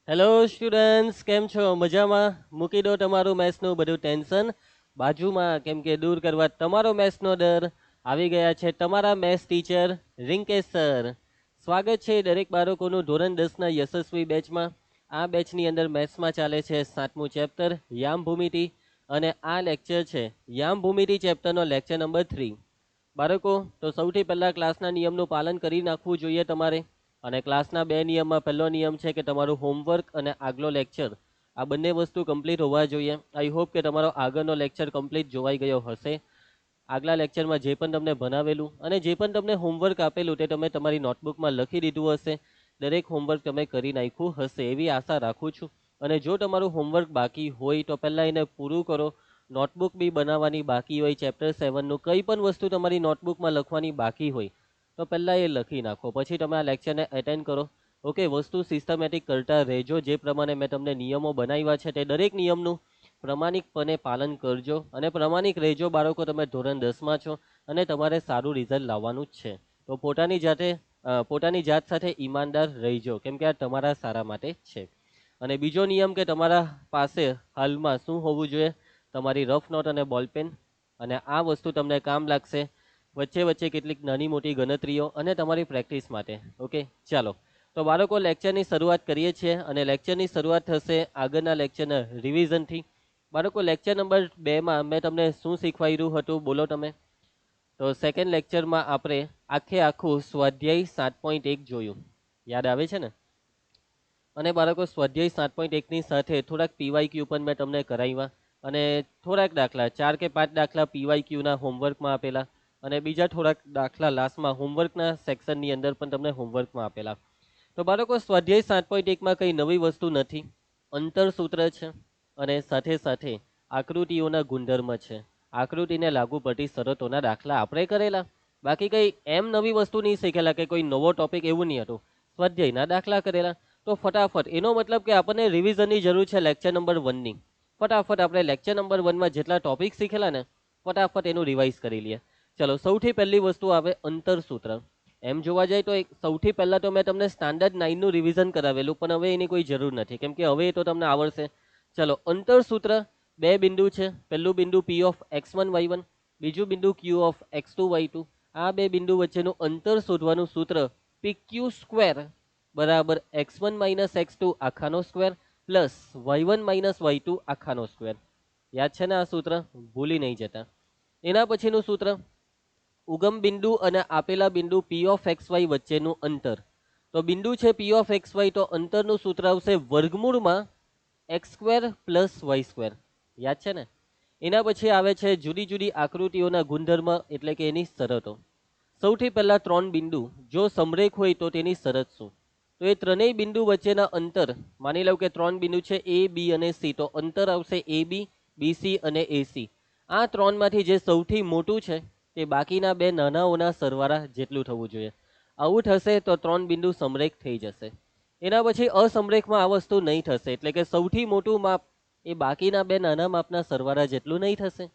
Hello students, કેમ છો? મજામાં? મૂકી દો તમારું મેથ્સનું બધું ટેન્શન બાજુમાં, કેમ કે દૂર કરવા તમારો મેથ્સનો ડર. આવી ગયા છે તમારા મેથ્સ ટીચર રિંકેશ સર. સ્વાગત છે દરેક બાળકોનું ધોરણ 10ના યશસ્વી બેચમાં. આ બેચની અંદર મેથ્સમાં ચાલે છે 7મું ચેપ્ટર યામ ભૂમિતિ, અને આ લેક્ચર છે યામ ભૂમિતિ ચેપ્ટરનો લેક્ચર નંબર 3. બાળકો, તો સૌથી પહેલાં ક્લાસના નિયમનું પાલન કરી નાખવું જોઈએ તમારે. અને ક્લાસના 2 નિયમમાં પહેલો નિયમ છે કે તમારું હોમવર્ક અને આગલો લેક્ચર આ બંને વસ્તુ કમ્પ્લીટ હોવા જોઈએ. આઈ હોપ કે તમારો આગળનો લેક્ચર કમ્પ્લીટ જોવાઈ ગયો હશે. આગલા લેક્ચરમાં જે પણ તમને ભણાવેલું અને જે પણ તમને હોમવર્ક આપેલું તે તમે તમારી નોટબુકમાં લખી દીધું હશે. દરેક હોમવર્ક તમે કરી નાખ્યું હશે એવી આશા રાખું છું. અને જો તમારું હોમવર્ક બાકી હોય તો પહેલાં એને પૂરું કરો. નોટબુક બી બનાવવાની બાકી હોય, ચેપ્ટર 7નું કંઈ પણ વસ્તુ તમારી નોટબુકમાં લખવાની બાકી હોય તો પહેલાં એ લખી નાખો, પછી તમે આ લેક્ચરને એટેન્ડ કરો. ઓકે, વસ્તુ સિસ્ટમેટિક કરતા રહેજો. જે પ્રમાણે મેં તમને નિયમો બનાવ્યા છે તે દરેક નિયમનું પ્રમાણિકપણે પાલન કરજો. અને પ્રમાણિક રહેજો બાળકો, તમે ધોરણ 10માં છો અને તમારે સારું રિઝલ્ટ લાવવાનું જ છે. તો પોતાની જાત સાથે ઈમાનદાર રહેજો, કેમ કે આ તમારા સારા માટે જ છે. અને બીજો નિયમ કે તમારા પાસે હાલમાં શું હોવું જોઈએ? તમારી રફ નોટ અને બોલપેન. અને આ વસ્તુ તમને કામ લાગશે વચ્ચે વચ્ચે કેટલીક નાની મોટી ગણતરીઓ અને તમારી પ્રેક્ટિસ માટે. ઓકે, ચાલો. તો બાળકો, લેક્ચરની શરૂઆત કરીએ છીએ અને લેક્ચરની શરૂઆત થશે આગળના લેક્ચરના રિવિઝનથી. બાળકો, લેક્ચર નંબર 2માં મેં તમને શું શીખવાડ્યું હતું બોલો તમે? તો સેકન્ડ લેક્ચરમાં આપણે આખું સ્વાધ્યાય 7.1 જોયું. યાદ આવે છે ને? અને બાળકો, સ્વાધ્યાય 7.1ની સાથે થોડાક પીવાયક્યુ પણ મેં તમને કરાવ્યા. અને થોડાક દાખલા 4 કે 5 દાખલા પીવાયક્યુના હોમવર્કમાં આપેલા. અને બીજા થોડાક દાખલા લાસ્ટમાં હોમવર્કના સેક્શનની અંદર પણ તમને હોમવર્કમાં આપેલા. તો બાળકો, સ્વાધ્યાય 7.1માં કંઈ નવી વસ્તુ નથી. અંતર સૂત્ર છે અને સાથે સાથે આકૃતિઓના ગુણધર્મ છે. આકૃતિને લાગુ પડતી શરતોના દાખલા આપણે કરેલા. બાકી કંઈ એમ નવી વસ્તુ નહીં શીખેલા કે કોઈ નવો ટોપિક એવું નહીં હતું. સ્વાધ્યાયના દાખલા કરેલા. તો ફટાફટ, એનો મતલબ કે આપણને રિવિઝનની જરૂર છે લેક્ચર નંબર 1ની. ફટાફટ આપણે લેક્ચર નંબર 1માં જેટલા ટોપિક શીખેલા ને ફટાફટ એનું રિવાઇઝ કરી લઈએ. ચલો, સૌથી પહેલી વસ્તુ આવે અંતર સૂત્ર. એમ જોવા જાય તો સૌથી પહેલાં તો મેં તમને સ્ટાન્ડર્ડ 9નું રિવિઝન કરાવેલું, પણ હવે એની કોઈ જરૂર નથી, કેમ કે હવે એ તો તમને આવડશે. ચલો, અંતર સૂત્ર 2 બિંદુ છે. પહેલું બિંદુ P ઓફ x1 y1, બીજું બિંદુ Q ઓફ x2 y2. આ 2 બિંદુ વચ્ચેનું અંતર શોધવાનું સૂત્ર PQ સ્ક્વેર બરાબર x1 માઇનસ x2 આખાનો square plus y1 minus y2 આખાનો સ્ક્વેર. યાદ છે ને આ સૂત્ર? ભૂલી નહીં જતા. એના પછીનું સૂત્ર ઉગમ બિંદુ અને આપેલા બિંદુ P ઓફ xy વચ્ચેનું અંતર. તો બિંદુ છે P ઓફ xy, તો અંતરનું સૂત્ર આવશે વર્ગમૂળમાં x square plus y square. યાદ છે ને? એના પછી આવે છે જુદી જુદી આકૃતિઓના ગુણધર્મ, એટલે કે એની શરતો. સૌથી પહેલા 3 બિંદુ જો સમરેખ હોય તો તેની શરત શું? તો એ ત્રણેય બિંદુ વચ્ચેના અંતર, માની લઉં કે 3 બિંદુ છે A, B અને C, તો અંતર આવશે AB, BC અને AC. આ ત્રણમાંથી જે સૌથી મોટું છે તે બાકીના 2 નાનાઓના સરવાળા જેટલું થવું જોઈએ. આવું થશે તો 3 બિંદુ સમરેખ થઈ જશે. એના પછી અસમરેખમાં આ વસ્તુ નહીં થશે, એટલે કે સૌથી મોટું માપ એ બાકીના 2 નાના માપના સરવાળા જેટલું નહીં થશે.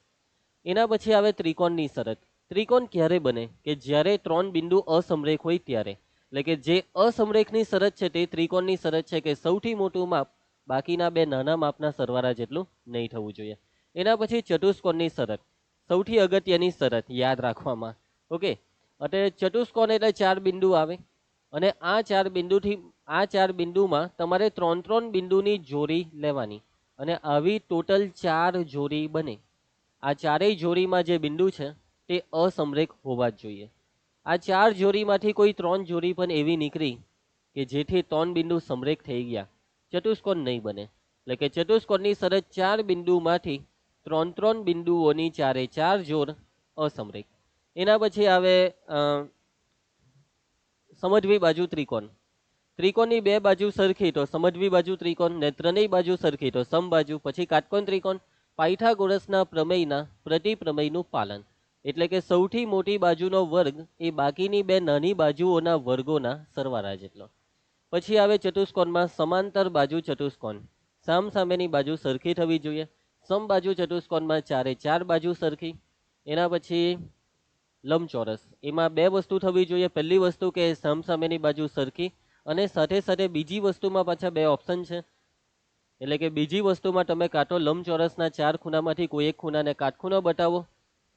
એના પછી આવે ત્રિકોણની શરત. ત્રિકોણ ક્યારે બને? કે જ્યારે 3 બિંદુ અસમરેખ હોય ત્યારે. એટલે કે જે અસમરેખની શરત છે તે ત્રિકોણની શરત છે કે સૌથી મોટું માપ બાકીના 2 નાના માપના સરવાળા જેટલું નહીં થવું જોઈએ. એના પછી ચતુષ્કોણની શરત, સૌથી અગત્યની શરત યાદ રાખવામાં. ઓકે, એટલે ચતુષ્કોણ એટલે 4 બિંદુ આવે અને આ ચાર બિંદુમાં તમારે 3 બિંદુની જોડી લેવાની અને આવી ટોટલ 4 જોડી બને. આ ચારેય જોડીમાં જે બિંદુ છે તે અસમરેખ હોવા જ જોઈએ. આ 4 જોડીમાંથી કોઈ 3 જોડી પણ એવી નીકળી કે જેથી 3 બિંદુ સમરેખ થઈ ગયા, ચતુષ્કોણ નહીં બને. એટલે કે ચતુષ્કોણની શરત 4 બિંદુમાંથી 3 બિંદુઓની 4 જોડ અસમરેખ. એના પછી આવે સમજવી બાજુ ત્રિકોણ. ત્રિકોણની 2 બાજુ સરખી તો સમજવી બાજુ ત્રિકોણ, ને ત્રણેય બાજુ સરખી તો સમબાજુ. પછી કાટકોણ ત્રિકોણ, પાયથાગોરસના પ્રમેયના પ્રતિપ્રમેયનું પાલન. એટલે કે સૌથી મોટી બાજુનો વર્ગ એ બાકીની 2 નાની બાજુઓના વર્ગોના સરવાળા જેટલો. પછી આવે ચતુષ્કોણમાં સમાંતર બાજુ ચતુષ્કોણ. સામસામેની બાજુ સરખી થવી જોઈએ. સમબાજુ ચતુષ્કોણમાં 4 બાજુ સરખી. એના પછી લંબચોરસ, એમાં 2 વસ્તુ થવી જોઈએ. પહેલી વસ્તુ કે સામસામેની બાજુ સરખી અને સાથે સાથે બીજી વસ્તુમાં પાછા બે ઓપ્શન છે, એટલે કે બીજી વસ્તુમાં તમે કાં તો લંબચોરસના 4 ખૂણામાંથી કોઈ એક ખૂણાને કાટખૂણો બતાવો,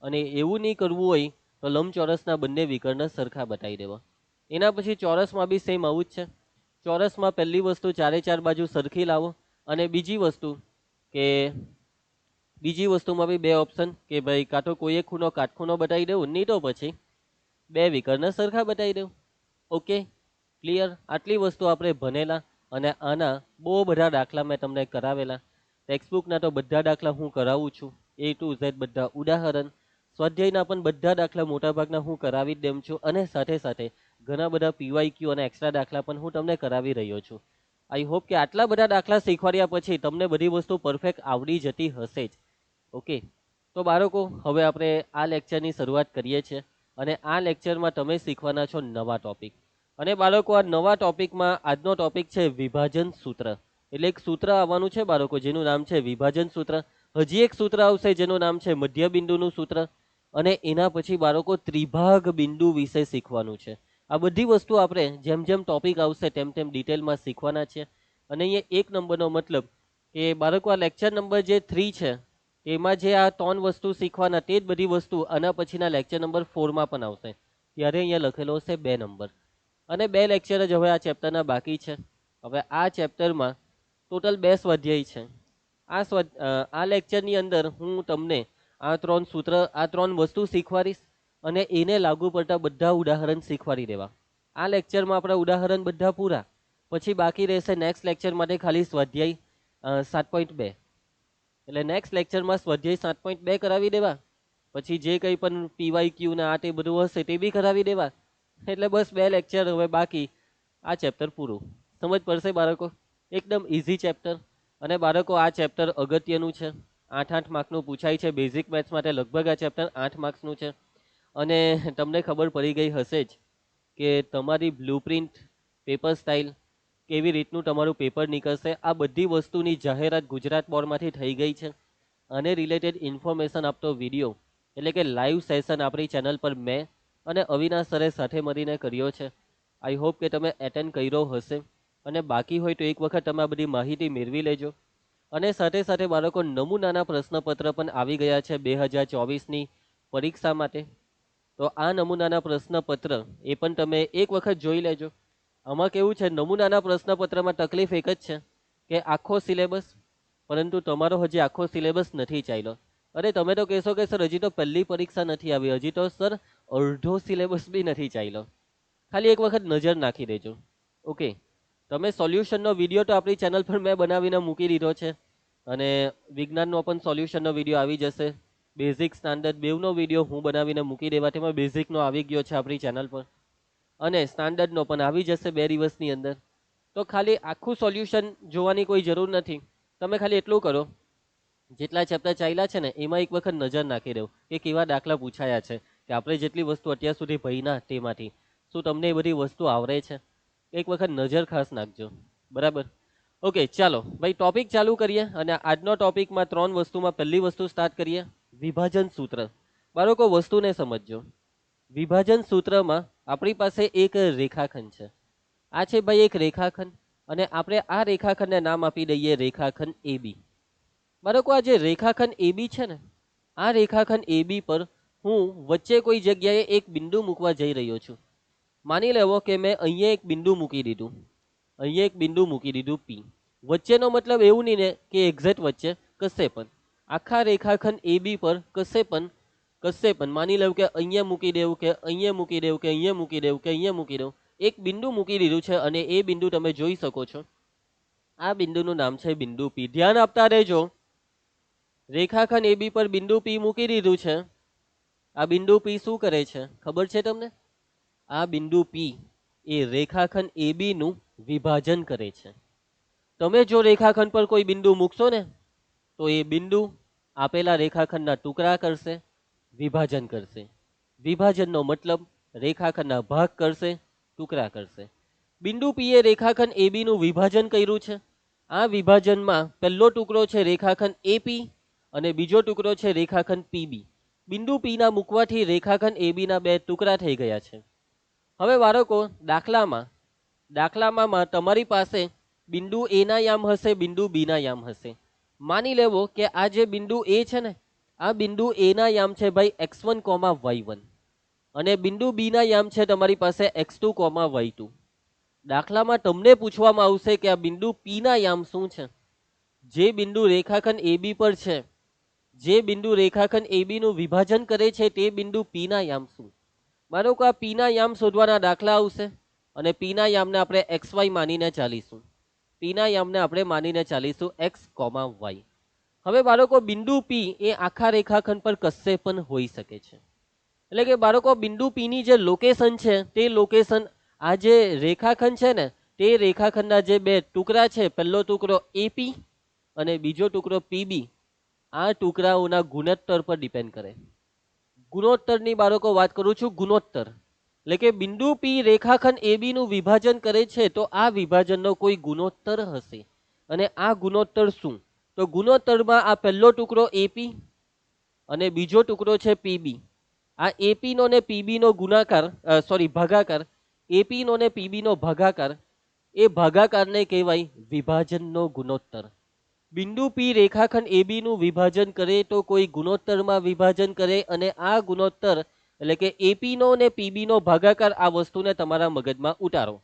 અને એવું નહીં કરવું હોય તો લંબચોરસના બંને વિકર્ણ સરખા બતાવી દેવા. એના પછી ચોરસમાં બી સેમ આવું જ છે. ચોરસમાં પહેલી વસ્તુ 4 બાજુ સરખી લાવો, અને બીજી વસ્તુમાં બી બે ઓપ્શન કે ભાઈ કાં તો કોઈ એક ખૂણો કાટખૂણો બતાવી દેવું, નહીં તો પછી બે વિકર્ણ સરખા બતાવી દેવું. Okay, clear? આટલી વસ્તુ આપણે ભણેલા, અને આના બહુ બધા દાખલા મેં તમને કરાવેલા. ટેક્સ્ટબુકના તો બધા દાખલા હું કરાવું છું, A to Z બધા ઉદાહરણ. સ્વાધ્યાયના પણ બધા દાખલા મોટાભાગના હું કરાવી જ દેમ છું, અને સાથે સાથે ઘણા બધા PYQ અને એક્સ્ટ્રા દાખલા પણ હું તમને કરાવી રહ્યો છું. આઈ હોપ કે આટલા બધા દાખલા શીખવાડ્યા પછી તમને બધી વસ્તુ પરફેક્ટ આવડી જતી હશે જ. ઓકે, તો બાળકો હવે આપણે આ લેક્ચરની શરૂઆત કરીએ છીએ, અને આ લેક્ચરમાં તમે શીખવાના છો નવા ટોપિક. અને બાળકો આ નવા ટોપિકમાં આજનો ટોપિક છે વિભાજન સૂત્ર. એટલે એક સૂત્ર આવવાનું છે બાળકો, જેનું નામ છે વિભાજન સૂત્ર. હજી એક સૂત્ર આવશે જેનું નામ છે મધ્ય બિંદુનું સૂત્ર, અને એના પછી બાળકો ત્રિભાગ બિંદુ વિશે શીખવાનું છે. આ બધી વસ્તુ આપણે જેમ જેમ ટોપિક આવશે તેમ તેમ ડિટેલમાં શીખવાના છે. અને અહીંયા 1 નંબરનો મતલબ કે બાળકો આ લેક્ચર નંબર જે 3 છે એમાં જે આ 3 વસ્તુ શીખવાના, તે જ બધી વસ્તુ આના પછીના લેક્ચર નંબર 4માં પણ આવશે. ત્યારે અહીંયા લખેલો હશે 2 નંબર, અને 2 લેક્ચર જ હવે આ ચેપ્ટરના બાકી છે. હવે આ ચેપ્ટરમાં ટોટલ 2 સ્વાધ્યાય છે. આ લેક્ચરની અંદર હું તમને આ 3 સૂત્ર, આ 3 વસ્તુ શીખવાડીશ, અને એને લાગુ પડતા બધા ઉદાહરણ શીખવાડી દેવા. આ લેક્ચરમાં આપણા ઉદાહરણ બધા પૂરા, પછી બાકી રહેશે નેક્સ્ટ લેક્ચર માટે ખાલી સ્વાધ્યાય 7.2. એટલે નેક્સ્ટ લેક્ચરમાં સ્વાધ્યાય 7.2 કરાવી દેવા, પછી જે કંઈ પણ PYQ ને આ તે બધું હશે તે બી કરાવી દેવા. એટલે બસ 2 લેક્ચર હવે બાકી, આ ચેપ્ટર પૂરું. સમજ પડશે બાળકો? એકદમ ઇઝી ચેપ્ટર. અને બાળકો આ ચેપ્ટર અગત્યનું છે, 8 માર્કનું પૂછાય છે. બેઝિક મેથ્સ માટે લગભગ આ ચેપ્ટર 8 માર્ક્સનું છે. અને તમને ખબર પડી ગઈ હશે જ કે તમારી બ્લુપ્રિન્ટ, પેપર સ્ટાઇલ, કેવી રીતનું તમારું પેપર નીકળશે, આ બધી વસ્તુની જાહેરાત ગુજરાત બોર્ડમાંથી થઈ ગઈ છે. આને રિલેટેડ ઇન્ફોર્મેશન આપતો વિડીયો, એટલે કે લાઈવ સેશન આપણી ચેનલ પર મેં અને અવિનાશ સરે સાથે મળીને કર્યો છે. આઈ હોપ કે તમે એટેન્ડ કર્યો હશે, અને બાકી હોય તો એક વખત તમે આ બધી માહિતી મેળવી લેજો. અને સાથે સાથે બાળકો નમૂનાના પ્રશ્નપત્ર પણ આવી ગયા છે 2024ની પરીક્ષા માટે. તો આ નમૂનાના પ્રશ્નપત્ર એ પણ તમે એક વખત જોઈ લેજો. આમાં કેવું છે, નમૂનાના પ્રશ્નપત્રમાં તકલીફ એક જ છે કે આખો સિલેબસ, પરંતુ તમારો હજી આખો સિલેબસ નથી ચાલ્યો. અરે તમે તો કહેશો કે સર હજી તો પહેલી પરીક્ષા નથી આવી, હજી તો સર અડધો સિલેબસ બી નથી ચાલ્યો. ખાલી એક વખત નજર નાખી દેજો. ઓકે, તમે સોલ્યુશનનો વિડીયો તો આપણી ચેનલ પર મેં બનાવીને મૂકી દીધો છે, અને વિજ્ઞાનનો પણ સોલ્યુશનનો વિડીયો આવી જશે. બેઝિક સ્ટાન્ડર્ડ બેવનો વિડીયો હું બનાવીને મૂકી દેવા, તેમાં બેઝિકનો આવી ગયો છે આપણી ચેનલ પર, અને સ્ટાન્ડર્ડનો પણ આવી જશે 2 દિવસની અંદર. તો ખાલી આખું સોલ્યુશન જોવાની કોઈ જરૂર નથી. તમે ખાલી એટલું કરો, જેટલા ચેપ્ટર ચાલ્યા છે ને એમાં એક વખત નજર નાખી દો કે કેવા દાખલા પૂછાયા છે, કે આપણે જેટલી વસ્તુ અત્યાર સુધી ભણ્યા તેમાંથી શું તમને એ બધી વસ્તુ આવડે છે. એક વખત નજર ખાસ નાખજો, બરાબર? ઓકે, ચાલો ભાઈ ટોપિક ચાલુ કરીએ. અને આજનો ટોપિકમાં 3 વસ્તુમાં પહેલી વસ્તુ સ્ટાર્ટ કરીએ, વિભાજન સૂત્ર. બાળકો વસ્તુને સમજજો. વિભાજન સૂત્રમાં આપણી પાસે એક રેખાખંડ છે. આ છે ભાઈ એક રેખાખંડ, અને આપણે આ રેખાખંડને નામ આપી દઈએ રેખાખંડ AB. બાળકો આ જે રેખાખંડ AB છે ને, આ રેખાખંડ AB પર હું વચ્ચે કોઈ જગ્યાએ એક બિંદુ મૂકવા જઈ રહ્યો છું. માની લેવો કે મેં અહીંયા એક બિંદુ મૂકી દીધું, અહીંયા એક બિંદુ મૂકી દીધું P. વચ્ચેનો મતલબ એવું નહીં ને કે એક્ઝેક્ટ વચ્ચે, કશે પણ આખા રેખાખંડ AB પર કશે પણ માની લેવું કે અહીંયા મૂકી દેવું, કે અહીંયા મૂકી દેવું, કે અહીંયા મૂકી દેવું, કે અહીંયા મૂકી દેવું. એક બિંદુ મૂકી દીધું છે, અને એ બિંદુ તમે જોઈ શકો છો. આ બિંદુનું નામ છે બિંદુ P. ધ્યાન આપતા રહેજો. રેખાખંડ AB પર બિંદુ P મૂકી દીધું છે. આ બિંદુ P શું કરે છે ખબર છે તમને? આ બિંદુ P એ રેખાખંડ AB નું વિભાજન કરે છે. તમે જો રેખાખંડ પર કોઈ બિંદુ મૂકશો ને, તો એ બિંદુ આપેલા રેખાખંડના ટુકડા કરશે, વિભાજન કરશે. વિભાજનનો મતલબ રેખાખંડના ભાગ કરશે, ટુકડા કરશે. બિંદુ P એ રેખાખંડ AB નું વિભાજન કર્યું છે. આ વિભાજનમાં પહેલો ટુકડો છે રેખાખંડ AP, અને બીજો ટુકડો છે રેખાખંડ PB. બિંદુ P ના મૂકવાથી રેખાખંડ AB ના 2 ટુકડા થઈ ગયા છે. હવે બાળકો દાખલામાં દાખલામાં તમારી પાસે બિંદુ એ ના યામ હશે, બિંદુ બી ના યામ હશે. માની લેવો કે આ જે બિંદુ એ છે ને, આ બિંદુ એ ના યામ છે ભાઈ x1, y1, અને બિંદુ બી ના યામ છે તમારી પાસે x2, y2. દાખલામાં તમને પૂછવામાં આવશે કે આ બિંદુ પી ના યામ શું છે. જે બિંદુ રેખાખંડ AB પર છે, જે બિંદુ રેખાખંડ AB નું વિભાજન કરે છે, તે બિંદુ પી ના યામ શું. માનો કે આ પી ના યામ શોધવાના દાખલા આવશે અને પી ના યામને આપણે XY માનીને ચાલીશું. પી ના યામને આપણે માનીને ચાલીશું x, y. હવે બાળકો બિંદુ પી એ આખા રેખાખંડ પર કશે પણ હોઈ શકે છે. એટલે કે બાળકો બિંદુ પી ની જે લોકેશન છે તે લોકેશન આ જે રેખાખંડ છે ને તે રેખાખંડના જે બે ટુકડા છે, પહેલો ટુકડો એપી અને બીજો ટુકડો પીબી, આ ટુકડાઓના ગુણોત્તર પર ડિપેન્ડ કરે. ગુણોત્તરની બાળકો વાત કરું છું, ગુણોત્તર એટલે કે બિંદુ પી રેખાખંડ AB નું વિભાજન કરે છે તો આ વિભાજનનો કોઈ ગુણોત્તર હશે. અને આ ગુણોત્તર શું? તો ગુણોત્તરમાં આ પહેલો ટુકડો એપી અને બીજો ટુકડો છે પીબી. આ એપી નો ને પીબી નો ગુણાકાર, ભાગાકાર, એપી નો ને પીબી નો ભાગાકાર, એ ભાગાકારને કહેવાય વિભાજનનો ગુણોત્તર. બિંદુ પી રેખાખંડ AB નું વિભાજન કરે તો કોઈ ગુણોત્તરમાં વિભાજન કરે, અને આ ગુણોત્તર એટલે કે એપી નો ને પીબી નો ભાગાકાર, આ વસ્તુને તમારા મગજમાં ઉતારો.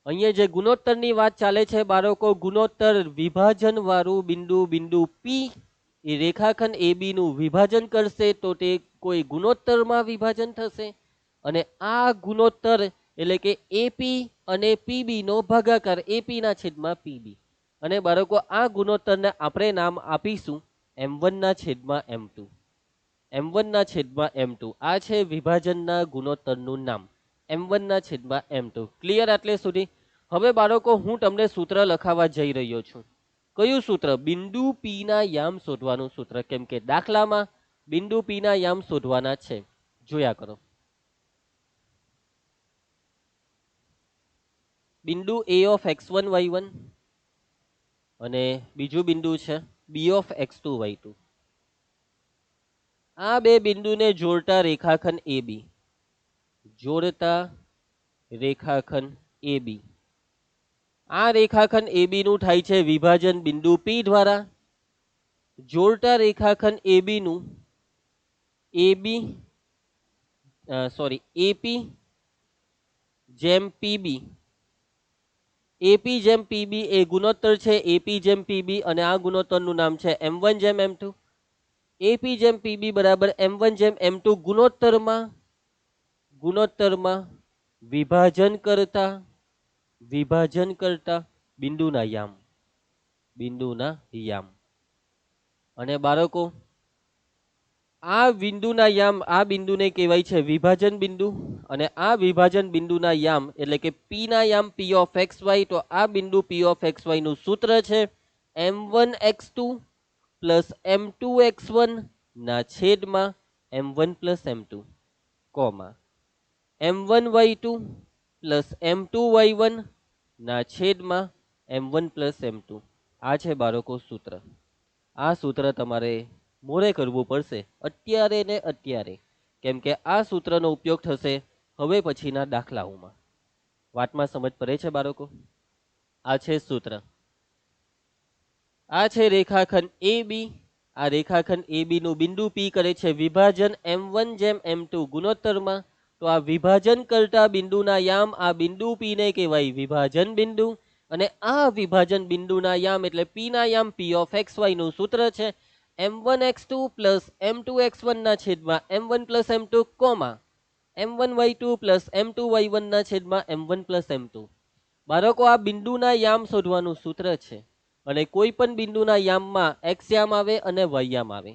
અહીંયા જે ગુણોત્તરની વાત ચાલે છે બાળકો, ગુણોત્તર વિભાજન વાળું બિંદુ પી એ રેખાખંડ AB નું વિભાજન કરશે તો તે કોઈ ગુણોત્તરમાં વિભાજન થશે, અને આ ગુણોત્તર એટલે કે એપી અને પીબી નો ભાગાકાર, એપી ના છેદમાં પીબી. અને બાળકો આ ગુણોત્તરને આપણે નામ આપીશું M1 ના છેદમાં M2. M1 ના છેદમાં M2 આ છે વિભાજનના ગુણોત્તરનું નામ, M1 ના છેદમાં M2. ક્લિયર આટલે સુધી? હવે બાળકો હું તમને સૂત્ર લખાવા જઈ રહ્યો છું. કયું સૂત્ર? બિંદુ પી ના યામ શોધવાનું સૂત્ર. કેમ કે દાખલામાં બિંદુ પી ના યામ શોધવાના છે. જોયા કરો. બિંદુ A of x1, y1 અને બીજું બિંદુ છે B of x2, y2. આ બે બિંદુને જોડતા રેખાખંડ AB, જોડતા રેખાખંડ AB. આ રેખાખંડ AB નું થાય છે વિભાજન બિંદુ P દ્વારા. જોડતા રેખાખંડ AB નું AP જેમ PB, AP જેમ PB એ ગુણોત્તર છે, AP જેમ PB, અને આ ગુણોત્તરનું નામ છે M1 જેમ M2. AP જેમ PB બરાબર M1 જેમ M2 ગુણોત્તરમાં વિભાજન કરતા બિંદુના યામ. અને બાળકો આ બિંદુના યામ, આ બિંદુને કહેવાય છે વિભાજન બિંદુ, અને આ વિભાજન બિંદુના યામ એટલે કે P ના યામ P of xy. તો આ બિંદુ P of xy નું સૂત્ર છે M1x2 પ્લસ M2x1 ના છેદમાં M1 plus M2, M1y2 plus M2y1 ના છેદમાં M1 પ્લસ M2. આ છે બાળકો સૂત્ર. આ સૂત્ર તમારે મોરે કરવું પડશે અત્યારે ને અત્યારે, કેમ કે આ સૂત્રનો ઉપયોગ થશે હવે પછીના દાખલાઓમાં. વાતમાં સમજ પડે છે બાળકો? આ છે સૂત્ર. આ છે રેખાખંડ AB. આ રેખાખંડ AB નું બિંદુ P કરે છે વિભાજન M1 જેમ M2 ગુણોત્તરમાં. તો આ વિભાજન કરતા બિંદુના યામ, આ બિંદુ P ને કહેવાય વિભાજન બિંદુ, અને આ વિભાજન બિંદુના યામ એટલે P ના યામ P of xy નું સૂત્ર છે M1x2 પ્લસ M2x1 ના છેદમાં M1 plus M2, M1y2 plus M2y1 ના છેદમાં M1 પ્લસ M2. બાળકો આ બિંદુના યામ શોધવાનું સૂત્ર છે, અને કોઈ પણ બિંદુના યામમાં x યામ આવે અને y યામ આવે.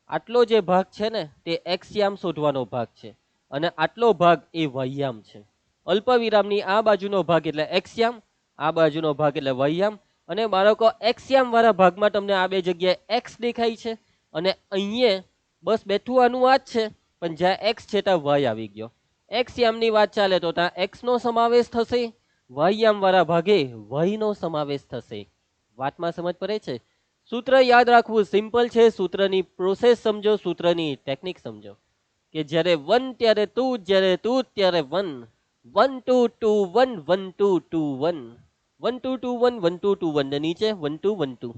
આટલો જે ભાગ છે ને તે x યામ શોધવાનો ભાગ છે, અને આટલો ભાગ એ y યામ છે. અલ્પ વિરામની આ બાજુનો ભાગ એટલે x યામ, આ બાજુનો ભાગ એટલે y યામ. અને બાળકો x યામ વાળા ભાગમાં તમને આ બે જગ્યાએ x દેખાય છે, અને અહીંયા બસ બેઠું આનું આ જ છે, પણ જ્યાં x છે ત્યાં y આવી ગયો. x યામની વાત ચાલે તો ત્યાં x નો સમાવેશ થશે, y યામ વાળા ભાગે y નો સમાવેશ થશે. વાતમાં સમજ પડે છે? સૂત્ર યાદ રાખવું સિમ્પલ છે. સૂત્રની પ્રોસેસ સમજો, સૂત્રની ટેકનિક સમજો, કે જ્યારે 1 ત્યારે તું, જ્યારે તું ત્યારે 1, 1 2 2 1 1 2 2 1 1 2 2 1 1 2 2 1 ને નીચે 1 2 1 2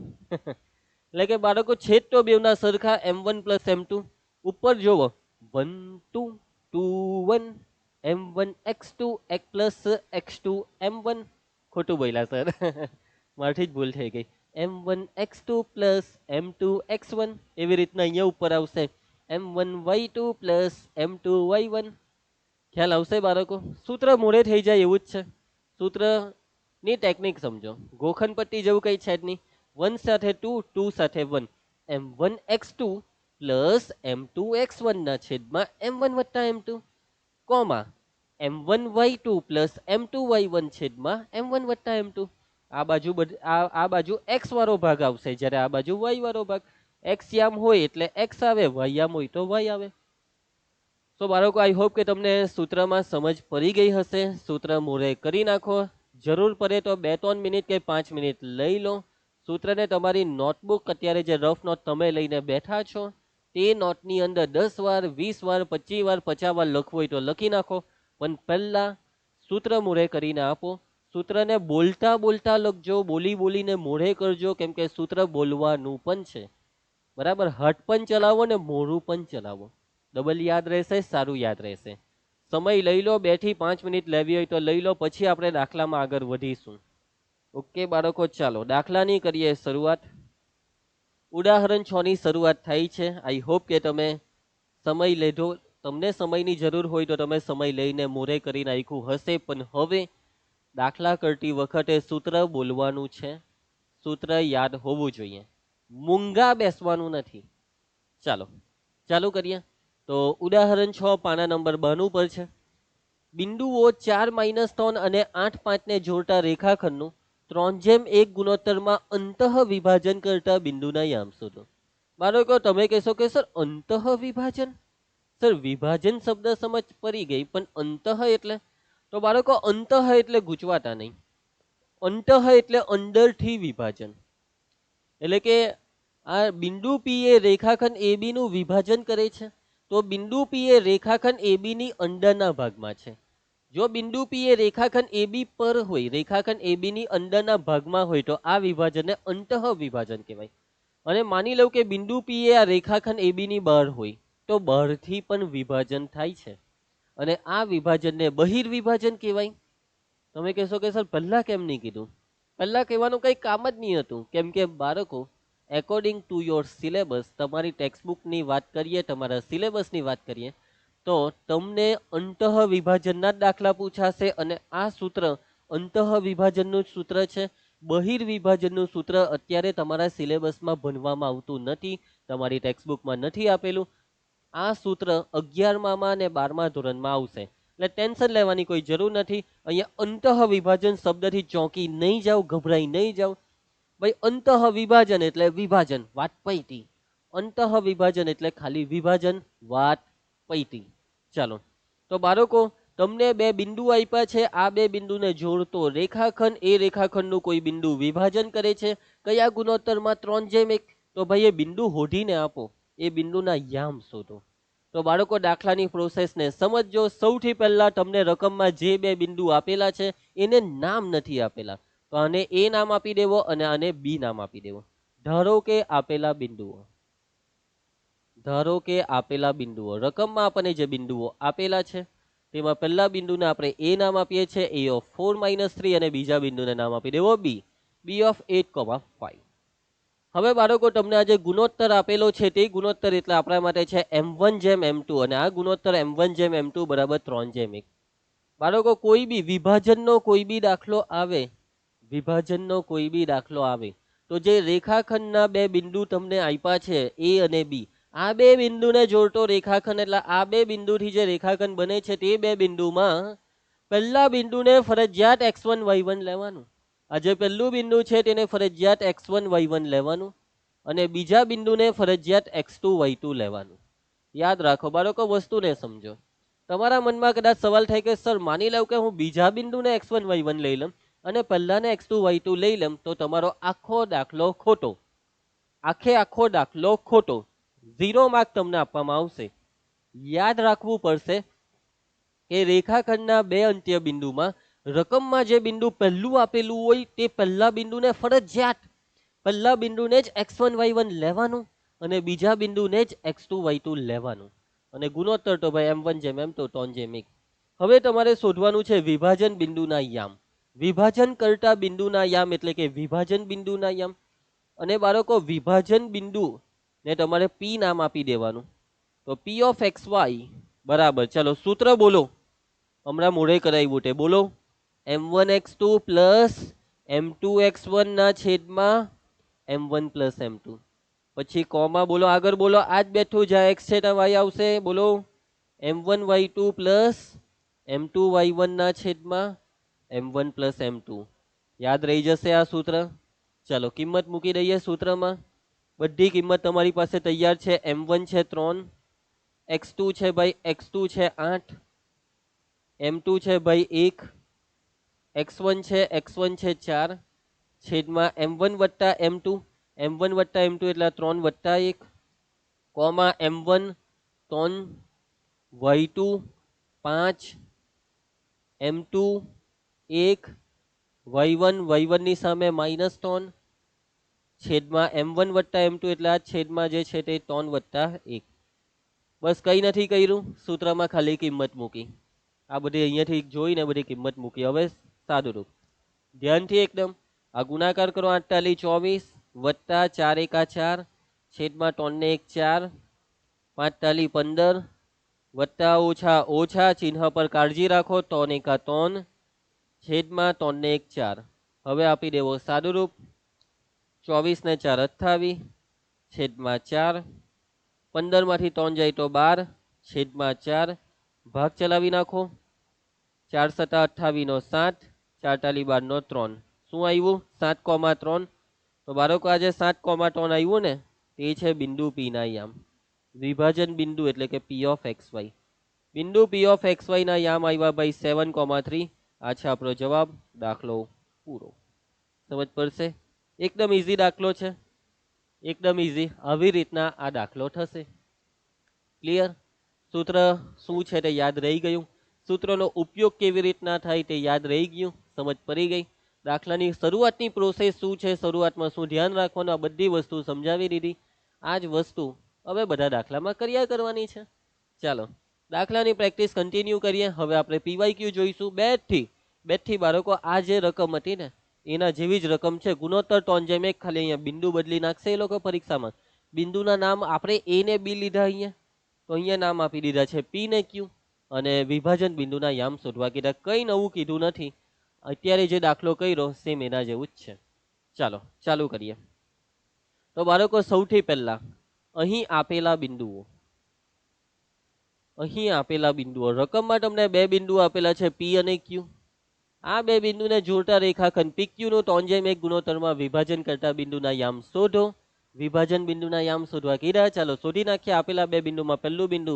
એટલે કે બાળકો છેદ તો બેવના સરખા m1 પ્લસ m2 ઉપર જોવો 1 2 2 1 m1 x2 x plus x2 m1 ખોટું બોલ્યા સર મારથી જ ભૂલ થઈ ગઈ m1 x2 plus m2 x1 એવી રીતના અહીંયા ઉપર આવશે m1 y2 plus m2 y1 ખ્યાલ આવશે બાળકો સૂત્ર મોડે થઈ જાય એવું જ છે સૂત્રની ટેકનિક સમજો ગોખણ પટ્ટી જેવું કંઈ છે જ નહીં 1 સાથે 2 2 સાથે 1 m1 x2 plus m2 x1 ના છેદમાં m1 વત્તા m2 comma m1 y2 plus m2 y1 છેદમાં m1 વત્તા m2 આ બાજુ આ બાજુ x વાળો ભાગ આવશે જ્યારે આ બાજુ y વાળો ભાગ x યામ હોય એટલે x આવે y યામ હોય તો y આવે તો બાળકો આઈ હોપ કે તમને સૂત્રમાં સમજ પડી ગઈ હશે સૂત્ર મોરે કરી નાખો જરૂર પડે તો 2-3 મિનિટ કે 5 મિનિટ લઈ લો સૂત્રને તમારી નોટબુક અત્યારે જે રફ નોટ તમે લઈને બેઠા છો તે નોટની અંદર 10 વાર 20 વાર 25 વાર 50 વાર લખવું હોય તો લખી નાખો પણ પહેલા સૂત્ર મોરે કરીને આપો સૂત્રને બોલતા બોલતા લખજો બોલી બોલીને મોઢે કરજો કેમ કે સૂત્ર બોલવાનું પણ છે બરાબર હાથ પણ ચલાવો ને મોઢું પણ ચલાવો ડબલ યાદ રહેશે સારું યાદ રહેશે સમય લઈ લો 2 થી 5 મિનિટ લેવી હોય તો લઈ લો પછી આપણે દાખલામાં આગળ વધીશું ઓકે બાળકો ચાલો દાખલાની કરીએ શરૂઆત ઉદાહરણ 6 ની શરૂઆત થઈ છે આઈ હોપ કે તમે સમય લીધો તમને સમયની જરૂર હોય તો તમે સમય લઈને મોરે કરી નાખ્યું હશે પણ હવે દાખલા કરતી વખતે સૂત્ર બોલવાનું છે સૂત્ર યાદ હોવું જોઈએ મૂંગા બેસવાનું નથી ચાલો ચાલુ કરીએ તો ઉદાહરણ 6 પાના નંબર 92 પર છે બિંદુઓ 4 - 3 અને 8 5 ને જોડતા રેખાખંડનું 3:1 ગુણોત્તરમાં અંતઃ વિભાજન કરતા બિંદુના યામ શોધો બાળકો તમે કહેશો કે સર અંતઃ વિભાજન સર વિભાજન શબ્દ સમજ પડી ગઈ પણ અંતઃ એટલે તો બાળકો અંતઃ એટલે ગૂંચવાતા નહીં અંતઃ એટલે અંદરથી વિભાજન એટલે કે આ બિંદુ પી એ રેખાખંડ AB નું વિભાજન કરે છે તો બિંદુ પી એ રેખાખંડ AB ની અંદરના ભાગમાં છે જો બિંદુ પી એ રેખાખંડ AB પર હોય રેખાખંડ AB ની અંદરના ભાગમાં હોય તો આ વિભાજનને અંતઃ વિભાજન કહેવાય અને માની લઉં કે બિંદુ પી એ આ રેખાખંડ AB ની બહાર હોય તો બહારથી પણ વિભાજન થાય છે અને આ વિભાજનને બહિર્વિભાજન કહેવાય તમે કહેશો કે સર પહેલા કેમ નહીં કીધું પહેલા કહેવાનું કંઈ કામ જ નહીં હતું કેમ કે બાળકો એકોર્ડિંગ ટુ યોર સિલેબસ તમારી ટેક્સ્ટબુકની વાત કરીએ તમારા સિલેબસની વાત કરીએ તો તમને અંતઃ વિભાજનના જ દાખલા પૂછાશે અને આ સૂત્ર અંતઃ વિભાજનનું સૂત્ર છે બહિર્વિભાજનનું સૂત્ર અત્યારે તમારા સિલેબસમાં ભણવામાં આવતું નથી તમારી ટેક્સ્ટબુકમાં નથી આપેલું આ સૂત્ર 11મા અને 12મા ધોરણમાં આવશે એટલે ટેન્શન લેવાની કોઈ જરૂર નથી અહીંયા અંતઃ વિભાજન શબ્દથી ચોંકી નહીં જાઓ ગભરાઈ નહીં જાઓ ભાઈ અંતઃ વિભાજન એટલે વિભાજન વાત પૈતી અંતઃ વિભાજન એટલે ખાલી વિભાજન વાત પૈતી ચાલો તો બાળકો તમને બે બિંદુ આપ્યા છે આ બે બિંદુને જોડતો રેખાખંડ એ રેખાખંડનું કોઈ બિંદુ વિભાજન કરે છે કયા ગુણોત્તરમાં 3:1 તો ભાઈ એ બિંદુ હોધીને આપો એ બિંદુના યામ શોધો તો બાળકો દાખલાની પ્રોસેસને સમજો સૌથી પહેલા તમને રકમમાં જે બે બિંદુ આપેલા છે એને નામ નથી આપેલા તો આને એ નામ આપી દેવો અને આને બી નામ આપી દેવો ધારો કે આપેલા બિંદુઓ રકમમાં આપણને જે બિંદુઓ આપેલા છે તેમાં પહેલા બિંદુને આપણે એ નામ આપીએ છીએ a of 4 - 3 અને બીજા બિંદુને નામ આપી દેવો b of 8,5 હવે બાળકો તમને આ જે ગુણોત્તર આપેલો છે તે ગુણોત્તર એટલે આપણા માટે છે m1/m2 અને આ ગુણોત્તર m1/m2 બરાબર 3:1 બાળકો કોઈ બી વિભાજનનો કોઈ બી દાખલો આવે તો જે રેખાખંડના બે બિંદુ તમને આપ્યા છે એ અને બી આ બે બિંદુને જોડતો રેખાખંડ એટલે આ બે બિંદુથી જે રેખાખંડ બને છે તે બે બિંદુમાં પહેલા બિંદુને ફરજિયાત x1 y1 લેવાનું આ જે પહેલું બિંદુ છે તેને ફરજિયાત x1 y1 લેવાનું અને બીજા બિંદુને ફરજિયાત x2 y2 લેવાનું યાદ રાખો બાળકો વસ્તુને સમજો તમારા મનમાં કદાચ સવાલ થાય કે સર માની લઉં કે હું બીજા બિંદુને x1 y1 લઈ લઉં અને પહેલાને x2 y2 લઈ લઉં તો તમારો આખો દાખલો ખોટો 0 માર્ક તમને આપવામાં આવશે યાદ રાખવું પડશે કે રેખાખંડના બે અંત્ય બિંદુમાં રકમમાં જે બિંદુ પહેલું આપેલું હોય તે પહેલા બિંદુને ફરજિયાત પહેલા બિંદુને જ x1 y1 લેવાનું અને બીજા બિંદુને જ x2 y2 લેવાનું અને ગુણોત્તર તો ભાઈ m1 જેમ m2 3 જેમ 1. હવે તમારે શોધવાનું છે વિભાજન બિંદુના યામ. વિભાજન કરતા બિંદુના યામ એટલે કે વિભાજન બિંદુના યામ. અને બાળકો વિભાજન બિંદુ ને તમારે p નામ આપી દેવાનું. તો p ઓફ xy બરાબર, ચલો સૂત્ર બોલો, હમણાં મોડે કરાવ્યું તે બોલો, m1x2 પ્લસ m2x1 ના છેદમાં m1 પ્લસ m2. પછી કોમા બોલો, આગળ બોલો, આજ બેઠું જ્યાં x છે ત્યાં y આવશે. બોલો m1 y2 plus m2 y1 ના છેદમાં m1 પ્લસ m2. યાદ રહી જશે આ સૂત્ર. ચાલો કિંમત મૂકી દઈએ સૂત્રમાં. બધી કિંમત તમારી પાસે તૈયાર છે. m1 છે 3, x2 છે ભાઈ x2 છે 8, m2 છે ભાઈ 1, x1 છે 4 છેદમાં m1 વત્તા m2, m1 વત્તા m2 એટલે 3 વત્તા 1 comma m1 3 y2 5 m2 1 y1 ની સામે -3 છેદમાં m1 વત્તા m2 એટલે આ છેદમાં જે છે તે 3 વત્તા 1. બસ કંઈ નથી કર્યું, સૂત્રમાં ખાલી કિંમત મૂકી. આ બધી અહીંયાથી જોઈને બધી કિંમત મૂકી. હવે સાદું રૂપ ધ્યાનથી એકદમ આ ગુણાકાર કરો. 8 તાલી 24 વત્તા 4 એકા 4 છેદમાં 3 ને 1 4, 5 તાલી 15 વત્તા ઓછા ઓછા ચિહ્ન પર કાળજી રાખો, 3 એકા 3 છેદમાં 3 ને 1 4. હવે આપી દેવો સાદું રૂપ. 24 ને 4 28 છેદમાં 4, 15 માંથી 3 જાય તો 12 છેદમાં 4, ભાગ ચલાવી નાખો. 4 સતા 28 નો 7, 4 તાલી 12 નો 3. શું આવ્યું? 7,3. તો બાળકો આજે 7,3 આવ્યું ને, તે છે બિંદુ પી ના યામ. વિભાજન બિંદુ એટલે કે p ઓફ xy. બિંદુ p ઓફ xy ના યામ આવ્યા ભાઈ 7,3. આ છે આપણો જવાબ. દાખલો પૂરો. સમજ પડશે? એકદમ ઈઝી દાખલો છે, એકદમ ઈઝી. આવી રીતના આ દાખલો થશે. ક્લિયર? સૂત્ર શું છે તે યાદ રહી ગયું. સૂત્રનો ઉપયોગ કેવી રીતના થાય તે યાદ રહી ગયું. સમજ પડી ગઈ. દાખલાની શરૂઆતની પ્રોસેસ શું છે, શરૂઆતમાં શું ધ્યાન રાખવાનું, આ બધી વસ્તુ સમજાવી દીધી. આ જ વસ્તુ હવે બધા દાખલામાં કર્યા કરવાની છે. ચાલો દાખલાની પ્રેક્ટિસ કન્ટિન્યુ કરીએ. હવે આપણે પીવાયક્યુ જોઈશું. બેથી બાળકો આ જે રકમ હતી ને એના જેવી જ રકમ છે. ગુણોત્તર 3:1, ખાલી અહીંયા બિંદુ બદલી નાખશે એ લોકો પરીક્ષામાં. બિંદુના નામ આપણે એ ને બી લીધા અહીંયા, તો અહીંયા નામ આપી દીધા છે પી ને ક્યુ, અને વિભાજન બિંદુના યામ શોધવા કીધા. કંઈ નવું કીધું નથી. અત્યારે જે દાખલો કર્યો સેમ એના જેવું જ છે. ચાલો ચાલુ કરીએ. તો બાળકો સૌથી પહેલા અહીં આપેલા બિંદુઓ રકમમાં તમને બે બિંદુ આપેલા છે પી અને ક્યુ. આ બે બિંદુને જોડતા રેખાખંડ PQ નું 3:1 ગુણોત્તરમાં વિભાજન કરતા બિંદુના યામ શોધો. વિભાજન બિંદુના યામ શોધવા કીધા. ચાલો શોધી નાખીએ. આપેલા બે બિંદુમાં પહેલું બિંદુ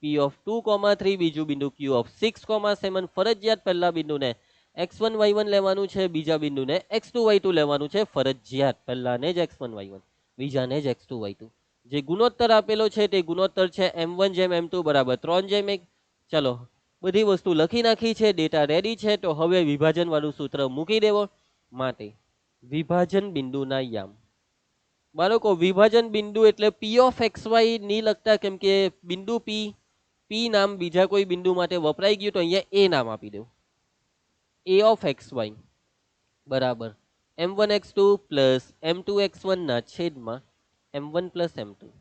P(2,3), બીજું બિંદુ Q(6,7). ફરજિયાત પહેલા બિંદુને x1 y1 લેવાનું છે, બીજા બિંદુને x2 y2 લેવાનું છે. ફરજિયાત પહેલાને જ x1 y1, બીજાને જ x2 y2. જે ગુણોત્તર આપેલો છે તે ગુણોત્તર છે m1/m2 બરાબર 3:1. ચલો બધી વસ્તુ લખી નાખી છે, ડેટા રેડી છે. તો હવે વિભાજન વાળું સૂત્ર મૂકી દેવો. માટે વિભાજન બિંદુના યામ. બાળકો વિભાજન બિંદુ એટલે p ઓફ xy ની લખતા, કેમ કે બિંદુ p નામ બીજા કોઈ બિંદુ માટે વપરાઈ ગયું, તો અહીંયા a નામ આપી દેવું. a ઓફ xy બરાબર m1x2 પ્લસ m2x1 ના છેદમાં m1 plus m2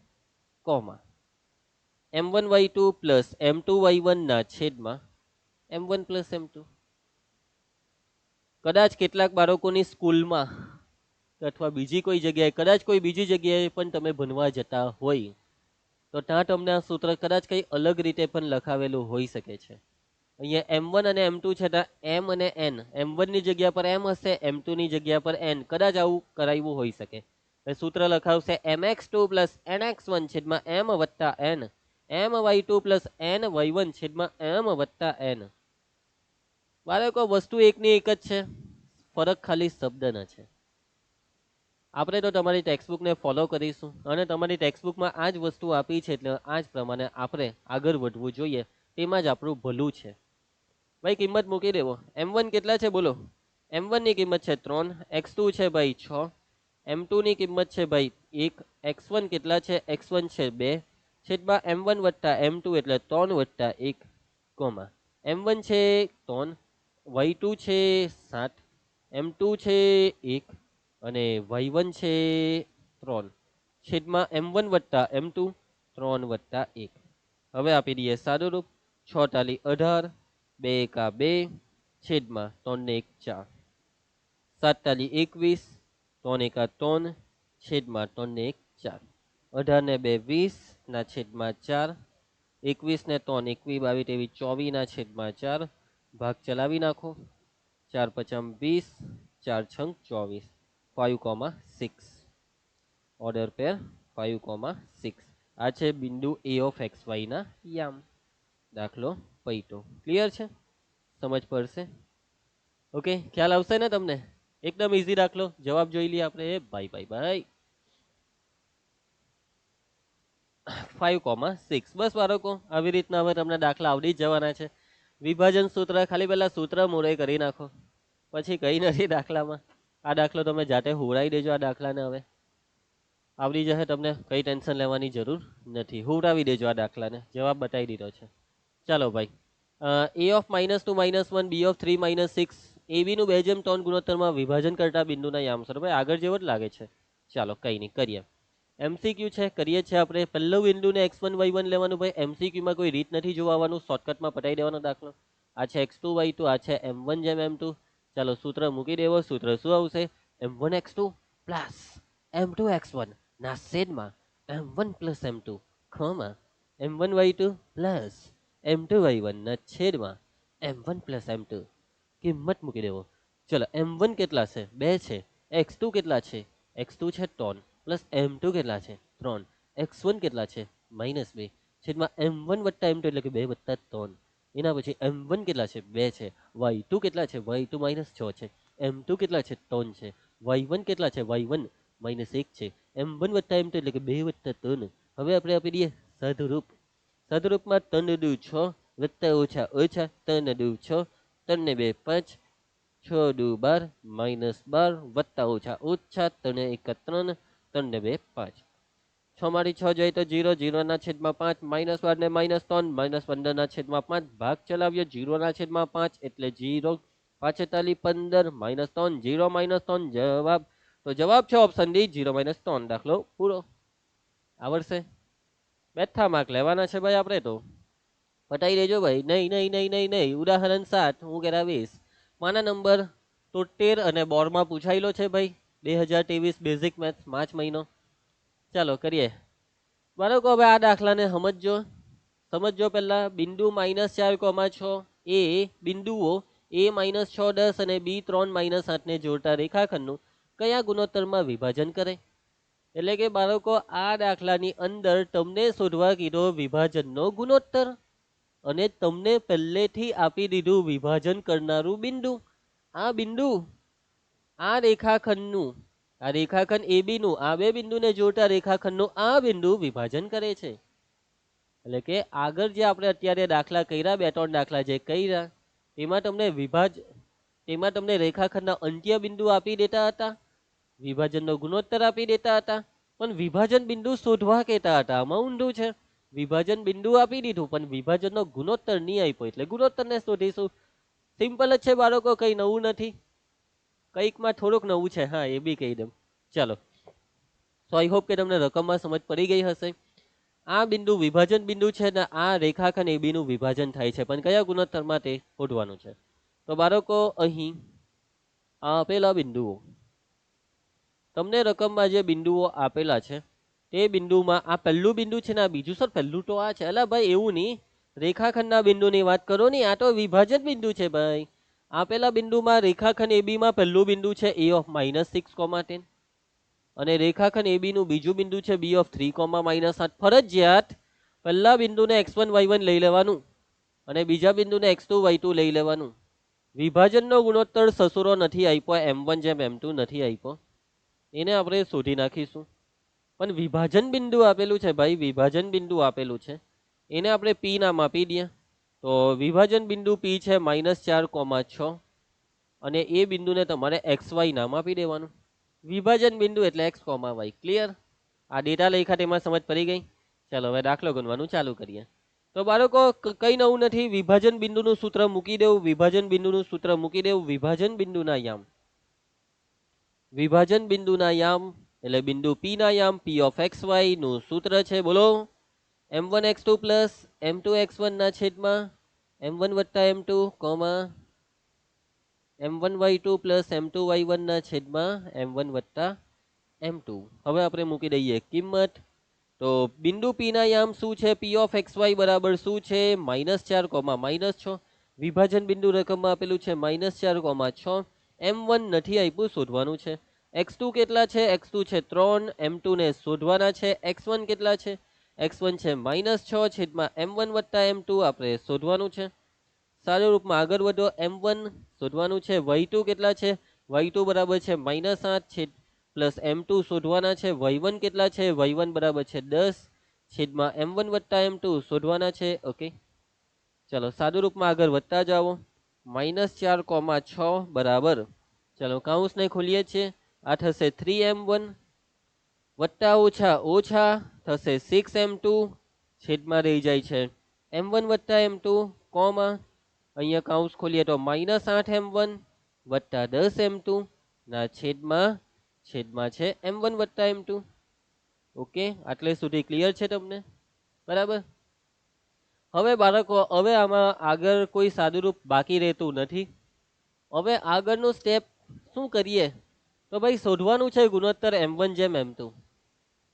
comma m1y2 plus m2y1 ના છેદમાં m1 પ્લસ m2. કદાચ કેટલાક બાળકોની સ્કૂલમાં અથવા બીજી કોઈ જગ્યાએ, કદાચ કોઈ બીજી જગ્યાએ પણ તમે ભણવા જતા હોય તો ત્યાં તમને આ સૂત્ર કદાચ કંઈ અલગ રીતે પણ લખાવેલું હોઈ શકે છે. અહીંયા m1 અને m2 છે, ત્યાં m અને n, m1 ની જગ્યા પર m હશે, m2 ની જગ્યા પર n. કદાચ આવું કરાવ્યું હોઈ શકે. સૂત્ર લખાવશે mx2 પ્લસ nx1 છેદમાં m વત્તા n, my2 પ્લસ ny1 છેદમાં m વત્તા n. બાળકો વસ્તુ એકની એક જ છે, ફરક ખાલી શબ્દના છે. આપણે તો તમારી ટેક્સ્ટબુકને ફોલો કરીશું અને તમારી ટેક્સ્ટબુકમાં આ જ વસ્તુ આપી છે, એટલે આ જ પ્રમાણે આપણે આગળ વધવું જોઈએ. તેમાં જ આપણું ભલું છે. ભાઈ કિંમત મૂકી દેવો. m1 કેટલા છે બોલો? m1 ની કિંમત છે 3, x2 છે ભાઈ 6, m2 ની કિંમત છે ભાઈ 1, x1 કેટલા છે? x1 છે 2 છેદમાં m1 વત્તા m2 એટલે 3 વત્તા 1 કોમા m1 છે 3, y2 છે 7, m2 છે 1 અને y1 છે 3 છેદમાં m1 વત્તા m2 3 વત્તા 1. હવે આપી દઈએ સાદું રૂપ. 6 તાલી 18, 2 એકા 2 છેદમાં 3 ને 1 4, 7 તાલી 21, 3 એકા 3 છેદમાં 3 ને 1 4, 18 ને 2 20 ના છેદમાં 4, 21 ને 3 21 22 23 24 ના છેદમાં 4, ભાગ ચલાવી નાખો. 4 પચમ 20, 4 છંગ 24, 5,6 ઓર્ડર પેર 5,6. આ છે બિંદુ a ઓફ xy ના યામ. દાખલો પૈતો. ક્લિયર છે? સમજ પડશે? ઓકે, ખ્યાલ આવશે ને તમને? એકદમ ઈઝી દાખલો. જવાબ જોઈ લઈએ આપણે. ભાઈ ભાઈ ભાઈ 5,6. બસ બાળકો, આવી રીતના હવે તમને દાખલા આવડી જ જવાના છે. વિભાજન સૂત્ર ખાલી પહેલા સૂત્ર મૂળે કરી નાખો, પછી કઈ નથી દાખલામાં. આ દાખલો તમે જાતે હુવડાવી દેજો. આ દાખલાને હવે આવડી જશે તમને, કઈ ટેન્શન લેવાની જરૂર નથી. હુવડાવી દેજો આ દાખલાને. જવાબ બતાવી દીધો છે. ચાલો ભાઈ, a of -2 -1 b of 3 -6 ab નું 2:3 ગુણોત્તરમાં વિભાજન કરતા બિંદુના યામસર. ભાઈ આગળ જેવો જ લાગે છે. ચાલો કઈ નહીં, કરીએ. MCQ છે, કરીએ છીએ આપણે. પહેલું બિંદુને x1 y1 લેવાનું. ભાઈ MCQ માં કોઈ રીત નથી જોવાનું, શોર્ટકટમાં પટાઈ દેવાનો દાખલો. આ છે x2 y2, આ છે m1 જેમ m2. ચાલો સૂત્ર મૂકી દેવો. સૂત્ર શું આવશે? m1x2 પ્લસ m2x1 ના છેદમાં m1 plus m2 ખોમાં m1 y2 plus m2 y1 ના છેદમાં m1 પ્લસ m2. કિંમત મૂકી દેવો. ચલો m1 કેટલા છે? 2 છે. x2 કેટલા છે? x2 છે 3 પ્લસ m2 કેટલા છે? 3. x1 કેટલા છે? -2 છેદમાં m1 વત્તા m2 એટલે કે 2 વત્તા 3. એના પછી m1 કેટલા છે? 2 છે. y2 કેટલા છે? y2 -6 છે. m2 કેટલા છે? 3 છે. y1 કેટલા છે? y1 -1 છે. m1 વત્તા m2 એટલે કે 2 વત્તા 3. હવે આપણે આપી દઈએ સાદુરૂપ. સાદુરૂપમાં 3 દુ 6 વત્તા ઓછા ઓછા 3 દુ 6, 3 ને 2 5, 6 દુ 12 -12 વત્તા ઓછા ઓછા 3 1 3, 3 ને 2 5. 6 માંથી 6 જાય તો 0, 0 ના છેદમાં 5, -12 ને -3, -15 ના છેદમાં 5, ભાગ ચલાવ્યો. 0 ના છેદમાં 5 એટલે 0, 5 તાલી 15, -3, 0 -3 જવાબ. તો જવાબ છે ઓપ્શન ડી, 0 -3. દાખલો પૂરો. આવડશે? બેઠા માર્ક લેવાના છે ભાઈ આપણે તો. પટાઈ દેજો ભાઈ. નહીં નહીં નહીં નહીં નહીં. ઉદાહરણ 7 હું કરાવીશ. માના નંબર 73 અને બોર્ડમાં પૂછાયેલો છે ભાઈ. 2023 બેઝિક મેથ્સ, માર્ચ મહિનો. ચાલો કરીએ બાળકો. હવે આ દાખલાને સમજો. સમજો પહેલા. બિંદુ -4,6 એ બિંદુઓ a -6 10 અને b 3 -8 ને જોડતા રેખાખંડનું કયા ગુણોત્તરમાં વિભાજન કરે? એટલે કે બાળકો આ દાખલાની અંદર તમને શોધવા કીધો વિભાજનનો ગુણોત્તર, અને તમને પહેલેથી આપી દીધું વિભાજન કરનારું બિંદુ. આ બિંદુ આ રેખાખંડનું, આ રેખાખંડ AB નું આ બે બિંદુને જોડતા રેખાખંડનું આ બિંદુ વિભાજન કરે છે. એટલે કે આગળ જે આપણે અત્યારે દાખલા કર્યા, 2-3 દાખલા જે કર્યા, તેમાં તમને રેખાખંડના અંત્ય બિંદુ આપી દેતા હતા, વિભાજનનો ગુણોત્તર આપી દેતા હતા, પણ વિભાજન બિંદુ શોધવા કહેતા હતા. આમાં ઊંધું છે. વિભાજન બિંદુ આપી દીધું પણ વિભાજનનો ગુણોત્તર નહીં આપ્યો, એટલે ગુણોત્તરને શોધીશું. સિમ્પલ જ છે બાળકો, કઈ નવું નથી. કંઈકમાં થોડુંક નવું છે, હા એ બી કહી દઉં. ચાલો, સો આઈ હોપ કે તમને રકમમાં સમજ પડી ગઈ હશે. આ બિંદુ વિભાજન બિંદુ છે ને આ રેખાખંડ AB નું વિભાજન થાય છે, પણ કયા ગુણોત્તરમાં તે શોધવાનું છે. તો બાળકો અહીં આપેલા બિંદુઓ, તમને રકમમાં જે બિંદુઓ આપેલા છે તે બિંદુમાં આ પહેલું બિંદુ છે ને આ બીજું. સર પહેલું તો આ છે. અલા ભાઈ એવું નહીં, રેખાખંડના બિંદુની વાત કરો ને, આ તો વિભાજન બિંદુ છે ભાઈ. આપેલા બિંદુમાં રેખાખંડ AB માં પહેલું બિંદુ છે a ઓફ -6, 10 અને રેખાખંડ AB નું બીજું બિંદુ છે b ઓફ 3, -8. ફરજિયાત પહેલા બિંદુને x1 y1 લઈ લેવાનું અને બીજા બિંદુને x2 y2 લઈ લેવાનું. વિભાજનનો ગુણોત્તર સસુરો નથી આપ્યો, m1 જેમ m2 નથી આપ્યો, એને આપણે શોધી નાખીશું. પણ વિભાજન બિંદુ આપેલું છે ભાઈ, વિભાજન બિંદુ આપેલું છે, એને આપણે p નામ આપી દઈએ. તો તો વિભાજન બિંદુ P છે -4,6 અને એ બિંદુને તમારે XY નામ આપી દેવાનું. વિભાજન બિંદુ એટલે x, y. ક્લિયર? આ ડેટા લખ્યા તેમાં સમજ પડી ગઈ? ચાલો હવે દાખલો ગણવાનું ચાલુ કરીએ. તો બાળકો કઈ નવું નથી, વિભાજન બિંદુનું સૂત્ર મૂકી દેવું, વિભાજન બિંદુનું સૂત્ર મૂકી દેવું. વિભાજન બિંદુના યામ, વિભાજન બિંદુના યામ એટલે બિંદુ P ના યામ P of XY નું સૂત્ર છે, બોલો, m1x2 પ્લસ m2x1 ના છેદમાં m1 વત્તા m2 m1y2 પ્લસ m2y1 ના છેદમાં m1 વત્તા m2. હવે આપણે મૂકી દઈએ કિંમત. તો બિંદુ P ના યામ શું છે? P of XY બરાબર શું છે? -4,-6. વિભાજન બિંદુ રકમમાં આપેલું છે -4,6. m1 નથી આપ્યું, શોધવાનું છે. x2 કેટલા છે? x2 છે 3. m2 ને શોધવાના છે. x1 કેટલા છે? x1 છે -6 છેદમાં m1 વત્તા m2 આપણે શોધવાનું છે. સારા રૂપમાં આગળ વધો. m1 શોધવાનું છે. y2 કેટલા છે? y2 બરાબર છે -8 પ્લસ m2 શોધવાના છે. y1 કેટલા છે? y1 બરાબર છે 10 છેદમાં m1 વત્તા m2 શોધવાના છે. ઓકે, ચલો સાદું રૂપમાં આગળ વધતા જાઓ. -4,6 બરાબર, ચલો કૌંસને ખોલીએ છીએ. આ થશે 3m1 વત્તા ઓછા ઓછા થશે 6m2 છેદમાં રહી જાય છે m1 વત્તા m2 કોમા અહીંયા કૌંસ ખોલીએ તો -8m1 વત્તા 10m2 ના છેદમાં છે m1 વત્તા m2. ઓકે, આટલે સુધી ક્લિયર છે તમને? બરાબર. હવે બાળકો, હવે આમાં આગળ કોઈ સાદુરૂપ બાકી રહેતું નથી. હવે આગળનું સ્ટેપ શું કરીએ? તો ભાઈ શોધવાનું છે ગુણોત્તર m1 જેમ m2.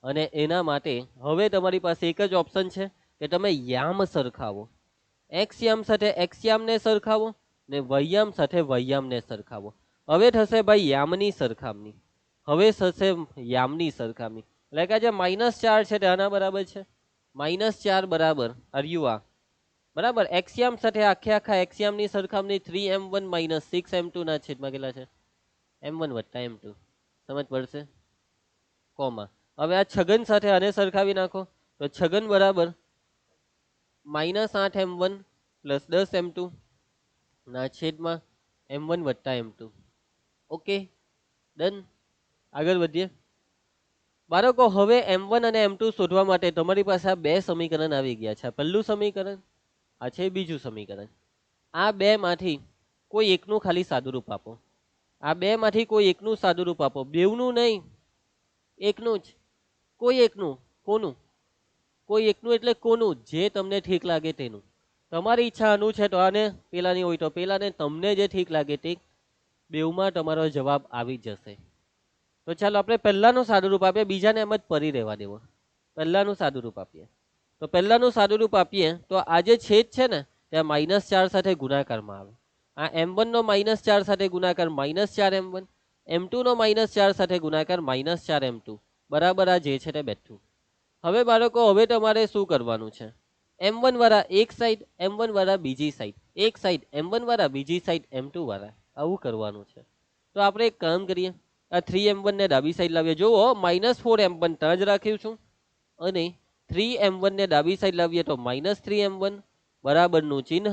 અને એના માટે હવે તમારી પાસે એક જ ઓપ્શન છે કે તમે યામ સરખાવો. x યામ સાથે x યામને સરખાવો ને y યામ સાથે y યામને સરખાવો. હવે થશે ભાઈ યામની સરખામણી. હવે થશે યામની સરખામણી. એટલે કે જે -4 છે તે આના બરાબર છે. -4 બરાબર આ બરાબર x યામ સાથે આખા x યામની સરખામણી 3m1 - 6m2 ના છેદમાં કેટલા છે? m1 વત્તા m2. સમજ પડશે? કોમા હવે આ છગન સાથે આને સરખાવી નાખો તો છગન બરાબર -8m1 પ્લસ 10m2 ના છેદમાં m1 વત્તા m2. Okay, done. આગળ વધીએ બાળકો. હવે m1 અને m2 શોધવા માટે તમારી પાસે આ બે સમીકરણ આવી ગયા છે. પહેલું સમીકરણ, આ છે બીજું સમીકરણ. આ બે માંથી કોઈ એકનું ખાલી સાદુરૂપ આપો. આ બે માંથી કોઈ એકનું સાદુરૂપ આપો. બેવનું નહીં, એકનું જ. કોઈ એકનું. કોનું? કોઈ એકનું એટલે કોનું? જે તમને ઠીક લાગે તેનું. તમારી ઈચ્છા આનું છે તો આને, પેલાની હોય તો પેલાને. તમને જે ઠીક લાગે તે બેવમાં તમારો જવાબ આવી જશે. તો ચાલો આપણે પહેલાનું સાદુરૂપ આપીએ, બીજાને એમ જ પરી રહેવા દેવો. પહેલાનું સાદુરૂપ આપીએ. તો પહેલાનું સાદુરૂપ આપીએ તો આ જે છેદ છે ને ત્યાં -4 સાથે ગુણાકારમાં આવે. આ m1 નો -4 સાથે ગુણાકાર -4m1, m2 નો -4 સાથે ગુણાકાર -4m2 બરાબર આ જે છે તે બેઠું. હવે બાળકો, હવે તમારે શું કરવાનું છે? m1 વાળા એક સાઈડ, m1 વાળા બીજી સાઈડ. એક સાઈડ m1 વાળા, બીજી સાઈડ m2 વાળા. આવું કરવાનું છે. તો આપણે એક કામ કરીએ, આ 3m1 ને ડાબી સાઈડ લાવીએ. જુઓ, -4m1 ત્યાં જ રાખ્યું છું અને 3m1 ને ડાબી સાઈડ લાવીએ તો -3m1 બરાબરનું ચિહ્ન.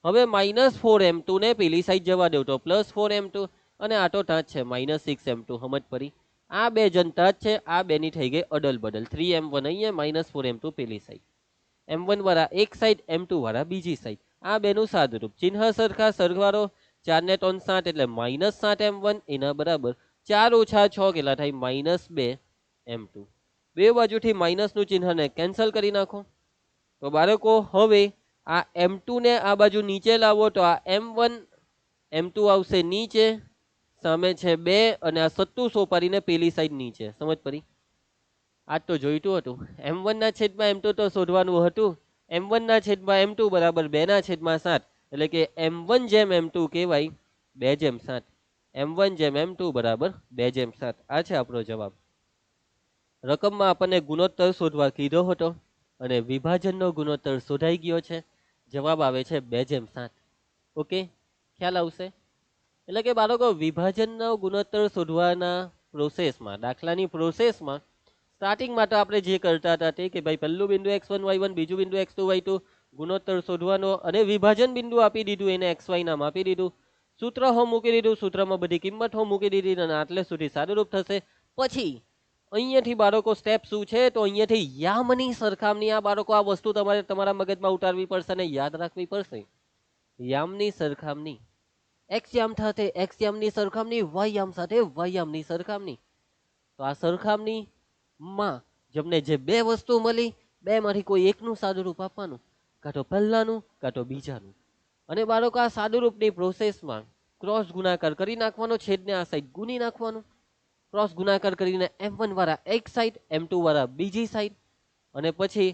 હવે -4m2 ને પેલી સાઈડ જવા દો તો +4m2 અને આટો ટાંચ છે -6m2. સમજ પડી? આ બે જનતા જ છે, આ બેની થઈ ગઈ અડલ બદલ. 3m1 અહીંયા, -4m2 પેલી સાઈડ. m1 વાળા એક સાઈડ, m2 વાળા બીજી સાઈડ. આ બેનું સાદુરૂપ ચિહ્ન સરખા, સરવાળો 4 ને 3 7 એટલે -7m1 એના બરાબર 4 ઓછા 6 કેટલા થાય? -2m2. બે બાજુથી માઇનસનું ચિહ્નને કેન્સલ કરી નાખો. તો બાળકો હવે આ m2 ને આ બાજુ નીચે લાવો તો આ m1 m2 આવશે નીચે, સામે છે 2 અને આ સત્તુ સોપારીને પેલી સાઈડ નીચે. સમજ પડી? આ તો જોઈતું હતું. m1 ના છેદમાં m2 તો શોધવાનું હતું. m1 ના છેદમાં m2 બરાબર 2 ના છેદમાં 7 એટલે કે m1 જેમ m2 કહેવાય 2/7. m1 જેમ m2 બરાબર 2/7. આ છે આપણો જવાબ. રકમમાં આપણને ગુણોત્તર શોધવા કીધો હતો અને વિભાજનનો ગુણોત્તર શોધાઈ ગયો છે. જવાબ આવે છે 2/7. ઓકે, ખ્યાલ આવશે? એટલે કે બાળકો, વિભાજનનો ગુણોત્તર શોધવાના પ્રોસેસમાં, દાખલાની પ્રોસેસમાં સ્ટાર્ટિંગમાં તો આપણે જે કરતા હતા તે કે ભાઈ પહેલું બિંદુ x1 y1, બીજું બિંદુ x2 y2, ગુણોત્તર શોધવાનો અને વિભાજન બિંદુ આપી દીધું, એને XY નામ આપી દીધું, સૂત્ર હો મૂકી દીધું, સૂત્રમાં બધી કિંમત હો મૂકી દીધી અને આટલે સુધી સાદુરૂપ થશે. પછી અહીંયાથી બાળકો સ્ટેપ શું છે, તો અહીંયાથી યામની સરખામણી. આ બાળકો આ વસ્તુ તમારે તમારા મગજમાં ઉતારવી પડશે અને યાદ રાખવી પડશે. યામની સરખામણી, એક્સ યામ સાથે એક્સ યામની સરખામણી, વાય યામ સાથે વાય યામની સરખામણી. તો આ સરખામણીમાં તમને જે બે વસ્તુ મળી, બે માંથી કોઈ એકનું સાદુરૂપ આપવાનું, કાં તો પહેલાનું કાં તો બીજાનું. અને બાળકો આ સાદુરૂપની પ્રોસેસમાં ક્રોસ ગુણાકાર કરી નાખવાનો, છેદને આ સાઈડ ગુણી નાખવાનું, ક્રોસ ગુણાકાર કરીને M1 વાળા એક સાઈડ, M2 વાળા બીજી સાઈડ, અને પછી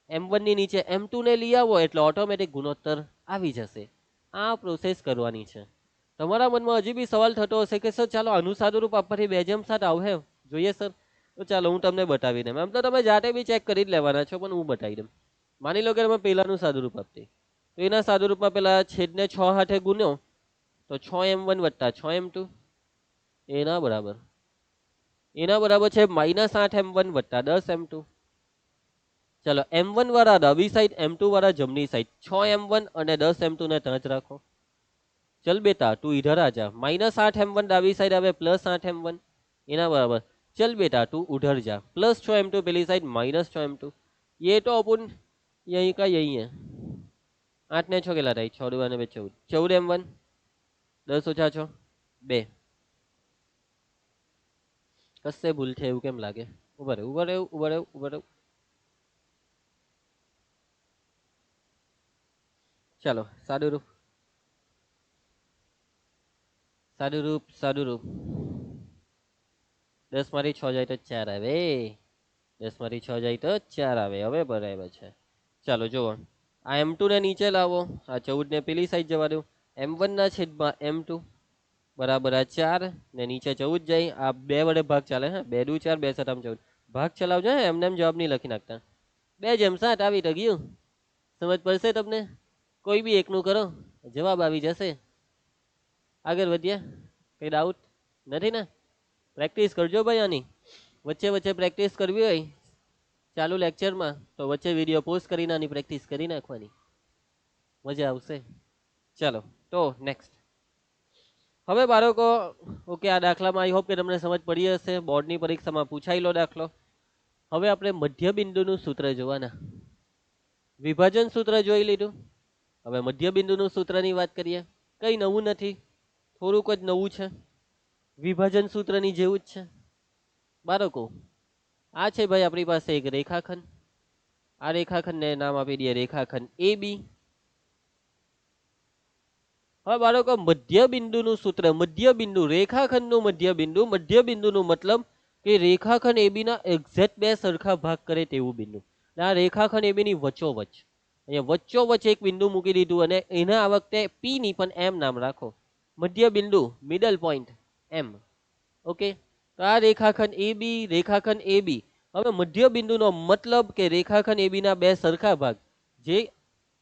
M1 ની નીચે M2 ને લઈ આવો એટલે ઓટોમેટિક ગુણોત્તર આવી જશે. આ પ્રોસેસ કરવાની છે. તમારા મનમાં હજી બી સવાલ થતો હશે કે સર ચાલો આનું સાદુરૂપ આપવાથી 2:7 આવે, જોઈએ સર? તો ચાલો હું તમને બતાવી દઉં. એમ તો તમે જાતે બી ચેક કરી જ લેવાના છો, પણ હું બતાવી દઉં. માની લો કે તમે પહેલાનું સાદુરૂપ આપતી, તો એના સાદુરૂપમાં પેલા છેદને 6 હાથે ગુણ્યો તો 6M1 વત્તા 6M2 એના બરાબર છે -8M1 વત્તા 10M2. ચલો M1 વાળા ડાબી સાઈડ, M2 વાળા જમણી સાઈડ, 6M1 અને 10M2 ને ત્યાં જ રાખો. चल बेटा तू इधर आ जा, -8M1 डाबी साइड आवे +8M1 एना बराबर. चल बेटा तू उधर जा, +6M2 पहली साइड -6M2. ये तो अपन यही का यही है. 8 ने 6 केला થાય? 6 2 અને 2 14 14M1 10 ઓછા 6 2. કશે ભૂલ છે એવું કેમ લાગે? ઉભા રહો. ચાલો સાદુરૂપ 10 માંથી 6 જાય તો 4 આવે. 10 માંથી 6 જાય તો 4 આવે. હવે બરાબર છે. ચાલો જુઓ, આ M2 ને નીચે લાવો, આ 14 ને પેલી સાઈડ જવા દો. M1 ના છેદમાં M2 બરાબર આ 4 ને નીચે 14 જાય. આ 2 વડે ભાગ ચાલે, હા 2 દુ 4 2 7 14. ભાગ ચલાવજો, એમને એમ જવાબ નહીં લખી નાખતા. 2:7 આવી તો ગયું. સમજ પડશે તમને? કોઈ બી એકનું કરો, જવાબ આવી જશે. આગળ વધ્યા? કઈ ડાઉટ નથી ને? પ્રેક્ટિસ કરજો ભાઈ આની. વચ્ચે વચ્ચે પ્રેક્ટિસ કરવી હોય ચાલુ લેક્ચરમાં તો વચ્ચે વિડીયો પોસ્ટ કરીને આની પ્રેક્ટિસ કરી નાખવાની, મજા આવશે. ચાલો તો નેક્સ્ટ. હવે બાળકો ઓકે, આ દાખલામાં આઈ હોપ કે તમને સમજ પડી હશે. બોર્ડની પરીક્ષામાં પૂછાયેલો દાખલો. હવે આપણે મધ્ય બિંદુનું સૂત્ર જોવાના. વિભાજન સૂત્ર જોઈ લીધું. હવે મધ્ય બિંદુનું સૂત્રની વાત કરીએ. કઈ નવું નથી, થોડુંક જ નવું છે. વિભાજન સૂત્રની જેવું જ છે. બાળકો આ છે ભાઈ આપણી પાસે એક રેખાખંડ. આ રેખાખંડને નામ આપી દઈએ રેખાખંડ AB. હવે બાળકો મધ્ય બિંદુનું સૂત્ર, મધ્ય બિંદુ, રેખાખંડનું મધ્ય બિંદુનું મતલબ કે રેખાખંડ AB ના એક્ઝેક્ટ બે સરખા ભાગ કરે તેવું બિંદુ. આ રેખાખંડ AB ની વચ્ચોવચ, અહીંયા વચ્ચોવચ એક બિંદુ મૂકી દીધું અને એના આ વખતે P ની પણ M નામ રાખો. મધ્ય બિંદુ, મિડલ પોઈન્ટ M. ઓકે, તો આ રેખાખંડ AB. હવે મધ્ય બિંદુનો મતલબ કે રેખાખંડ AB ના બે સરખા ભાગ, જે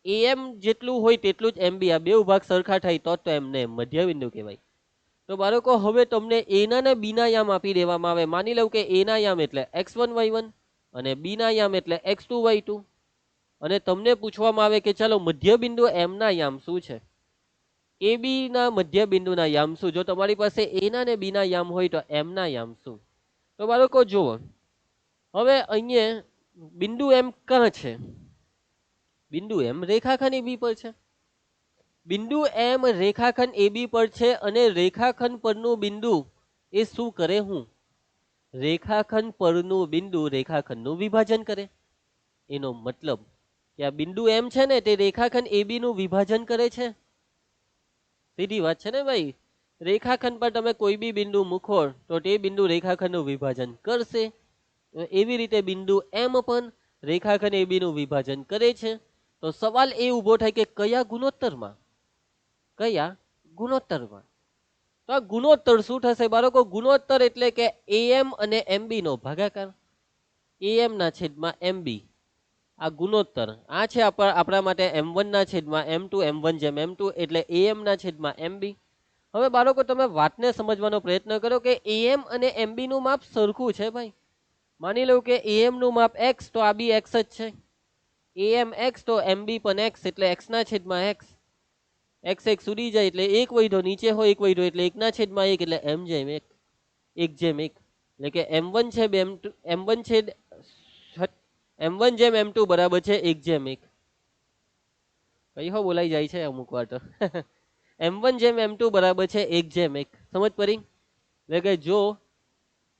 AM જેટલું હોય તેટલું જ MB, આ બે ભાગ સરખા થાય તો એમને મધ્ય બિંદુ કહેવાય. તો બાળકો હવે તમને એના ને બી ના યામ આપી દેવામાં આવે. માની લઉં કે એ ના યામ એટલે x1 y1 અને બી ના યામ એટલે x2 y2, અને તમને પૂછવામાં આવે કે ચાલો મધ્ય બિંદુ M ના યામ શું છે, AB ના મધ્ય બિંદુના યામ શું? જો તમારી પાસે A ના ને B ના યામ હોય તો M ના યામ શું? તો બાળકો જુઓ, હવે અહીંયા બિંદુ M ક્યાં છે? બિંદુ M રેખાખંડ AB પર છે. બિંદુ M રેખાખંડ AB પર છે અને રેખાખંડ પરનું બિંદુ એ શું કરે? રેખાખંડ પરનું બિંદુ રેખાખંડનું વિભાજન કરે. એનો મતલબ કે આ બિંદુ M છે ને તે રેખાખંડ AB નું વિભાજન કરે છે. સીધી વાત છે ને ભાઈ. રેખાખંડ પર તમે કોઈ બી બિંદુ મૂકો તો તે બિંદુ રેખાખંડનું વિભાજન કરશે. એવી રીતે બિંદુ M પણ રેખાખંડ AB નું વિભાજન કરે છે. તો સવાલ એ ઊભો થાય કે કયા ગુણોત્તરમાં? તો આ ગુણોત્તર શું થશે બાળકો? ગુણોત્તર એટલે કે AM અને MB નો ભાગાકાર. AM ના છેદમાં MB, આ ગુણોત્તર. આ છે આપણા માટે M1 ના છેદમાં M2, M1 જેમ M2 એટલે AM ના છેદમાં MB. હવે બાળકો તમે વાતને સમજવાનો પ્રયત્ન કરો કે AM અને MB નું માપ સરખું છે ભાઈ. માની લો કે AM નું માપ x તો આ બી x જ છે. એમ એક્સ તો એમ બી પણ એક્સ એટલે એક્સના છેદમાં એક્સ. એક્સ એક સુધી જાય એટલે એક વૈધો, નીચે હોય એક વૈધો એટલે એકના છેદમાં એક એટલે એમ જેમ એક, એક જેમ એક. એટલે કે M1 છે M1 છેદ M1 જેમ M2 બરાબર છે એક જેમ એક. કઈ હો બોલાઈ જાય છે અમુક વાર તો. M1 જેમ M2 બરાબર છે એક જેમ એક. સમજ પડી? એટલે કે જો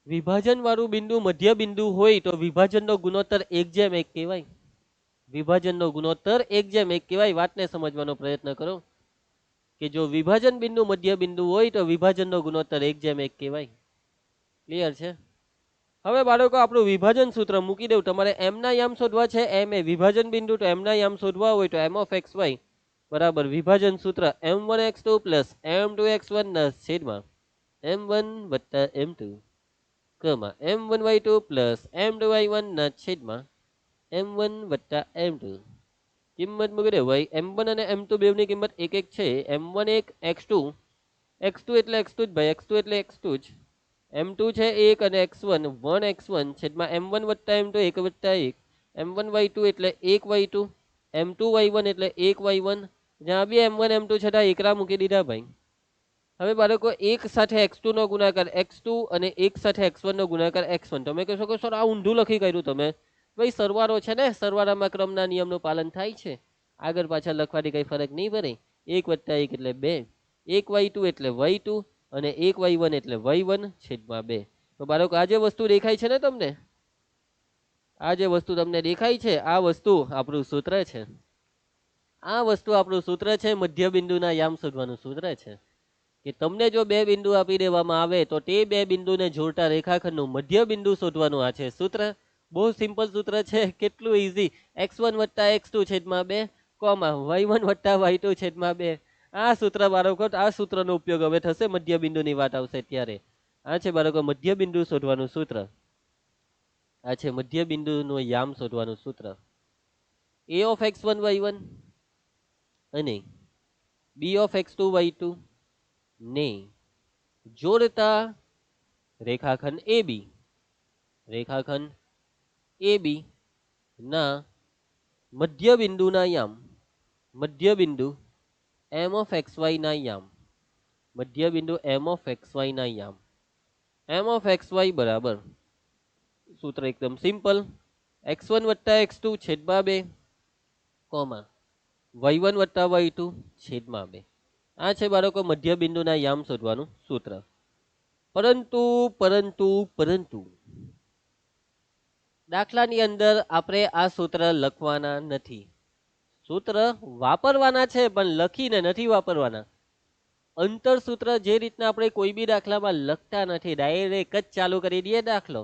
વિભાજન વાળું બિંદુ મધ્ય બિંદુ હોય તો વિભાજનનો ગુણોત્તર એક જેમ એક કહેવાય. વિભાજનનો ગુણોત્તર એક જેમ એક કહેવાય. વાતને સમજવાનો પ્રયત્ન કરો કે જો વિભાજન બિંદુ મધ્ય બિંદુ હોય તો વિભાજનનો ગુણોત્તર એક જેમ એક કહેવાય. ક્લિયર છે? હવે બાળકો આપણું વિભાજન સૂત્ર મૂકી દઉં. તમારે m ના યામ શોધવા છે. m એ વિભાજન બિંદુ, તો m ના યામ શોધવા હોય તો m of xy બરાબર વિભાજન સૂત્ર m1x2 પ્લસ m2x1 ના છેદમાં m1 વત્તા m2 m1y2 પ્લસ m2y1 ના છેદમાં m1 વત્તા m2. કિંમત મૂકી દે ભાઈ. m1 અને m2 બેવની કિંમત એક એક છે. m1 એક x2 એટલે x2 જ ભાઈ, x2 એટલે x2 જ. m2 છે 1 અને x1 1x1 છેદમાં m1 વત્તા m2 1 વત્તા 1 m1y2 એટલે 1y2 m2y1 એટલે 1y1. જ્યાં બી m1 m2 છતાં એકરા મૂકી દીધા ભાઈ. હવે બાળકો એક સાથે x2 નો ગુણાકાર x2 અને એક સાથે x1 નો ગુણાકાર x1. તમે કહેશો કે સર આ ઊંધું લખી કાઢ્યું તમે. ભાઈ સરવાળો છે ને, સરવાળામાં ક્રમના નિયમનું પાલન થાય છે. આગળ પાછળ લખવાથી કઈ ફરક નહીં પડે. 1 વત્તા 1 એટલે 2, 1y2 એટલે y2 અને 1y1 એટલે y1 છેદમાં 2. તો બાળકો આ જે વસ્તુ દેખાય છે ને તમને, આ જે વસ્તુ તમને દેખાય છે આ વસ્તુ આપણું સૂત્ર છે. આ વસ્તુ આપણું સૂત્ર છે. મધ્ય બિંદુના યામ શોધવાનું સૂત્ર છે. કે તમને જો બે બિંદુ આપી દેવામાં આવે તો તે બે બિંદુને જોડતા રેખાખંડનું મધ્ય બિંદુ શોધવાનું આ છે સૂત્ર. બહુ સિમ્પલ સૂત્ર છે. કેટલું ઈઝી. x1 વત્તા x2 છેદમાં 2 કોમા y1 વત્તા y2 છેદમાં 2. આ સૂત્ર બાળકો, આ સૂત્રનો ઉપયોગ હવે થશે મધ્ય બિંદુની વાત આવશે ત્યારે. આ છે બાળકો મધ્ય બિંદુ શોધવાનું સૂત્ર. આ છે મધ્ય બિંદુનું યામ શોધવાનું સૂત્ર. a of x1 y1 અને b of x2 y2 ને જોડતા રેખાખંડ AB, રેખાખંડ AB ના મધ્ય બિંદુના યામ, મધ્ય બિંદુ m of xy ના યામ, મધ્ય બિંદુ m of xy ના યામ. m of xy બરાબર સૂત્ર એકદમ સિમ્પલ. x1 વત્તા x2 છેદમાં 2 કોમા y1 વત્તા y2 છેદમાં 2. આ છે બાળકો મધ્ય બિંદુના યામ શોધવાનું સૂત્ર. પરંતુ પરંતુ પરંતુ દાખલાની અંદર આપણે આ સૂત્ર લખવાના નથી. સૂત્ર વાપરવાના છે પણ લખીને નથી વાપરવાના. અંતર સૂત્ર જે રીતના આપણે કોઈ બી દાખલામાં લખતા નથી, ડાયરેક્ટ જ ચાલુ કરી દઈએ દાખલો.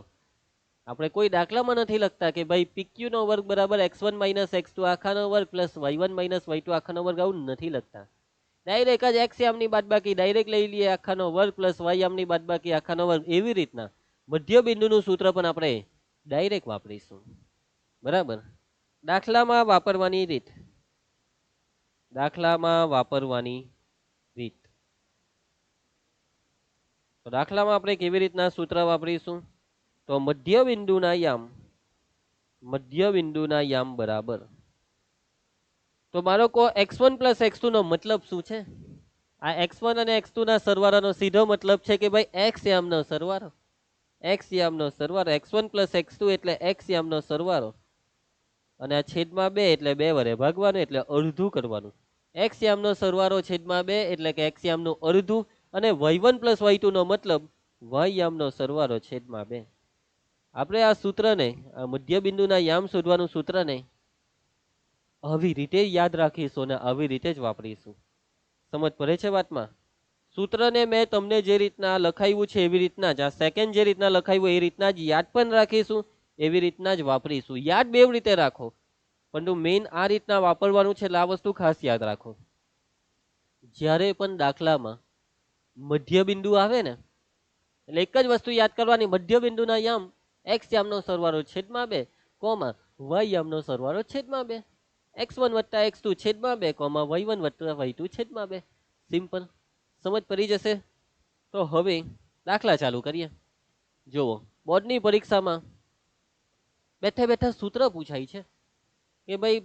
આપણે કોઈ દાખલામાં નથી લખતા કે ભાઈ PQ નો વર્ગ બરાબર x1 માઇનસ x2 આખાનો વર્ગ પ્લસ y1 માઇનસ y2 આખાનો વર્ગ. આવું નથી લખતા. ડાયરેક્ટ જ x યામની બાદબાકી ડાયરેક્ટ લઈ લઈએ આખાનો વર્ગ પ્લસ y યામની બાદબાકી આખાનો વર્ગ. એવી રીતના મધ્ય બિંદુનું સૂત્ર પણ આપણે ડાયરેક્ટ વાપરીશું. બરાબર. દાખલામાં વાપરવાની રીત, દાખલામાં વાપરવાની રીત. તો દાખલામાં આપણે કેવી રીતના સૂત્ર વાપરીશું? તો મધ્ય બિંદુના યામ, મધ્ય બિંદુના યામ બરાબર. તો બાળકો x1 પ્લસ x2 નો મતલબ શું છે? આ x1 અને x2 ના સરવાળાનો સીધો મતલબ છે કે ભાઈ x યામનો સરવાળો, x યામનો સરવાળો. x1 પ્લસ x2 એટલે x યામનો સરવાળો અને આ છેદમાં 2 એટલે 2 વડે ભાગવાનું એટલે અડધું કરવાનું. x યામનો સરવાળો છેદમાં 2 એટલે કે x યામનું અડધું અને y1 પ્લસ y2 નો મતલબ y યામનો સરવાળો છેદમાં 2. આપણે આ સૂત્રને, આ મધ્ય બિંદુના યામ શોધવાનું સૂત્રને આવી રીતે યાદ રાખીશું અને આવી રીતે જ વાપરીશું. સમજ પડે છે વાતમાં? સૂત્રને મેં તમને જે રીતના લખાવ્યું છે એવી રીતના જ, આ સેકન્ડ જે રીતના લખાવ્યું એ રીતના જ યાદ પણ રાખીશું, એવી રીતના જ વાપરીશું. યાદ બે રીતે રાખો, પરંતુ મેઇન આ રીતના વાપરવાનું છે. એટલે આ વસ્તુ ખાસ યાદ રાખો. જ્યારે પણ દાખલામાં મધ્ય બિંદુ આવે ને એટલે એક જ વસ્તુ યાદ કરવાની. મધ્ય બિંદુના યામ x યામનો સરવાળો છેદમાં 2 કોમા y યામનો સરવાળો છેદમાં 2. x1 વત્તા x2 છેદમાં 2 કોમા y1 વત્તા y2 છેદમાં 2. સિમ્પલ. સમજ પડી જશે. તો હવે દાખલા ચાલુ કરીએ. જુઓ, બોર્ડની પરીક્ષામાં બેઠા બેઠા સૂત્ર પૂછાય છે. કે ભાઈ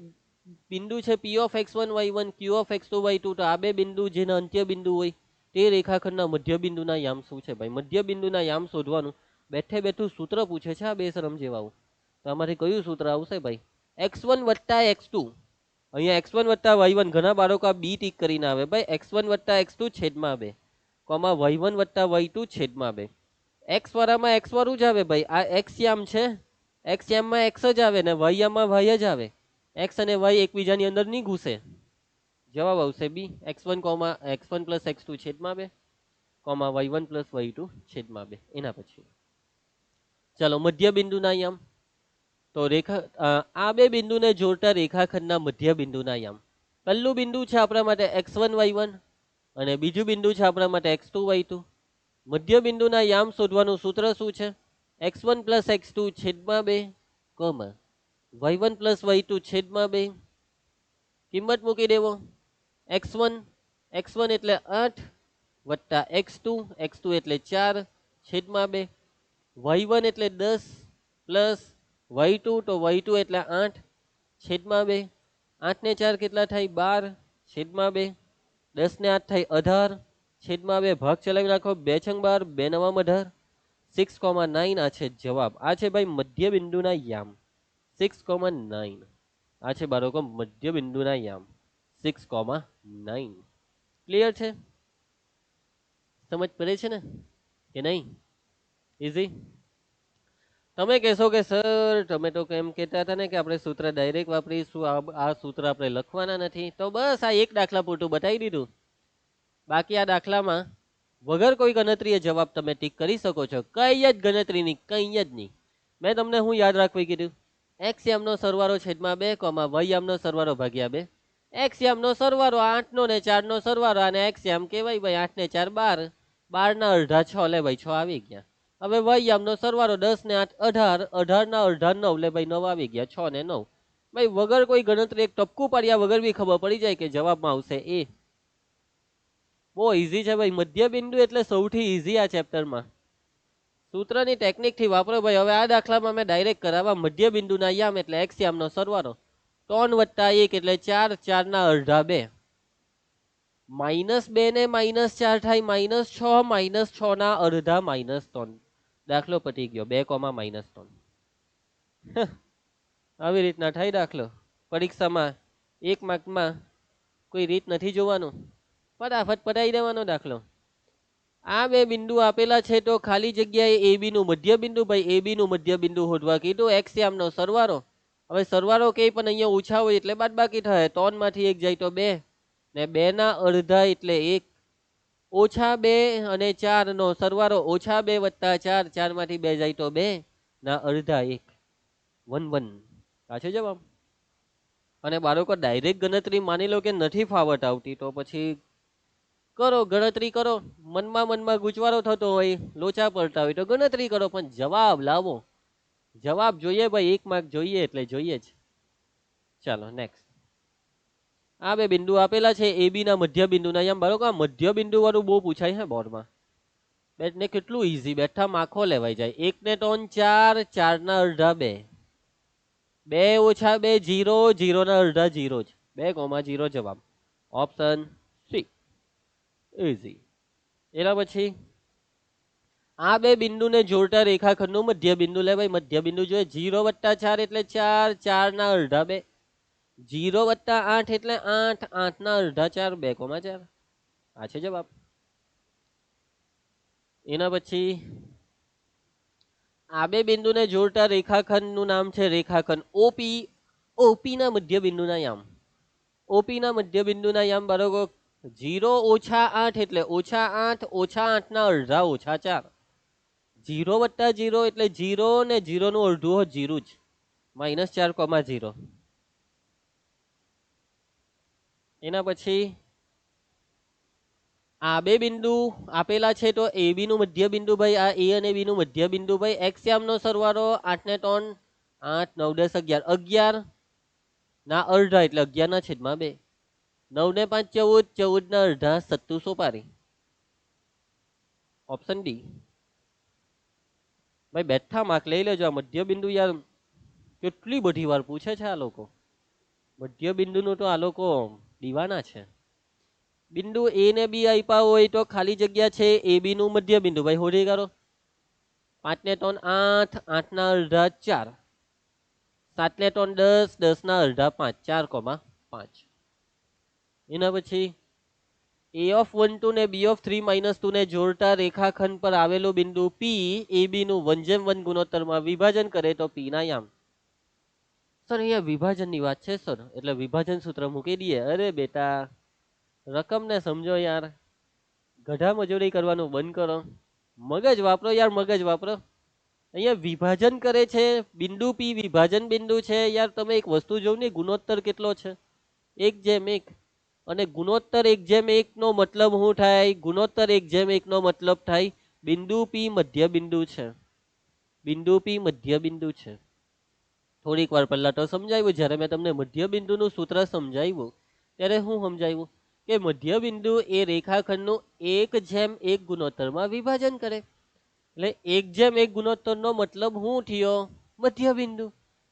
બિંદુ છે પી of x1 y1 Q of x2 y2, તો આ બે બિંદુ જેના અંત્ય બિંદુ હોય તે રેખાખંડના મધ્ય બિંદુના યામ શું છે ભાઈ? મધ્ય બિંદુના યામ શોધવાનું બેઠે બેઠું સૂત્ર પૂછે છે આ બેશરમ જેવાઓ. તો આમાંથી કયું સૂત્ર આવશે ભાઈ? x1 વત્તા x2, અહીંયા x1 વત્તા y1, ઘણા બાળકો આ બી ટીક કરીને આવે ભાઈ. x1 વત્તા x2 છેદમાં 2 કોમા y1 વત્તા y2 છેદમાં 2. x વાળામાં x વાળું જ આવે ભાઈ. આ x યામ છે, x યામમાં x જ આવે ને y યામમાં y જ આવે. x અને y એકબીજાની અંદર નહીં ઘૂસે. જવાબ આવશે બી. x1 પ્લસ x2 છેદમાં 2 કોમા y1 પ્લસ y2 છેદમાં 2. એના પછી ચાલો મધ્ય બિંદુના યામ. તો આ બે બિંદુને જોડતા રેખાખંડના મધ્ય બિંદુના યામ. પહેલું બિંદુ છે આપણા માટે x1 y1 અને બીજું બિંદુ છે આપણા માટે x2 y2. મધ્ય બિંદુના યામ શોધવાનું સૂત્ર શું છે? x1 પ્લસ x2 છેદમાં 2 કોમા y1 પ્લસ y2 છેદમાં 2. કિંમત મૂકી દેવો. x1 એટલે 8 વત્તા x2 એટલે 4 છેદમાં 2. y1 એટલે 10 પ્લસ y2 તો y2 એટલે 8 છેદમાં 2. 8 ને 4 કેટલા થાય? 12 છેદમાં 2. 10 ને 8 થાય 18 છેદમાં 2. ભાગ ચલાવી નાખો. 2 છંગ 12, 2 નવા 18, 6,9 આ છે જવાબ. આ છે ભાઈ મધ્ય બિંદુના યામ 6,9. આ છે બાળકો મધ્ય બિંદુના યામ 6,9. ક્લિયર છે? સમજ પડે છે ને કે નહીં? ઇઝી. તમે કહેશો કે સર તમે તો કેમ કહેતા હતા ને કે આપણે સૂત્ર ડાયરેક્ટ વાપરીશું, આ સૂત્ર આપણે લખવાના નથી. તો બસ આ એક દાખલા પૂરતું બતાવી દીધું. બાકી આ દાખલામાં વગર કોઈ ગણતરીએ જવાબ તમે ટીક કરી શકો છો. કઈ જ ગણતરી નહીં, કઈ જ નહીં. મેં તમને હું યાદ રાખવી કીધું? x યામનો સરવાળો છેદમાં 2 કોમા y યામનો સરવાળો ભાગ્યા 2. x યામનો સરવાળો 8 નો ને 4 નો સરવાળો, અને x યામ કહેવાય ભાઈ 8 ને 4 12, 12 ના અડધા 6 લે ભાઈ 6 આવી ગયા. હવે y યામનો સરવાળો 10 ને 8 18, 18 ના અડધા 9 લે ભાઈ 9 આવી ગયા. 6 ને 9 ભાઈ વગર કોઈ ગણતરી એક ટપકું પાડ્યા વગર બી ખબર પડી જાય કે જવાબમાં આવશે એ. બહુ ઈઝી છે ભાઈ. મધ્ય બિંદુ એટલે સૌથી ઈઝી આ ચેપ્ટરમાં. સૂત્રની ટેકનિક થી વાપરો ભાઈ. હવે આ દાખલામાં મેં ડાયરેક્ટ કરાવવા. મધ્ય બિંદુના યામ એટલે x યામનો સરવાળો 3 વત્તા 1 એટલે 4, 4 ના અડધા 2, -2 ને -4 થાય -6, -6 ના અડધા -3. દાખલો પતી ગયો. 2, -3. આવી રીતના થાય દાખલો. પરીક્ષામાં 1 માર્કમાં કોઈ રીત નથી જોવાનું, ફટાફટ પતાવી દેવાનો દાખલો. આ બે બિંદુ આપેલા છે તો ખાલી જગ્યાએ AB નું મધ્ય બિંદુ ભાઈ AB નું મધ્ય બિંદુ શોધવા કીધું. x યામનો સરવાળો. હવે સરવાળો કે પણ અહીંયા ઓછા હોય એટલે બાદબાકી થાય. 3 માંથી 1 જાય તો 2 ને 2 ના અડધા એટલે 1. -2 અને 4 નો સરવાળો -2 વત્તા 4, 4 માંથી 2 જાય તો 2 ના અડધા 1, 1 1. આ છે જવાબ. અને બાળકો ડાયરેક્ટ ગણતરી માની લો કે નથી ફાવટ આવતી તો પછી કરો, ગણતરી કરો. મનમાં ગુચવારો થતો હોય, લોચા પડતા હોય તો ગણતરી કરો, પણ જવાબ લાવો. જવાબ જોઈએ ભાઈ. 1 માર્ક જોઈએ એટલે જોઈએ જ. ચાલો નેક્સ્ટ. આ બે બિંદુ આપેલા છે AB ના મધ્ય બિંદુના યામ. બરોબર, આ મધ્ય બિંદુ વાળું બહુ પૂછાય છે બોર્ડમાં. બેટને કેટલું ઈઝી, બેઠા માખો લેવાઈ જાય. 1 ને 3 4, 4 ના અડધા 2, 2 ઓછા 2 0, 0 ના અડધા 0 જ, 2,0 જવાબ. Option C easy. એના પછી આ બે બિંદુને જોડતા રેખાખંડનું મધ્ય બિંદુ લેવાય. મધ્ય બિંદુ જોઈએ. 0 વત્તા 4 એટલે 4, 4 ના અડધા 2, 0 વત્તા 8 એટલે 8, 8 ના અડધા 4, 2,4. આ છે જવાબ. એના પછી આ બે બિંદુને જોડતા રેખાખંડનું નામ છે રેખાખંડ ઓપી. ઓપી ના મધ્ય બિંદુના યામ. ઓપી ના મધ્ય બિંદુના યામ બરોબર. 0 ઓછા 8 એટલે -8, ઓછા 8 ના અડધા ઓછા 4. 0 વત્તા 0 એટલે 0 ને 0 નું અડધું 0 જ, -4,0. એના પછી આ બે બિંદુ આપેલા છે તો AB નું મધ્ય બિંદુ ભાઈ, આ A અને B નું મધ્ય બિંદુ ભાઈ. x યામનો સરવાળો 8 ને 3 8, 9, 10, 11, 11 ના અડધા એટલે 11 ના છેદમાં 2, 9 ને 5 14, 14 ના અડધા 27 પારી. ઓપ્શન ડી ભાઈ. બેઠા માર્ક લઈ લેજો. આ મધ્ય બિંદુ યાર કેટલી બધી વાર પૂછે છે આ લોકો. મધ્ય બિંદુનું તો આ લોકો દીવાના છે. બિંદુ એ ને બી આપ્યા હોય તો ખાલી જગ્યા છે એ બી નું મધ્ય બિંદુ ભાઈ હોડી કરો. 5 ને 3 8, 8 ના અડધા 4, 7 ને 3 10, 10 ના અડધા 5, 4,5. એના પછી a of 1 2 ને b of 3 minus 2 ને જોડતા રેખાખંડ પર આવેલું બિંદુ p એ બી નું 1:1 ગુણોત્તરમાં વિભાજન કરે તો p ના યામ. સર અહીંયા વિભાજનની વાત છે સર, એટલે વિભાજન સૂત્ર મૂકી દઈએ. અરે બેટા રકમ ને સમજો યાર, ગધા મજૂરી કરવાનું બંધ કરો, મગજ વાપરો યાર, મગજ વાપરો. અહીંયા વિભાજન કરે છે બિંદુ પી, વિભાજન બિંદુ છે યાર. તમે એક વસ્તુ જોવ ને, ગુણોત્તર કેટલો છે 1:1, અને ગુણોત્તર 1:1 નો મતલબ શું થાય? ગુણોત્તર 1:1 નો મતલબ થાય બિંદુ પી મધ્ય બિંદુ છે, બિંદુ પી મધ્ય બિંદુ છે. થોડીક વાર પહેલા તો સમજાવ્યું, જ્યારે મેં તમને મધ્ય બિંદુનું સૂત્ર સમજાવ્યું ત્યારે હું સમજાવ્યું કે મધ્ય બિંદુ એ રેખાખંડનું 1:1 ગુણોત્તરમાં વિભાજન કરે. એટલે 1:1 ગુણોત્તરનો મતલબ શું થયો? મધ્ય બિંદુ.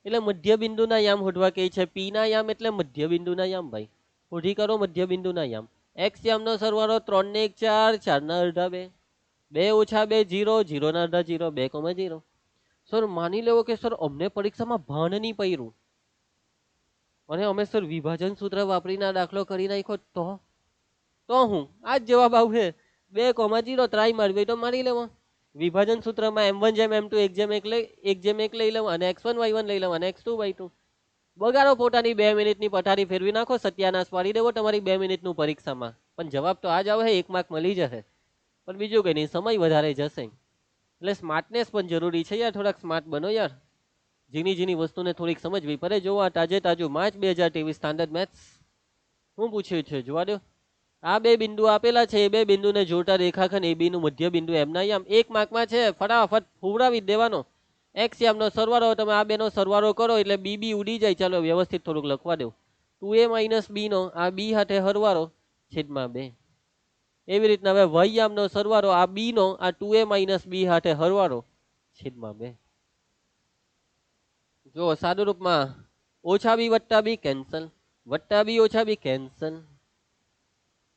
એટલે મધ્ય બિંદુના યામ શોધવા કહે છે. પી ના યામ એટલે મધ્ય બિંદુના યામ ભાઈ. શોધી કરો મધ્ય બિંદુના યામ. એક્સ યામનો સરવાળો 3 ને 1 4, 4 ના અડધા 2, 2 ઓછા 2 0, 0 ના અડધા 0, 2,0. સર માની લેવો કે સર અમને પરીક્ષામાં ભાન નહીં પડ્યું અને અમે સર વિભાજન સૂત્ર વાપરીને આ દાખલો કરી નાખ્યો, તો હું આ જ જવાબ આવશે. 2,0 ટ્રાય મારવી તો મારી લેવો. વિભાજન સૂત્રમાં m1/m2 1:1 લઈ લેવા અને x1 y1 લઈ લેવા અને x2 y2. બગાડો પોતાની 2 મિનિટની પથારી ફેરવી નાખો, સત્યાનાશ પાડી દેવો તમારી 2 મિનિટનું પરીક્ષામાં. પણ જવાબ તો આ જ આવે, 1 માર્ક મળી જશે. પણ બીજું કંઈ નહીં, સમય વધારે જશે. એટલે સ્માર્ટનેસ પણ જરૂરી છે યાર, થોડાક સ્માર્ટ બનો યાર. જીની વસ્તુને થોડીક સમજવી પડે. જો આ તાજું માર્ચ 2023 સ્ટાન્ડર્ડ મેથ્સ હું પૂછ્યું છે જોવા દો. આ બે બિંદુ આપેલા છે, એ બે બિંદુને જોડતા રેખાખંડ AB નું મધ્ય બિંદુ એમના યામ. 1 માર્કમાં છે, ફટાફટ ફુવડાવી દેવાનો. x યામનો સરવાળો, તમે આ બેનો સરવાળો કરો એટલે b ઉડી જાય. ચાલો વ્યવસ્થિત થોડુંક લખવા દો. 2a - b નો આ b સાથે સરવાળો છેદમાં 2. એવી રીતના હવે y યામનો સરવાળો આ b નો આ 2a - b સાથે સરવાળો છેદમાં 2. જો સાદું રૂપમાં -b + b cancel, +b - b cancel.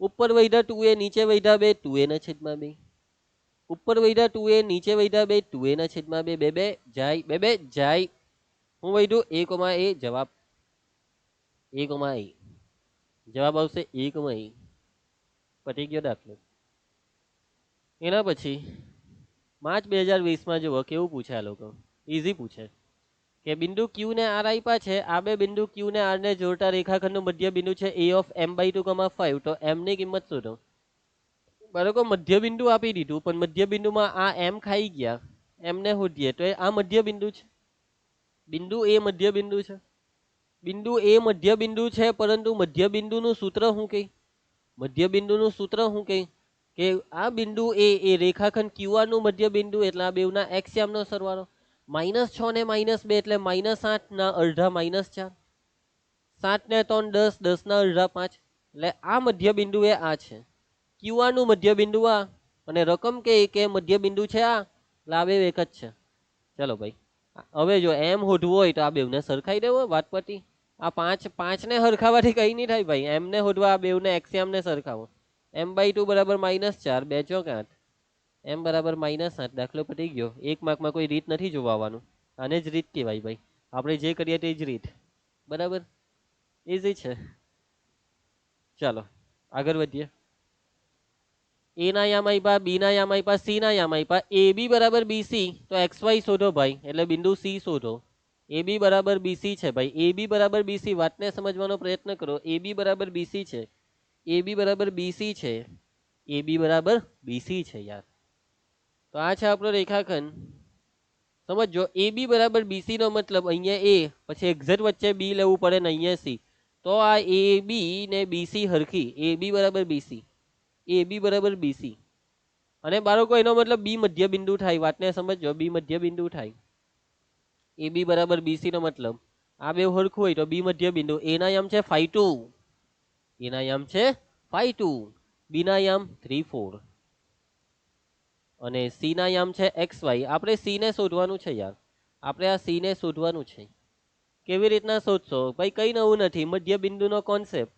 ઉપર વધ્યા 2a, નીચે વધ્યા 2, 2a ના છેદમાં 2. ઉપર વધ્યા 2a, નીચે વધ્યા 2, 2a ના છેદમાં 2. 2 જાય, 2 જાય. હું વધ્યું 1, જવાબ 1, જવાબ આવશે 1. પતી ગયો દાખલો. એના પછી માર્ચ 2020 જુઓ કેવું પૂછે આ લોકો. ઈઝી પૂછે કે બિંદુ Q ને R આપ્યા છે. આ બે બિંદુ Q ને R ને જોડતા રેખાખંડનું મધ્ય બિંદુ છે A of m/2, 5. તો m ની કિંમત શોધો. બરાબર, મધ્ય બિંદુ આપી દીધું, પણ મધ્ય બિંદુમાં આ m ખાઈ ગયા. m ને શોધીએ તો આ મધ્ય બિંદુ છે. બિંદુ A મધ્ય બિંદુ છે. બિંદુ A મધ્ય બિંદુ છે, પરંતુ મધ્ય બિંદુનું સૂત્ર શું કહે? મધ્ય બિંદુનું સૂત્ર શું કહે કે આ બિંદુ A એ રેખાખંડ QR નું મધ્ય બિંદુ, એટલે આ બેવના x યામનો સરવાળો. -6 ને -2 એટલે -8 ના અડધા -4, 7 ને 3 10, 10 ના અડધા 5. એટલે આ મધ્ય બિંદુ એ આ છે. QR નું મધ્ય બિંદુ આ, અને રકમ કે મધ્ય બિંદુ છે આ, એટલે આ બે એક જ છે. ચલો ભાઈ, હવે જો એમ શોધવું હોય તો આ બેવને સરખાઈ દેવો, વાત પતી. આ 5 ને સરખાવાથી કઈ નહીં થાય ભાઈ. એમ ને શોધવા, આ બેવને x યામ ને સરખાવો. m/2 = -4, 2 × 4 = 8. m = -8. દાખલો પતી ગયો. 1 માર્કમાં કોઈ રીત નથી જોવાનું. આને જ રીત કહેવાય ભાઈ. આપણે જે કરીએ તે જ રીત. બરાબર, ઈઝી છે. ચાલો આગળ વધીએ. A ના યામ આપ્યા, B ના યામ આપ્યા, C ના યામ આપ્યા. AB = BC, તો XY શોધો ભાઈ, એટલે બિંદુ C શોધો. AB = BC છે ભાઈ. AB = BC, વાતને સમજવાનો પ્રયત્ન કરો. AB = BC છે. AB = BC છે. AB = BC છે યાર. તો આ છે આપણો રેખાખંડ. સમજો, AB = BC નો મતલબ અહીંયા A, પછી એક્ઝેક્ટ વચ્ચે B લેવું પડે ને અહીંયા C. તો આ AB ને BC હરખી. AB = BC, AB = BC. અને બાળકો એનો મતલબ B મધ્ય બિંદુ થાય. વાતને સમજો, B મધ્ય બિંદુ થાય. AB = BC નો મતલબ આ બે હરખું હોય તો B મધ્ય બિંદુ. A ના યામ છે 5 2, A ના યામ છે 5 2, B ના યામ 3 4, અને C ના યામ છે XY. આપણે C ને શોધવાનું છે યાર, આપણે આ C ને શોધવાનું છે કેવી રીતના શોધશો? ભાઈ કઈ નવું નથી, મધ્ય બિંદુનો કોન્સેપ્ટ.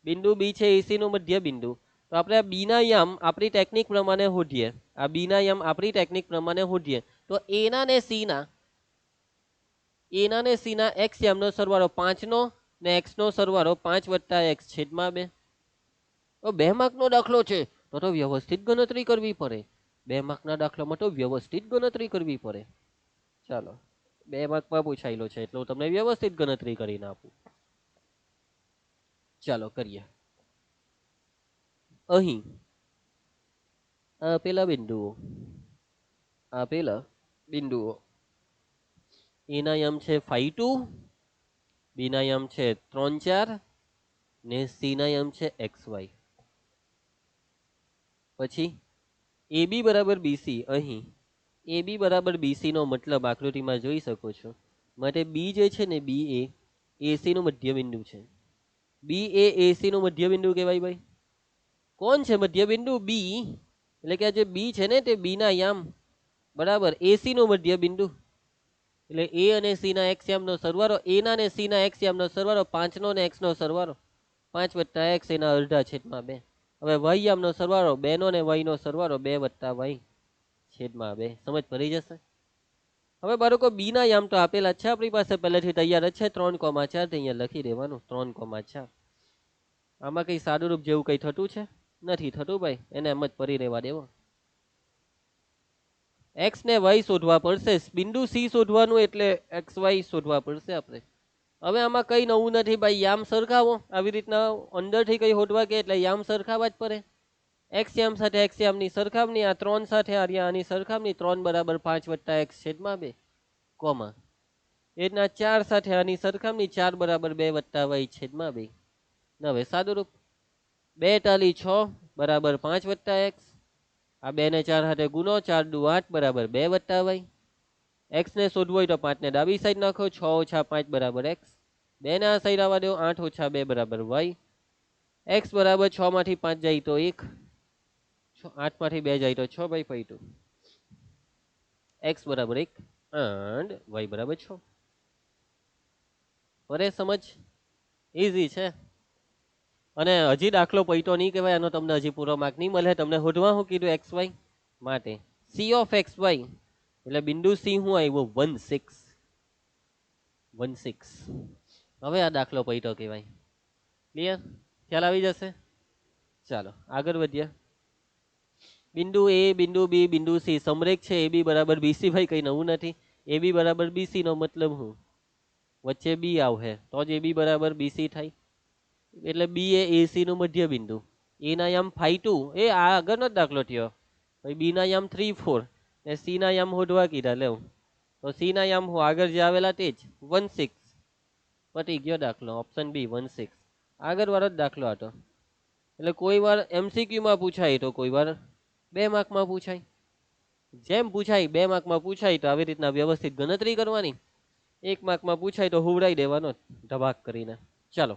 બિંદુ બી છે એસી નું મધ્ય બિંદુ. તો આપણે આ બીના યમ આપણી ટેકનિક પ્રમાણે શોધીએ. આ બીના યમ આપણી ટેકનિક પ્રમાણે શોધીએ. તો એના ને સી ના એક્સ યમનો સરવાળો 5 નો ને એક્સ નો સરવાળો 5 વત્તા એક્સ છેદમાં 2. તો 2 માર્કનો દાખલો છે તો વ્યવસ્થિત ગણતરી કરવી પડે. 2 માર્કના દાખલામાં તો વ્યવસ્થિત ગણતરી કરવી પડે. ચાલો, 2 માર્કમાં પૂછાયેલો છે એટલે હું તમને વ્યવસ્થિત ગણતરી કરીને આપું. ચાલો કરીએ. અહીં આપેલા બિંદુઓ એના યમ છે 5 2, બીના યમ છે 3 4 ને સીના યમ છે XY. પછી AB બરાબર BC. અહીં AB બરાબર BC નો મતલબ આકૃતિમાં જોઈ શકો છો. માટે B જે છે ને B એ AC નું મધ્ય બિંદુ છે. B એ AC નું મધ્ય બિંદુ કહેવાય ભાઈ. કોણ છે મધ્ય બિંદુ? B. એટલે કે આ જે B છે ને તે B ના યામ બરાબર AC નું મધ્ય બિંદુ. એટલે A અને C ના x યામનો સરવાળો, A ના ને C ના x યામનો સરવાળો 5 નો ને x નો સરવાળો 5 વત્તા x એના અડધા છેદમાં 2. હવે y યામનો સરવાળો 2 નો ને y નો સરવાળો 2 વત્તા y છેદમાં 2. સમજ પડી જશે. હવે બાળકો બી ના યામ તો આપેલા છે આપણી પાસે પહેલેથી તૈયાર જ છે 3,4. અહીંયા લખી દેવાનું 3,4. આમાં કઈ સાદુરૂપ જેવું કઈ થતું છે? નથી થતું ભાઈ, એને એમ જ પડી રહેવા દેવો. એક્સ ને વાય શોધવા પડશે. બિંદુ સી શોધવાનું એટલે એક્સ વાય શોધવા પડશે આપણે. હવે આમાં કઈ નવું નથી ભાઈ, યામ સરખાવો. આવી રીતના અંદરથી કઈ શોધવા કે એટલે યામ સરખાવા જ પડે. એક્સ યામ સાથે એક્સ યામની સરખામણી, આ 3 સાથે આની સરખામણી. 3 બરાબર 5 વત્તા એક્સ છેદમાં 2 કોમા. એના 4 સાથે આની સરખામણી. 4 બરાબર 2 વત્તા વાય છેદમાં 2. હવે સાદુરૂપ 2 ટાલી 6 બરાબર 5 વત્તા એક્સ. આ 2 ને 4 સાથે ગુનો. 4 દુ 8 બરાબર 2 વત્તા વાય. એક્સ ને શોધવું હોય તો 5 ને ડાબી સાઈડ નાખો. 6 ઓછા 5 બરાબર એક્સ. 2 ને આ સાઈડ આવવા દો. 8 ઓછા 2 બરાબર વાય. એક્સ બરાબર 6 માંથી 5 જાય તો 1, 8 માંથી 2 જાય તો 6 બાય 2. એક્સ બરાબર 1 and વાય બરાબર 6. બરે સમજ ઈઝી છે. અને હજી દાખલો પૈતો નહીં કહેવાય, આનો તમને હજી પૂરો માર્ક નહીં મળે. તમને શોધવા શું કીધું? એક્સ વાય માટે સી ઓફ એક્સ વાય એટલે બિંદુ સી હું આવ્યો 1,6. હવે આ દાખલો પૈતો કહેવાય. ક્લિયર? ખ્યાલ આવી જશે. ચાલો આગળ વધીએ. બિંદુ એ, બિંદુ બી, બિંદુ સી સમરેખ છે. એ બી બરાબર બીસી. ભાઈ કઈ નવું નથી. એ બી બરાબર બીસી નો મતલબ હું વચ્ચે બી આવે તો જ એ બી બરાબર બીસી થાય. એટલે બી એ એસી નું મધ્ય બિંદુ. એ ના યામ 5 2. એ આ આગળનો જ દાખલો થયો. ભાઈ બી ના યામ 3 4 ને સી ના યામ શોધવા કીધા. લેવ તો સી ના યામ હું આગળ જે આવેલા તે જ 1,6. પતી ગયો દાખલો. ઓપ્શન બી 1,6 આગળ વાળો જ દાખલો હતો. એટલે કોઈ વાર એમસીક્યુ માં પૂછાય તો કોઈ વાર 2 માર્કમાં પૂછાય. જેમ પૂછાય 2 માર્કમાં પૂછાય તો આવી રીતના વ્યવસ્થિત ગણતરી કરવાની. 1 માર્કમાં પૂછાય તો હુવડાઈ દેવાનો ધબાક કરીને. ચાલો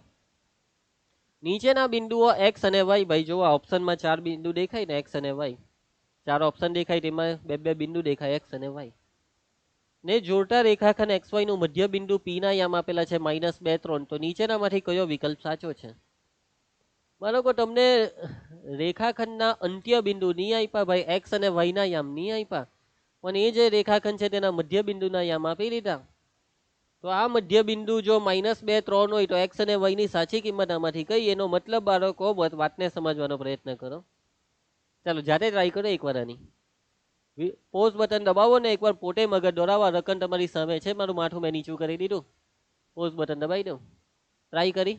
નીચેના બિંદુઓ એક્સ અને વાય. ભાઈ જો આ ઓપ્શનમાં 4 બિંદુ દેખાય ને એક્સ અને વાય. 4 ઓપ્શન દેખાય તેમાં 2 બિંદુ દેખાય એક્સ અને વાય ને જોડતા રેખાખંડ એક્સ વાય નું મધ્ય બિંદુ પી ના યામ આપેલા છે -2 3. તો નીચેનામાંથી કયો વિકલ્પ સાચો છે? બાળકો તમને રેખાખંડના અંત્ય બિંદુ નહીં આપ્યા ભાઈ, એક્સ અને વાય ના યામ નહીં આપ્યા, પણ એ જે રેખાખંડ છે તેના મધ્ય બિંદુના યામ આપી દીધા. તો આ મધ્ય બિંદુ જો -2 3 હોય તો એક્સ અને વાય ની સાચી કિંમત આમાંથી કઈ? એનો મતલબ બાળકો વાતને સમજવાનો પ્રયત્ન કરો. ચાલો જાતે ટ્રાય કરો એકવાર. આની પોઝ બટન દબાવો ને એકવાર પોતે મગજ દોડાવો. રકમ તમારી સામે છે, મારું માથું મેં નીચું કરી દીધું. પોઝ બટન દબાવી દો. ટ્રાય કરી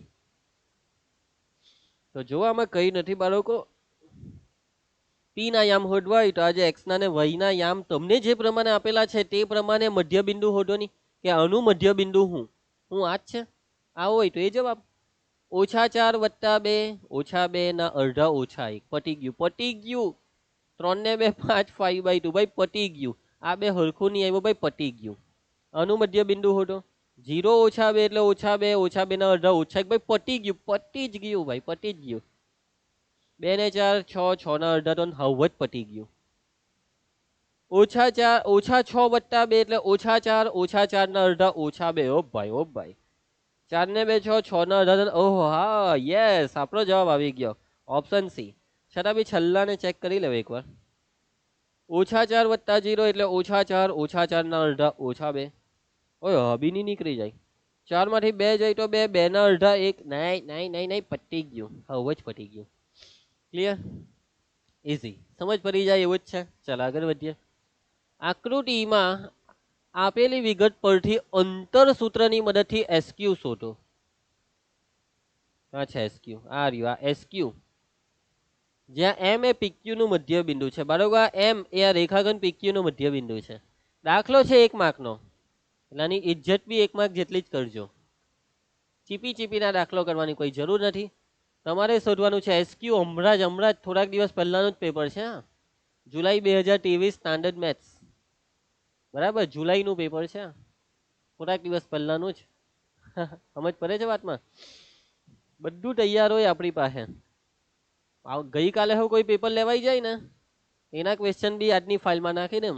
તો જોવામાં કઈ નથી બાળકો. પી ના યામ શોધવા હોય તો આજે એક્સ ના ને વાય ના યામ તમને જે પ્રમાણે આપેલા છે તે પ્રમાણે મધ્ય બિંદુ શોધો. ની કે આનું મધ્ય બિંદુ હું આ જ છે. આવો હોય તો એ જવાબ. -4 વત્તા 2 -2 ના અડધા ઓછા 1. પતી ગયું, પતી ગયું. 3 ને 2 5 5/2. ભાઈ પતી ગયું. આ બે હરખું નહીં આવ્યું ભાઈ, પતી ગયું. આનું મધ્ય બિંદુ શોધો. 0 - 2 એટલે -2 -2 ના અડધા ઓછા 1. ભાઈ પતી ગયું, પતી જ ગયું ભાઈ, પતી જ ગયું. 2 ને 4 6 6 ના અડધા તો હાવ જ પતી ગયું. -6 વત્તા 2 એટલે -4 -4 ના અડધા -2. ઓ ભાઈ, ઓ ભાઈ 4 ને 2 6, 6 ના 18, ઓહો હા યસ, આપણો જવાબ આવી ગયો ઓપ્શન સી. છતાં બી છેલ્લા ને ચેક કરી લેવો એકવાર. -4 + 0 એટલે -4, -4 ના અડધા -2. ઓય હબી નહીં નીકળી જાય. 4 માંથી 2 જાય તો 2, 2 ના અડધા 1. નહીં નહીં નહીં નહીં, પતી ગયું, હવે જ પતી ગયું. ક્લિયર, ઇઝી, સમજ પડી જાય એવું જ છે. ચાલ આગળ વધીએ. આકૃતિમાં આપેલી વિગત પરથી અંતર સૂત્રની મદદથી એસક્યુ શોધો. આ છે એસક્યુ, આ રહ્યું આ એસક્યુ, જ્યાં એમ એ પીક્યુ નું મધ્ય બિંદુ છે. બરાબર, આ એમ એ આ રેખાખંડ પીક્યુ નું મધ્ય બિંદુ છે. દાખલો છે 1 માર્કનો, એટલે આની ઇજ્જત બી 1 માર્ક જેટલી જ કરજો. ચીપી ચીપીના દાખલો કરવાની કોઈ જરૂર નથી. તમારે શોધવાનું છે એસક્યુ. હમણાં જ થોડાક દિવસ પહેલાનું જ પેપર છે. જુલાઈ 2023 સ્ટાન્ડર્ડ મેથ્સ. બરાબર, જુલાઈનું પેપર છે, થોડાક દિવસ પહેલાનું જ. સમજ પડે છે વાતમાં? બધું તૈયાર હોય આપણી પાસે. ગઈકાલે હું કોઈ પેપર લેવાઈ જાય ને એના ક્વેશ્ચન બી આજની ફાઇલમાં નાખી દે.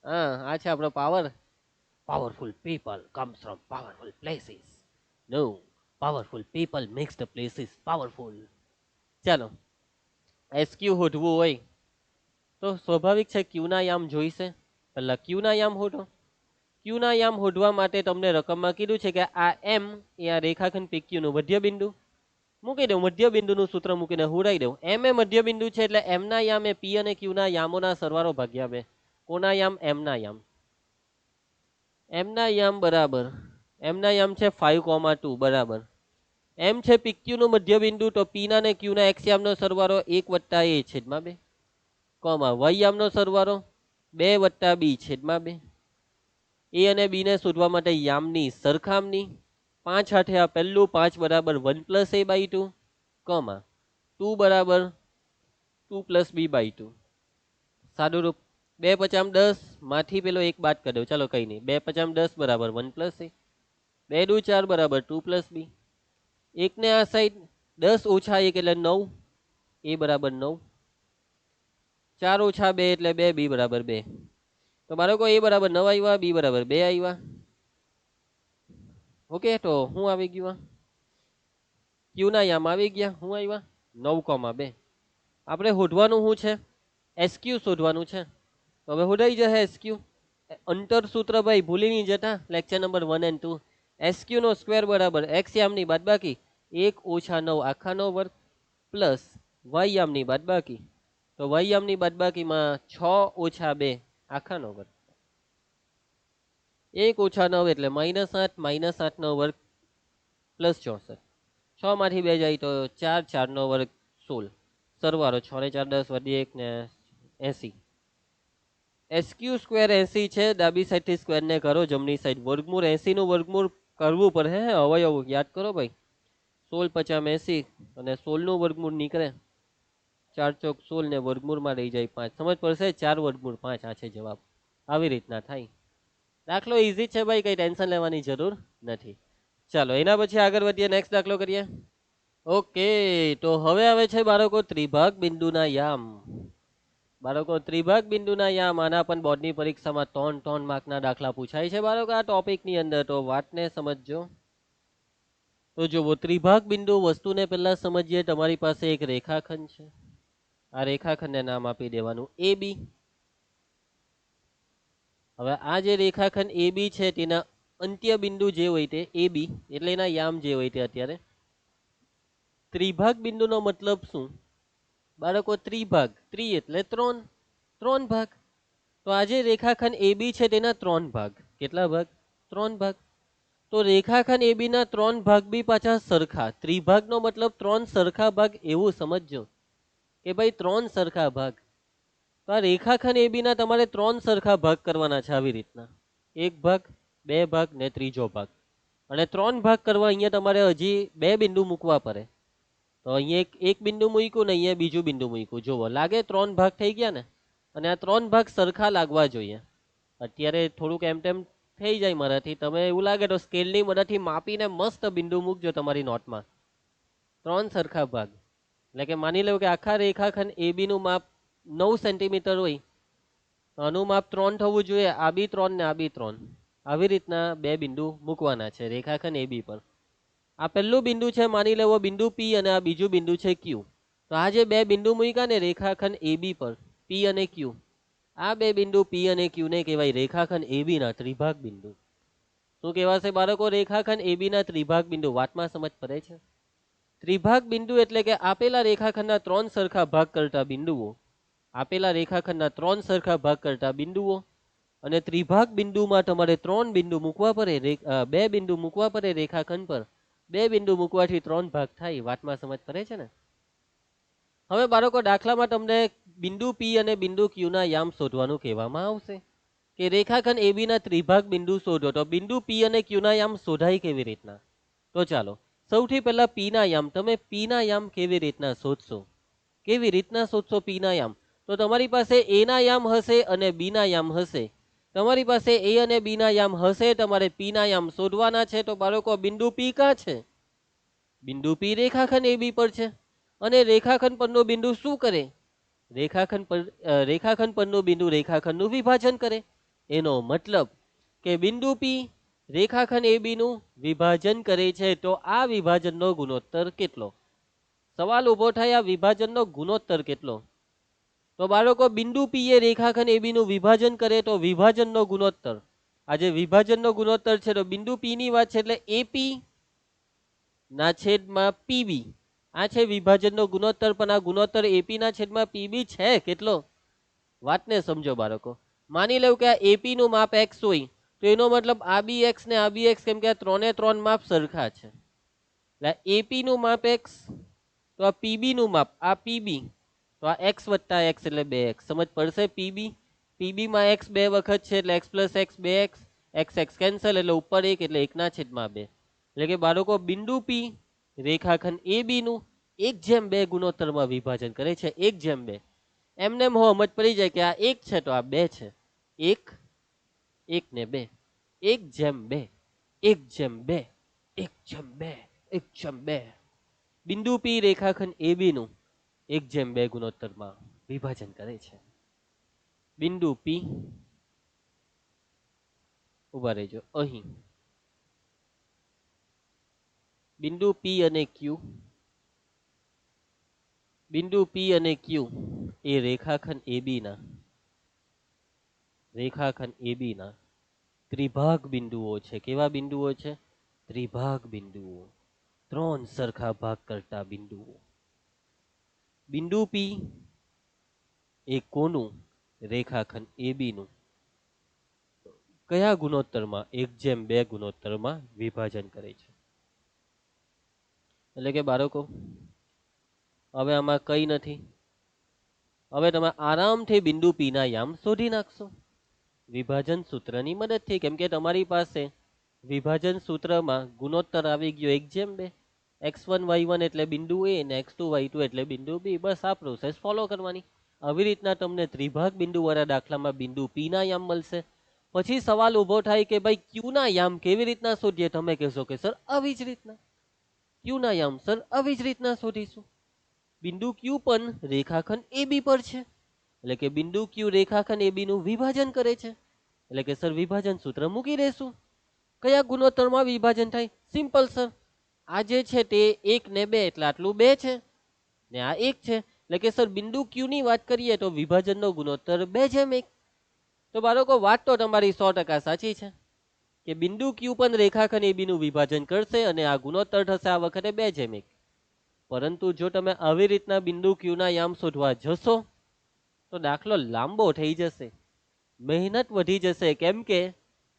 હા, આ છે આપણો power. Powerful people comes from powerful places. No, powerful people makes the places powerful. ચાલો, એસક્યુ શોધવું હોય તો સ્વાભાવિક છે ક્યુના યામ જોઈશે. પહેલા ક્યુના યામ શોધો. ક્યુના યામ શોધવા માટે તમને રકમમાં કીધું છે કે આ એમ એ આ રેખાખંડ પીક્યુ નું મધ્ય બિંદુ. મૂકી દઉં, મધ્ય બિંદુનું સૂત્ર મૂકીને હુરાઈ દઉં. એમ એ મધ્ય બિંદુ છે એટલે એમના યામ એ પી અને ક્યુના યામોના સરવાળો ભાગ્યા 2. કોના યામ? એમના યામ. એમના યામ બરાબર, એમના યામ છે 5,2 બરાબર. એમ છે પીક્યુ નું મધ્ય બિંદુ, તો પી ના ને ક્યુ ના એક્સ યામનો સરવાળો 1 + a છેદમાં 2, કોમા વાય યામનો સરવાળો 2 + b છેદમાં 2. એ અને બી ને શોધવા માટે યામની સરખામણી. 5 હાથે આ પહેલું, 5 બરાબર 1 + a/2, કોમા 2 બરાબર 2 + b/2. સાદું રૂપ. 2 × 5 = 10, માંથી પેલો 1 બાદ કરી દો. ચાલો કઈ નહીં, 2 × 5 = 10 બરાબર 1 + a. 2 દુ 4 બરાબર 2 + b. 1 ને આ સાઈડ 10 - 1 એટલે 9, a બરાબર 9. 4 - 2 એટલે 2, b બરાબર 2. તો બાળકો a બરાબર 9 આવ્યા, b બરાબર 2 આવ્યા. ઓકે, તો હું આવી ગયું, ક્યુ ના યામ આવી ગયા. હું આવ્યા 9,2. આપણે શોધવાનું શું છે? એસક્યુ શોધવાનું છે. તો હવે શોધાઈ જશે એસક્યુ. અંતર સૂત્ર ભાઈ ભૂલી નહીં જતા, લેક્ચર નંબર 1 અને 2. એસક્યુ નો સ્ક્વેર બરાબર એક્સ યામની બાદબાકી 1 - 9 આખાનો વર્ગ પ્લસ વાય યામની બાદબાકી. તો વાય યામની બાદબાકીમાં 6 - 2 આખાનો વર્ગ. 1 - 9 એટલે -8, -8 નો વર્ગ પ્લસ 64. 6 માંથી 2 જાય તો 4, 4 નો વર્ગ 16. સરવાળો 6 ને 4 10 વધી 1 ને 80. એસક્યુ સ્ક્વેર 80 છે. ડાબી સાઈડ થી સ્ક્વેર ને કરો, જમણી સાઈડ વર્ગમૂળ. 80 નું વર્ગમૂળ કરવું પડે. અવયવ યાદ કરો ભાઈ. 16 × 5 = 80 અને 16 નું વર્ગમૂળ નીકળે. 4 × 4 = 16 ને વર્ગમૂળમાં રહી જાય 5. સમજ પડશે? 4 વર્ગમૂળ 5 આ છે જવાબ. આવી રીતના થાય. દાખલો ઈઝી છે ભાઈ, કઈ ટેન્શન લેવાની જરૂર નથી. ચાલો એના પછી આગળ વધીએ, નેક્સ્ટ દાખલો કરીએ. ઓકે, તો હવે આવે છે બાળકો ત્રિભાગ બિંદુના યામ. બાળકો ત્રિભાગ બિંદુના યામ, આના પણ બોર્ડની પરીક્ષામાં 3 માર્કના દાખલા પૂછાય છે બાળકો આ ટોપિકની અંદર. તો વાતને સમજજો. તો જુઓ, ત્રિભાગ બિંદુ વસ્તુને પહેલા સમજીએ. તમારી પાસે એક રેખાખંડ છે. આ રેખાખંડને નામ આપી દેવાનું એ બી. હવે આ જે રેખાખંડ એ બી છે તેના અંત્ય બિંદુ જે હોય તે એ બી, એટલે એના યામ જે હોય તે અત્યારે. ત્રિભાગ બિંદુનો મતલબ શું બાળકો? ત્રિભાગ, ત્રિ એટલે 3, 3 ભાગ. તો આ જે રેખાખંડ એ બી છે તેના 3 ભાગ. કેટલા ભાગ? 3 ભાગ. તો રેખાખંડ એ બી ના 3 ભાગ બી પાછા સરખા. ત્રિભાગનો મતલબ 3 સરખા ભાગ, એવું સમજજો કે ભાઈ 3 સરખા ભાગ. તો આ રેખાખંડ એ બી ના તમારે 3 સરખા ભાગ કરવાના છે આવી રીતના. 1 ભાગ, 2 ભાગ ને ત્રીજો ભાગ. અને 3 ભાગ કરવા અહીંયા તમારે હજી 2 બિંદુ મૂકવા પડે. તો અહીંયા એક બિંદુ મૂક્યું ને અહીંયા બીજું બિંદુ મૂક્યું. જુઓ, લાગે 3 ભાગ થઈ ગયા ને. અને આ 3 ભાગ સરખા લાગવા જોઈએ. અત્યારે થોડુંક એમ તેમ થઈ જાય મારાથી. તમે એવું લાગે તો સ્કેલની મદદથી માપીને મસ્ત બિંદુ મૂકજો તમારી નોટમાં. 3 સરખા ભાગ એટલે કે માની લો કે આખા રેખાખંડ એ બી નું માપ 9 સેન્ટીમીટર હોય, આનું માપ 3 થવું જોઈએ. આ બી 3 ને આ બી 3. આવી રીતના 2 બિંદુ મૂકવાના છે રેખાખંડ એ બી પર. આ પહેલું બિંદુ છે માની લેવો બિંદુ પી અને આ બીજું બિંદુ છે ક્યુ. તો આ જે બે બિંદુ મૂક્યા ને રેખાખંડ એબી પર પી અને ક્યુ, આ બે બિંદુ પી અને ક્યુ ને કહેવાય રેખાખંડ એબી ના ત્રિભાગ બિંદુ. શું કહેવાશે બાળકો? રેખાખંડ એબી ના ત્રિભાગ બિંદુ. વાતમાં સમજ પડે છે? ત્રિભાગ બિંદુ એટલે કે આપેલા રેખાખંડના ત્રણ સરખા ભાગ કરતા બિંદુઓ, આપેલા રેખાખંડના ત્રણ સરખા ભાગ કરતા બિંદુઓ, અને ત્રિભાગ બિંદુમાં તમારે ત્રણ બિંદુ મૂકવા પડે, બે બિંદુ મૂકવા પડે રેખાખંડ પર. બે બિંદુ મૂકવાથી ત્રણ ભાગ થાય. વાતમાં સમજ પડે છે ને? હવે બાળકો દાખલામાં તમને બિંદુ પી અને બિંદુ ક્યુ ના યામ શોધવાનું કહેવામાં આવશે કે રેખાખંડ એબી ના ત્રિભાગ બિંદુ શોધો. તો બિંદુ પી અને ક્યુ ના યામ શોધાય કેવી રીતના? તો ચાલો સૌથી પહેલા પી ના યામ. તમે પી ના યામ કેવી રીતના શોધશો? કેવી રીતના શોધશો પી ના યામ? તો તમારી પાસે એ ના યામ હશે અને બી ના યામ હશે. તમારી પાસે એ અને બી ના યામ હશે, તમારે પી ના યામ શોધવાના છે. તો બાળકો બિંદુ પી ક્યાં છે? બિંદુ પી રેખાખંડ એબી પર છે. અને રેખાખંડ પરનો બિંદુ શું કરે? રેખાખંડ પરનું બિંદુ રેખાખંડનું વિભાજન કરે. એનો મતલબ કે બિંદુ પી રેખાખંડ એબી નું વિભાજન કરે છે. તો આ વિભાજનનો ગુણોત્તર કેટલો? સવાલ ઉભો થાય, આ વિભાજનનો ગુણોત્તર કેટલો? તો બાળકો બિંદુ પી એ રેખાખંડ એબી નું વિભાજન કરે તો વિભાજનનો ગુણોત્તર, આ જે વિભાજનનો ગુણોત્તર છે તો બિંદુ પી ની વાત છે એટલે એપી ના છેદમાં પીબી. આ છે વિભાજનનો ગુણોત્તર. પણ આ ગુણોત્તર એપી ના છેદમાં પીબી છે કેટલો? વાતને સમજો બાળકો. માની લો કે આ એપી નું માપ એક્સ હોય, તો એનો મતલબ આ બી એક્સ ને આ બી એક્સ, કેમ કે આ ત્રણે ત્રણ માપ સરખા છે. એટલે એપી નું માપ એક્સ, તો આ પીબી નું માપ આ પીબી, તો આ એક્સ વત્તા એક્સ એટલે 2x. સમજ પડશે? પીબી પીબી માં એક્સ બે વખત છે એટલે x plus x 2x. X x cancel એટલે ઉપર 1 એટલે 1 ના છેદમાં 2. એટલે કે બાળકો બિંદુ પી રેખાખંડ એ બી નું 1/2 ગુણોત્તરમાં વિભાજન કરે છે. 1/2. એમને સમજ પડી જાય કે આ 1 છે તો આ 2 છે. 1 1 ને 2, 1/2 1/2 1/2 1/2. બિંદુ પી રેખાખંડ એ બી નું 1/2 ગુણોત્તરમાં વિભાજન કરે છે. બિંદુ પી, ઉભા રહેજો અહીં, બિંદુ પી અને ક્યુ, બિંદુ પી અને ક્યુ એ રેખાખંડ એબી ના ત્રિભાગ બિંદુઓ છે. કેવા બિંદુઓ છે? ત્રિભાગ બિંદુઓ. ત્રણ સરખા ભાગ કરતા બિંદુઓ. બિંદુ પી એ કોનું? રેખાખંડ એબી નું કયા ગુણોત્તરમાં? 1/2 ગુણોત્તરમાં વિભાજન કરે છે. એટલે કે બાળકો હવે આમાં કઈ નથી. હવે તમે આરામથી બિંદુ પી ના યામ શોધી નાખશો વિભાજન સૂત્રની મદદથી. કેમ કે તમારી પાસે વિભાજન સૂત્રમાં ગુણોત્તર આવી ગયો 1/2. x1 y1 એટલે બિંદુ એ ને x2 y2 એટલે બિંદુ બી. બસ આ પ્રોસેસ ફોલો કરવાની. આવી રીતના તમને ત્રિભાગ બિંદુ વાળા દાખલામાં બિંદુ પી ના યામ મળશે. પછી સવાલ ઉભો થાય કે ભાઈ ક્યુ ના યામ કેવી રીતના શોધીએ? તમે કહેશો કે સર આવી જ રીતના. ક્યુ ના યામ સર આવી જ રીતના શોધીશું. બિંદુ ક્યુ પણ રેખાખંડ એબી પર છે, એટલે કે બિંદુ ક્યુ રેખાખંડ એબી નું વિભાજન કરે છે. એટલે કે સર વિભાજન સૂત્ર મૂકી દેશું. કયા ગુણોત્તરમાં વિભાજન થાય? સિમ્પલ સર, આ જે છે તે 1 ને 2 એટલે આટલું 2 છે ને આ 1 છે. એટલે કે સર બિંદુ ક્યુ ની વાત કરીએ તો વિભાજનનો ગુણોત્તર 2/1. તો બાળકો વાત તો તમારી 100% સાચી છે કે બિંદુ ક્યુ પણ રેખાખંડ એબી નું વિભાજન કરશે અને આ ગુણોત્તર થશે આ વખતે 2/1. પરંતુ જો તમે આવી રીતના બિંદુ ક્યુ ના યામ શોધવા જશો તો દાખલો લાંબો થઈ જશે, મહેનત વધી જશે. કેમ કે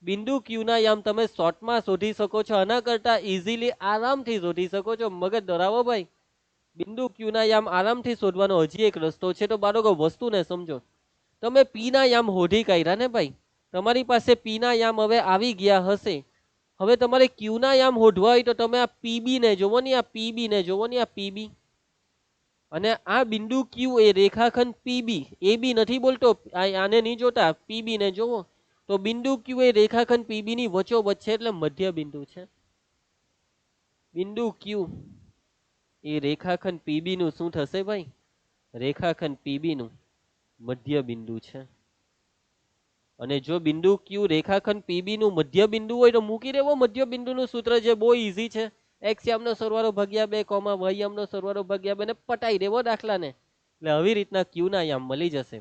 બિંદુ ક્યુ ના યામ તમે શોર્ટમાં શોધી શકો છો, આના કરતા ઇઝીલી આરામથી શોધી શકો છો. મગજ દોરાવો ભાઈ. બિંદુ ક્યુ ના યામ આરામથી શોધવાનો હજી એક રસ્તો છે. તો બાળકો વસ્તુને સમજો. તમે પી ના યામ શોધી કાઢ્યા ને ભાઈ, તમારી પાસે પી ના યામ હવે આવી ગયા હશે. હવે તમારે ક્યુ ના યામ શોધવા હોય તો તમે આ પીબી ને જોવો ને, આ પીબી ને જોવો ને, આ પીબી અને આ બિંદુ ક્યુ એ રેખાખંડ પીબી, એ બી નથી બોલતો, આને નહીં જોતા, પીબી ને જોવો તો બિંદુ ક્યુ એ રેખાખંડ પીબી ની વચ્ચોવચ્ચ છે એટલે મધ્ય બિંદુ છે. બિંદુ ક્યુ એ રેખાખંડ પીબી નું શું થશે ભાઈ? રેખાખંડ પીબી નું મધ્ય બિંદુ છે. અને જો બિંદુ ક્યુ રેખાખંડ પીબી નું મધ્ય બિંદુ હોય તો મૂકી દેવો મધ્ય બિંદુનું સૂત્ર, જે બહુ ઈઝી છે. એક્સ યામનો સરવાળો ભાગ્યા 2 કોમા વાય યામનો સરવાળો ભાગ્યા 2 ને પટાઈ દેવો દાખલાને. એટલે આવી રીતના ક્યુ ના યામ મળી જશે.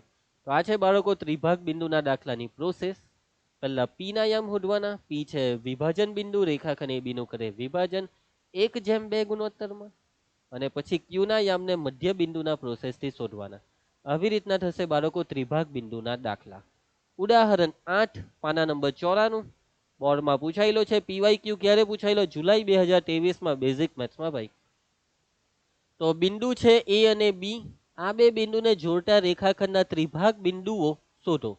તો આ છે બાળકો ત્રિભાગ બિંદુના દાખલાની પ્રોસેસ. પહેલા પી ના યામ શોધવાના. પી છે વિભાજન બિંદુ, રેખાખંડ AB નું કરે વિભાજન 1/2 ગુણોત્તરમાં. અને પછી ક્યુ ના યામને મધ્ય બિંદુના પ્રોસેસથી શોધવાના. આવી રીતના થશે બાળકો ત્રિભાગ બિંદુના દાખલા. ઉદાહરણ 8 પાના નંબર 94 બોર્ડમાં પૂછાયેલો છે. PYQ ક્યારે પૂછાયેલો? જુલાઈ 2023 બેઝિક મેથ્સમાં ભાઈ. તો બિંદુ છે A અને B, આ બે બિંદુને જોડતા રેખાખંડના ત્રિભાગ બિંદુઓ શોધો.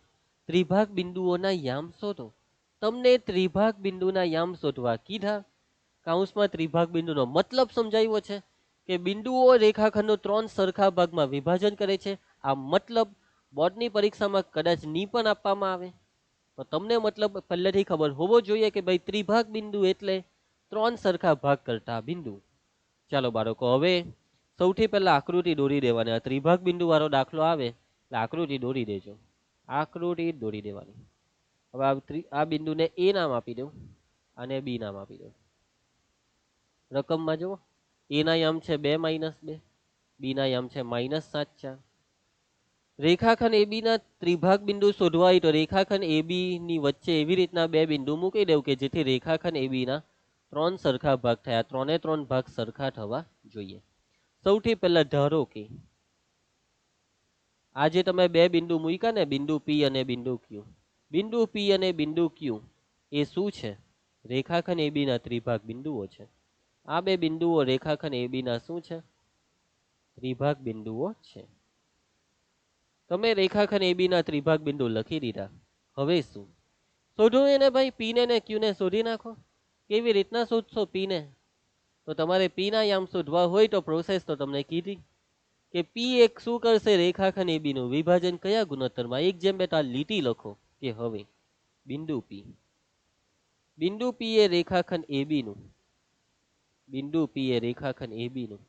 ત્રિભાગ બિંદુઓના યામ શોધો. તમને ત્રિભાગ બિંદુના યામ શોધવા કીધા. કૌંસમાં ત્રિભાગ બિંદુનો મતલબ સમજાવ્યો છે કે બિંદુઓ રેખાખંડનો 3 સરખા ભાગમાં વિભાજન કરે છે. આ મતલબ બોર્ડની પરીક્ષામાં કદાચ ની પણ આપવામાં આવે, તો તમને મતલબ પહેલેથી ખબર હોવો જોઈએ કે ભાઈ ત્રિભાગ બિંદુ એટલે 3 સરખા ભાગ કરતા બિંદુ. ચાલો બાળકો, હવે સૌથી પહેલા આકૃતિ દોરી દેવાની. આ ત્રિભાગ બિંદુ વાળો દાખલો આવે એટલે આકૃતિ દોરી દેજો. આકૃતિ દોરી દેવાની. હવે આ બિંદુને A નામ આપી દઉં અને B નામ આપી દઉં. રકમમાં જુઓ, A ના યામ છે 2 - 2, B ના યામ છે -7 4. રેખાખંડ AB ના ત્રિભાગ બિંદુ શોધવા હોય તો રેખાખંડ AB ની વચ્ચે એવી રીતના બે બિંદુ મૂકી દેવું કે જેથી રેખાખંડ AB ના 3 સરખા ભાગ થયા. 3 ભાગ સરખા થવા જોઈએ. સૌથી પહેલા ધારો કે આ જે તમે બે બિંદુ મૂક્યા ને, બિંદુ P અને બિંદુ Q, બિંદુ P અને બિંદુ Q એ શું છે? રેખાખંડ AB ના ત્રિભાગ બિંદુઓ છે. આ બે બિંદુઓ રેખાખંડ AB ના શું છે? ત્રિભાગ બિંદુઓ છે. તમે રેખાખંડ AB ના ત્રિભાગ બિંદુ લખી દીધા. હવે શું શોધો એને ભાઈ? P ને Q ને શોધી નાખો. કેવી રીતના શોધશો P ને? તો તમારે P ના યામ શોધવા હોય તો પ્રોસેસ તો તમને કીધી કે P એક શું કરશે? રેખાખંડ AB નું વિભાજન કયા ગુણોત્તરમાં? 1/2 લીટી લખો કે હવે બિંદુ P એ રેખાખંડ AB નું, બિંદુ P એ રેખાખંડ AB નું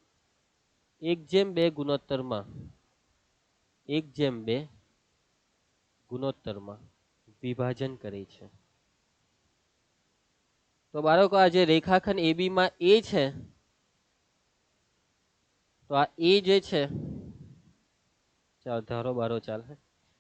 1/2 ગુણોત્તરમાં 1/2 ગુણોત્તરમાં વિભાજન કરે છે. તો બાળકો આ જે રેખાખંડ AB માં A છે, તો આ A જે છે, ચાલ ધારો બારો ચાલે.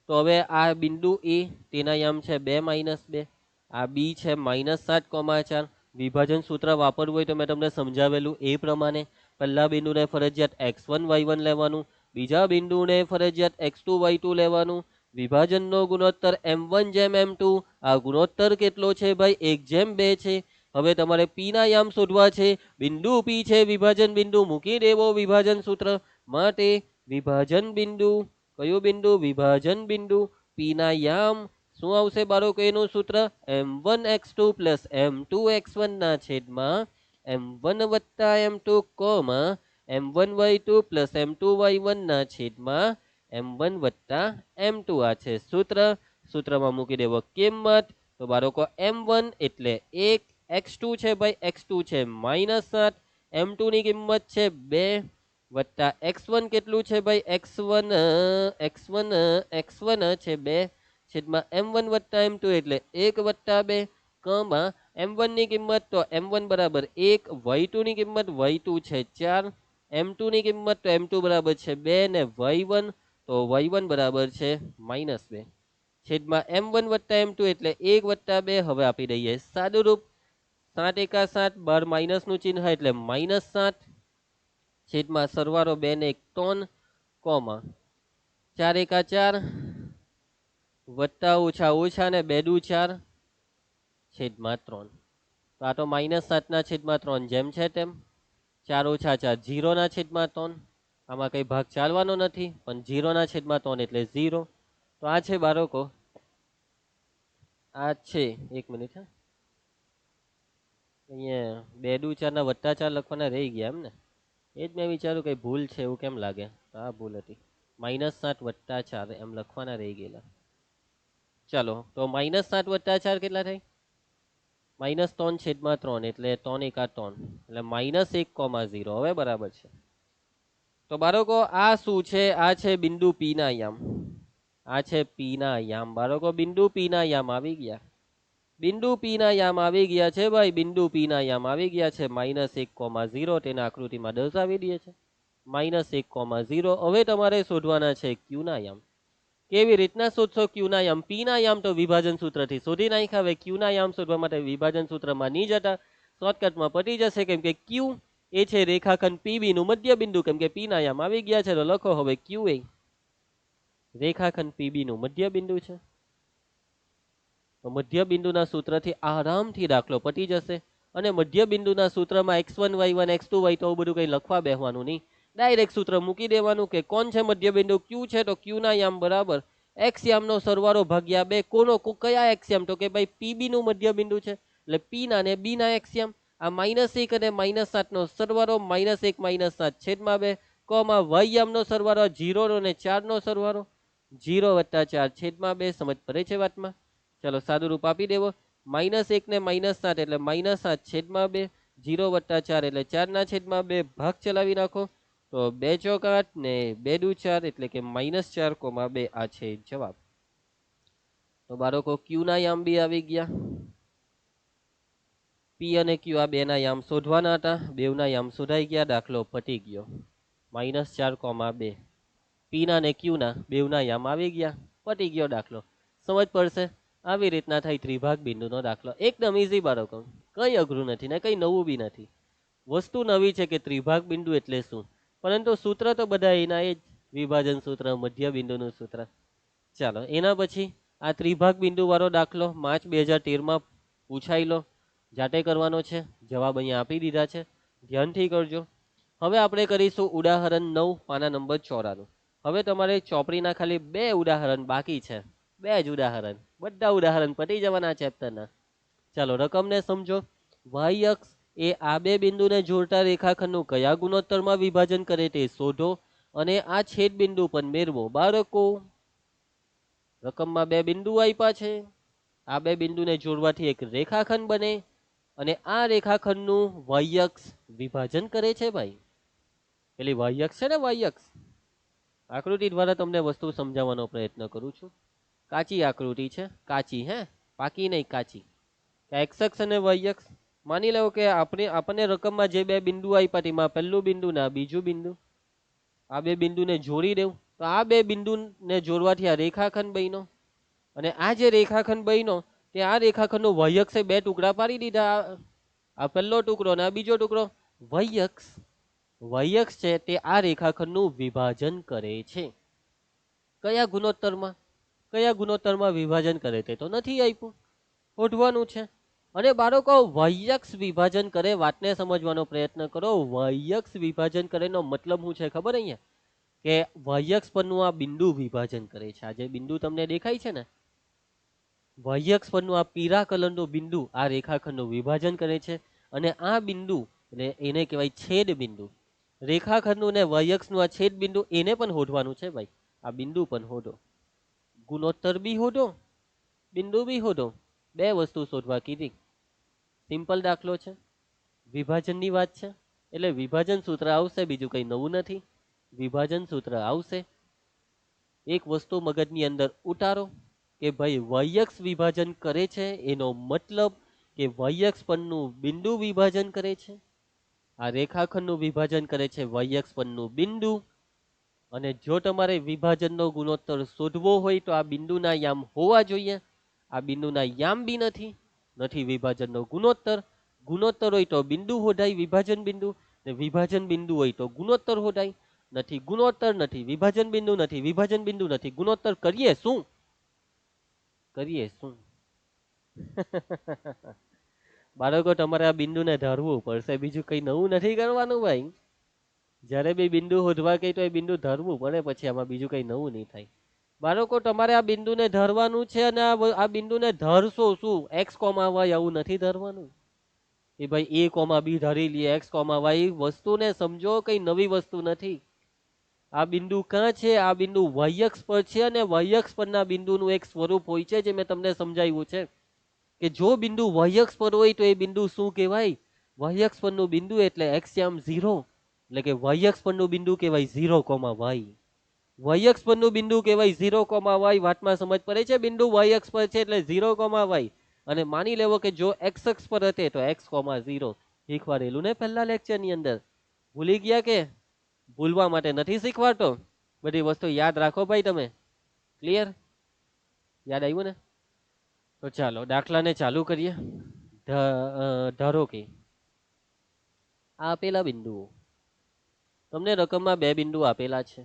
તો હવે આ બિંદુ A તેના યામ છે 2 - 2, આ B છે -7,4. વિભાજન સૂત્ર વાપરવું હોય તો મેં તમને સમજાવેલું એ પ્રમાણે પહેલા બિંદુને ફરજિયાત x1 y1 લેવાનું, બીજા બિંદુને ફરજિયાત x2 y2 લેવાનું. વિભાજનનો ગુણોત્તર m1/m2. આ ગુણોત્તર કેટલો છે ભાઈ? 1/2 છે. હવે તમારે P ના યામ શોધવા છે. બિંદુ P છે વિભાજન બિંદુ, મૂકી દેવો વિભાજન સૂત્ર માટે. વિભાજન બિંદુ કયું બિંદુ? વિભાજન બિંદુ. P ના યામ શું આવશે બાળકો? એનું સૂત્ર m1x2 + m2x1 ના છેદમાં m1 + m2 m1y2 + m2y1 ના છેદમાં m1 + m2. આ છે સૂત્ર. સૂત્રમાં મૂકી દેવો કિંમત. તો બાળકો m1 એટલે 1, x2 છે ભાઈ, x2 છે -7, m2 ની કિંમત છે 2 વત્તા x1 કેટલું છે ભાઈ? x1 છે 2 છેદમાં m1 + m2 એટલે 1 + 2 m1 ની કિંમત તો m1 બરાબર 1, y2 ની કિંમત y2 છે 4, m2 ની કિંમત તો m2 બરાબર છે 2 ને y1 તો y1 બરાબર છે -2 છેદમાં m1 + m2 એટલે 1 + 2. હવે આપી દઈએ સાદુરૂપ. 7 × 7 12 માઇનસનું ચિહ્ન એટલે -7 છેદમાં સરવાળો 2 ને 1 3 કોમા 4 × 4 વત્તા ઓછા ઓછા ને 2 દુ 4 છેદમાં 3. તો આ તો -7 ના છેદમાં 3 જેમ છે તેમ. 4 - 4 0 ના છેદમાં 3. આમાં કઈ ભાગ ચાલવાનો નથી, પણ 0 ના છેદમાં 3 એટલે 0. તો આ છે બાળકો, આ છે 1 મિનિટ હા, અહીંયા 2 દુ 4 ના વત્તા 4 લખવાના રહી ગયા એમ ને? એ જ મેં વિચાર્યું કઈ ભૂલ છે એવું કેમ લાગે. તો આ ભૂલ હતી. -7 + 4 એમ લખવાના રહી ગયેલા. ચાલો, તો -7 + 4 કેટલા થાય? -3 છેદમાં 3 એટલે 3 × 3 એટલે -1,0. હવે બરાબર છે. તો બાળકો આ શું છે? આ છે બિંદુ P ના યામ. આ છે P ના યામ બાળકો. બિંદુ P ના યામ આવી ગયા. બિંદુ પી ના યામ આવી ગયા છે ભાઈ, બિંદુ પી ના યામ આવી ગયા છે. -1,0 તેના આકૃતિમાં દર્શાવી દે છે. -1,0. હવે તમારે શોધવાના છે ક્યુ ના યામ. કેવી રીતના શોધશો ક્યુ ના યામ? પી ના યામ તો વિભાજન સૂત્રથી શોધી નાખ્યા. હવે ક્યુ ના યામ શોધવા માટે વિભાજન સૂત્રમાં નહીં જતા, શોર્ટકટમાં પતી જશે. કેમ કે ક્યુ એ છે રેખાખંડ પીબી નું મધ્ય બિંદુ. કેમ કે પી ના યામ આવી ગયા છે તો લખો હવે ક્યુ એ રેખાખંડ પીબી નું મધ્ય બિંદુ છે. તો મધ્ય બિંદુના સૂત્રથી આરામથી દાખલો પતી જશે. અને મધ્ય બિંદુના સૂત્રમાં x1 y1 x2 y2 બધું કઈ લખવા બેહવાનું નહીં, ડાયરેક્ટ સૂત્ર મૂકી દેવાનું કે કોણ છે મધ્ય બિંદુ? ક્યુ છે. તો ક્યુ ના યામ બરાબર x યામનો સરવાળો ભાગ્યા 2. કોનો? કયા x યામ? તો કે ભાઈ પીબી નું મધ્ય બિંદુ છે એટલે પી ના ને બી ના x યામ. આ -1 અને -7 નો સરવાળો -1 -7 છેદમાં 2 કોમાં y યામનો સરવાળો 0 અને 4 નો સરવાળો 0 + 4 છેદમાં 2. સમજ પડે છે વાતમાં? ચલો સાદું રૂપ આપી દેવો. -1 ને -7 એટલે -7 છેદમાં 2, 0 + 4 એટલે 4 ના છેદમાં 2. ભાગ ચલાવી નાખો તો 2 ચોક 8 ને 2 દુ 4 એટલે કે -4,2. આ છે જવાબ. તો બાળકો ક્યુ ના યામ બી આવી ગયા. પી અને ક્યુ આ બે ના યામ શોધવાના હતા. બેવના યામ શોધાઈ ગયા, દાખલો પતી ગયો. -4,2 પી ના ને ક્યુ ના બેવના યામ આવી ગયા, પતી ગયો દાખલો. સમજ પડશે? આવી રીતના થાય ત્રિભાગ બિંદુનો દાખલો. એકદમ ઈઝી બાળકો, કઈ અઘરું નથી ને કઈ નવું બી નથી. વસ્તુ નવી છે કે ત્રિભાગ બિંદુ એટલે શું, પરંતુ સૂત્ર તો બધા એના એ જ, વિભાજન સૂત્ર, મધ્ય બિંદુનું સૂત્ર. ચાલો એના પછી આ ત્રિભાગ બિંદુ વાળો દાખલો માર્ચ 2013 પૂછાયેલો, જાતે કરવાનો છે. જવાબ અહીંયા આપી દીધા છે, ધ્યાનથી કરજો. હવે આપણે કરીશું ઉદાહરણ 9 પાના નંબર 94. હવે તમારે ચોપડીના ખાલી 2 ઉદાહરણ બાકી છે, 2 જ ઉદાહરણ, બધા ઉદાહરણ પતી જવાના ચેપ્ટરના. ચાલો રકમને સમજો. y અક્ષ એ આ બે બિંદુને જોડતા રેખાખંડનું કયા ગુણોત્તરમાં વિભાજન કરે તે શોધો અને આ છેદ બિંદુ પર મેળવો. બાળકો રકમમાં 2 બિંદુ આપ્યા છે. આ બે બિંદુને જોડવાથી એક રેખાખંડ બને અને આ રેખાખંડનું y અક્ષ વિભાજન કરે છે ભાઈ. પેલી y અક્ષ છે ને, y અક્ષ, આકૃતિ દ્વારા તમને વસ્તુ સમજાવવાનો પ્રયત્ન કરું છું. કાચી આકૃતિ છે, કાચી, હે પાકી નહીં, કાચી. એક્સ અક્ષ અને વાય અક્ષ માની લો કે આપણને રકમમાં જે બે બિંદુ આપ્યા તેમાં પહેલું બિંદુ ને બીજું બિંદુ, આ બે બિંદુને જોડી દેવું. તો આ બે બિંદુને જોડવાથી આ રેખાખંડ બન્યો અને આ જે રેખાખંડ બન્યો તે આ રેખાખંડનો વાય અક્ષે 2 ટુકડા પાડી દીધા. આ પહેલો ટુકડો અને આ બીજો ટુકડો. વાય અક્ષ છે તે આ રેખાખંડનું વિભાજન કરે છે. કયા ગુણોત્તરમાં વિભાજન કરે તે તો નથી આપ્યું, શોધવાનું છે. અને બાળકો y અક્ષ વિભાજન કરે, વાતને સમજવાનો પ્રયત્ન કરો. y અક્ષ વિભાજન કરે નો મતલબ શું છે ખબર? અહીંયા કે y અક્ષ પરનું આ બિંદુ વિભાજન કરે છે. આ જે બિંદુ તમને દેખાય છે ને, y અક્ષ પરનું આ પીળા કલરનું બિંદુ આ રેખાખંડનું વિભાજન કરે છે. અને આ બિંદુ એટલે એને કહેવાય છેદ બિંદુ. રેખાખંડનું ને y અક્ષનું આ છેદ બિંદુ એને પણ શોધવાનું છે ભાઈ. આ બિંદુ પણ શોધો, ગુણોત્તર બી શોધો, બિંદુ બી શોધો. 2 વસ્તુ શોધવા કીધી. સિમ્પલ દાખલો છે, વિભાજનની વાત છે એટલે વિભાજન સૂત્ર આવશે, બીજું કઈ નવું નથી. વિભાજન સૂત્ર આવશે. એક વસ્તુ મગજની અંદર ઉતારો કે ભાઈ y અક્ષ વિભાજન કરે છે એનો મતલબ કે y અક્ષ પરનું બિંદુ વિભાજન કરે છે. આ રેખાખંડનું વિભાજન કરે છે y અક્ષ પરનું બિંદુ. અને જો તમારે વિભાજનનો ગુણોત્તર શોધવો હોય તો આ બિંદુના યામ હોવા જોઈએ. આ બિંદુના યામ બી નથી વિભાજનનો ગુણોત્તર. ગુણોત્તર હોય તો બિંદુ શોધાય, વિભાજન બિંદુ, ને વિભાજન બિંદુ હોય તો ગુણોત્તર શોધાય. નથી ગુણોત્તર, નથી વિભાજન બિંદુ, નથી વિભાજન બિંદુ, નથી ગુણોત્તર. કરીએ શું? બાળકો તમારે આ બિંદુને ધારવું પડશે, બીજું કઈ નવું નથી કરવાનું ભાઈ. જ્યારે બી બિંદુ શોધવા કઈ તો એ બિંદુ ધારવું પડે, પછી આમાં બીજું કઈ નવું નહીં થાય. બાળકો તમારે આ બિંદુને ધારવાનું છે અને આ બિંદુને ધારશો શું? x, y આવું નથી ધારવાનું એ ભાઈ. a, b ધારી લઈએ, x, y વસ્તુને સમજો, કઈ નવી વસ્તુ નથી. આ બિંદુ ક્યાં છે? આ બિંદુ y અક્ષ પર છે અને y અક્ષ પરના બિંદુનું એક સ્વરૂપ હોય છે જે મેં તમને સમજાવ્યું છે કે જો બિંદુ y અક્ષ પર હોય તો એ બિંદુ શું કહેવાય? y અક્ષ પરનું બિંદુ એટલે x યામ 0, એટલે કે y અક્ષ પરનું બિંદુ કહેવાય 0, y અક્ષ પરનું બિંદુ કહેવાય 0, y. વાતમાં સમજ પડે છે? બિંદુ y અક્ષ પર છે એટલે 0, y. અને માની લેવો કે જો એક્સ અક્ષ પર હતે તો એક્સ કોમા 0 શીખવાડેલું ને પહેલા લેક્ચરની અંદર. ભૂલી ગયા કે ભૂલવા માટે નથી શીખવાડતો? બધી વસ્તુ યાદ રાખો ભાઈ તમે. ક્લિયર? યાદ આવ્યું ને? તો ચાલો દાખલાને ચાલુ કરીએ. ધારો કે આ આપેલા બિંદુઓ, તમને રકમમાં બે બિંદુ આપેલા છે.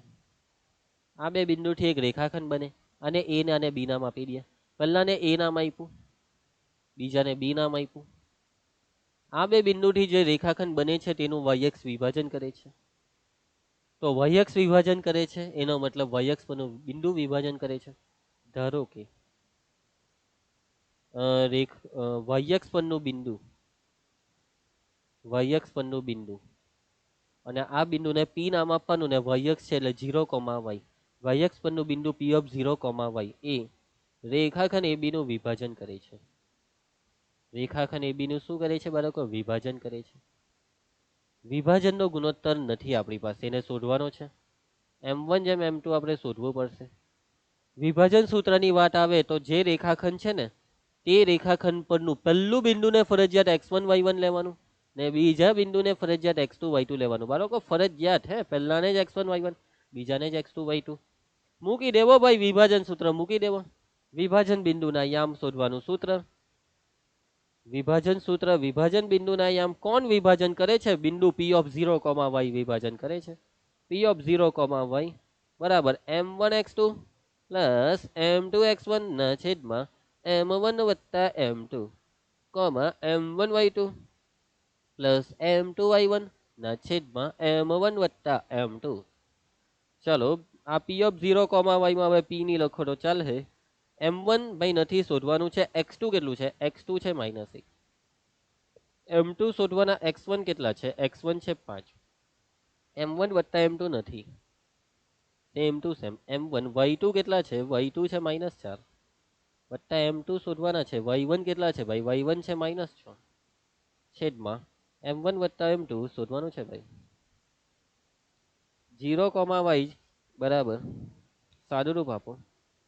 આ બે બિંદુથી એક રેખાખંડ બને અને એ ને અને બી નામ આપી દે. પહેલાને એ નામ આપ્યું, બીજાને બી નામ આપ્યું. આ બે બિંદુથી જે રેખાખંડ બને છે તેનું વાયક્ષ વિભાજન કરે છે. તો વાયક્ષ વિભાજન કરે છે એનો મતલબ વાયક્ષ પરનું બિંદુ વિભાજન કરે છે. ધારો કે વાયક્ષ પરનું બિંદુ, વાયક્ષ પરનું બિંદુ અને આ બિંદુને પી નામ આપવાનું ને વાયક્ષ છે એટલે 0, y. વાયક્ષ પરનું બિંદુ પી ઓફ 0, y એ રેખાખંડ એ બી નું વિભાજન કરે છે. રેખાખંડ એ બી નું શું કરે છે બાળકો? વિભાજન કરે છે. વિભાજનનો ગુણોત્તર નથી આપણી પાસે, એને શોધવાનો છે. m1 જેમ m2 આપણે શોધવું પડશે. વિભાજન સૂત્રની વાત આવે તો જે રેખાખંડ છે ને તે રેખાખંડ પરનું પહેલું બિંદુને ફરજિયાત x1 y1 લેવાનું ને બીજા બિંદુને ફરજિયાત x2 y2 લેવાનું. બાળકો ફરજિયાત હે, પહેલાને જ x1 y1, બીજાને જ x2 y2 મૂકી દેવો ભાઈ. વિભાજન સૂત્ર મૂકી દેવો. વિભાજન બિંદુના યામ શોધવાનું સૂત્ર. વિભાજન સૂત્ર, વિભાજન બિંદુના યામ કોણ વિભાજન કરે છે? બિંદુ p ઓફ 0, y વિભાજન કરે છે. p ઓફ 0, y બરાબર m1x2 પ્લસ m2x1 ના છેદમાં m1 વત્તા m2 m1y2 પ્લસ m2y1 ના છેદમાં m1 વત્તા m2. ચલો આ p ઓફ 0, y માં હવે p ની લખો તો ચાલે. m1 ભાઈ નથી શોધવાનું છે. x2 કેટલું છે? x2 છે -1. m2 શોધવાના, x1 કેટલા છે? x1 છે 5. m1 વત્તા m2 નથી, same to same. m1 y2 કેટલા છે? y2 છે -4 વત્તા m2 શોધવાના છે. y1 કેટલા છે ભાઈ? y1 છે -6 છેદમાં m1 વત્તા m2 શોધવાનું છે ભાઈ. 0, y બરાબર સાદુરૂપ આપો.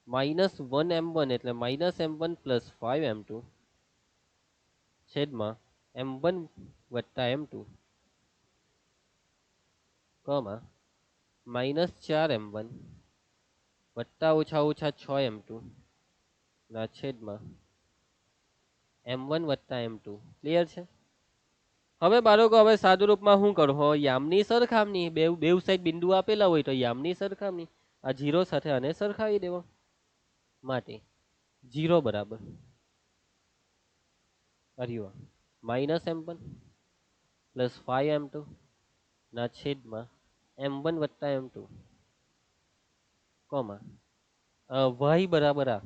-1m1 એટલે -m1 પ્લસ 5m2 છેદમાં m1 વત્તા m2 -4m1 વત્તા ઓછા ઓછા 6m2 ના છેદમાં m1 વત્તા m2. ક્લિયર છે? હવે બાળકો હવે સાદુરૂપમાં શું કરો? યામની સરખામણી. બેવ સાઈડ બિંદુ આપેલા હોય તો યામની સરખામણી. આ 0 સાથે આને સરખાવી દેવો. માટે 0 બરાબર -m1 પ્લસ 5m2 ના છેદમાં m1 વત્તા m2 y બરાબર આ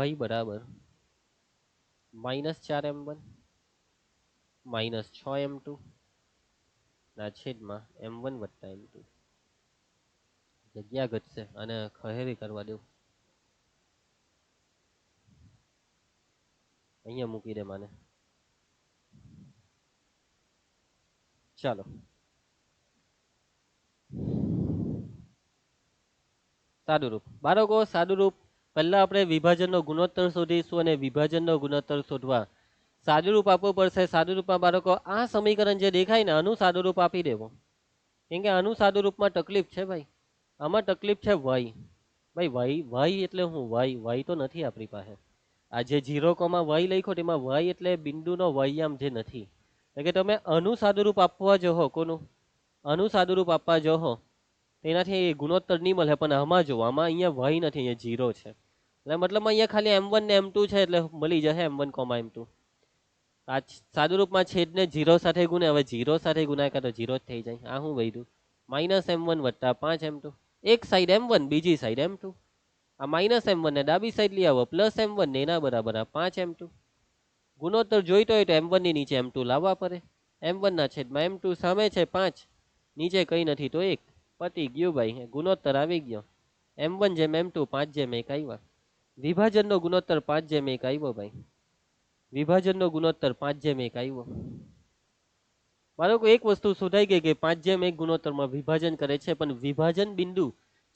y બરાબર -4m1 -6m2 ના છેદમાં m1 વત્તા m2. જગ્યા ઘટશે અને ખહેરી કરવા દેવું. અહીંયા મૂકી દે માને. ચાલો સાદુરૂપ બાળકો. સાદુરૂપ પહેલા આપણે વિભાજનનો ગુણોત્તર શોધીશું અને વિભાજનનો ગુણોત્તર શોધવા સાદુરૂપ આપવું પડશે. સાદુરૂપમાં બાળકો આ સમીકરણ જે દેખાય ને આનું સાદુરૂપ આપી દેવો. કેમ કે આનું સાદુરૂપમાં તકલીફ છે ભાઈ. આમાં તકલીફ છે y. ભાઈ y એટલે હું y તો નથી આપણી પાસે. આ જે 0, y લખ્યો તેમાં y એટલે બિંદુનો વયયામ જે નથી. એટલે કે તમે આનું સાદુરૂપ આપવા જોહો. કોનું આનું સાદુરૂપ આપવા જોહો તેનાથી ગુણોત્તર નહીં મળે. પણ આમાં જો, આમાં અહીંયા y નથી, અહીંયા 0 છે. એટલે મતલબ અહીંયા ખાલી m1 ને m2 છે એટલે મળી જશે m1, m2. આ સાદુરૂપમાં છેદને 0 સાથે ગુણે. હવે 0 સાથે ગુણાકાર તો 0 જ થઈ જાય. આ શું વધ્યું? -m1 વત્તા 5m2. એક સાઈડ m1 બીજી સાઈડ m2. આ -m1 ને ડાબી સાઈડ લઈ આવો, +m1 ને એના બરાબર આ 5m2. ગુણોત્તર જોઈતો હોય તો m1 ની નીચે m2 લાવવા પડે. m1 ના છેદમાં m2 સામે છે 5, નીચે કઈ નથી તો 1. પતી ગયું ભાઈ, ગુણોત્તર આવી ગયો. m1 જેમ m2 5:1 આવ્યા. વિભાજનનો ગુણોત્તર 5:1 આવ્યો ભાઈ. વિભાજનનો ગુણોત્તર 5:1 આવ્યો. બાળકો એક વસ્તુ શોધાઈ ગઈ કે 5:1 ગુણોત્તરમાં વિભાજન કરે છે. પણ વિભાજન બિંદુ,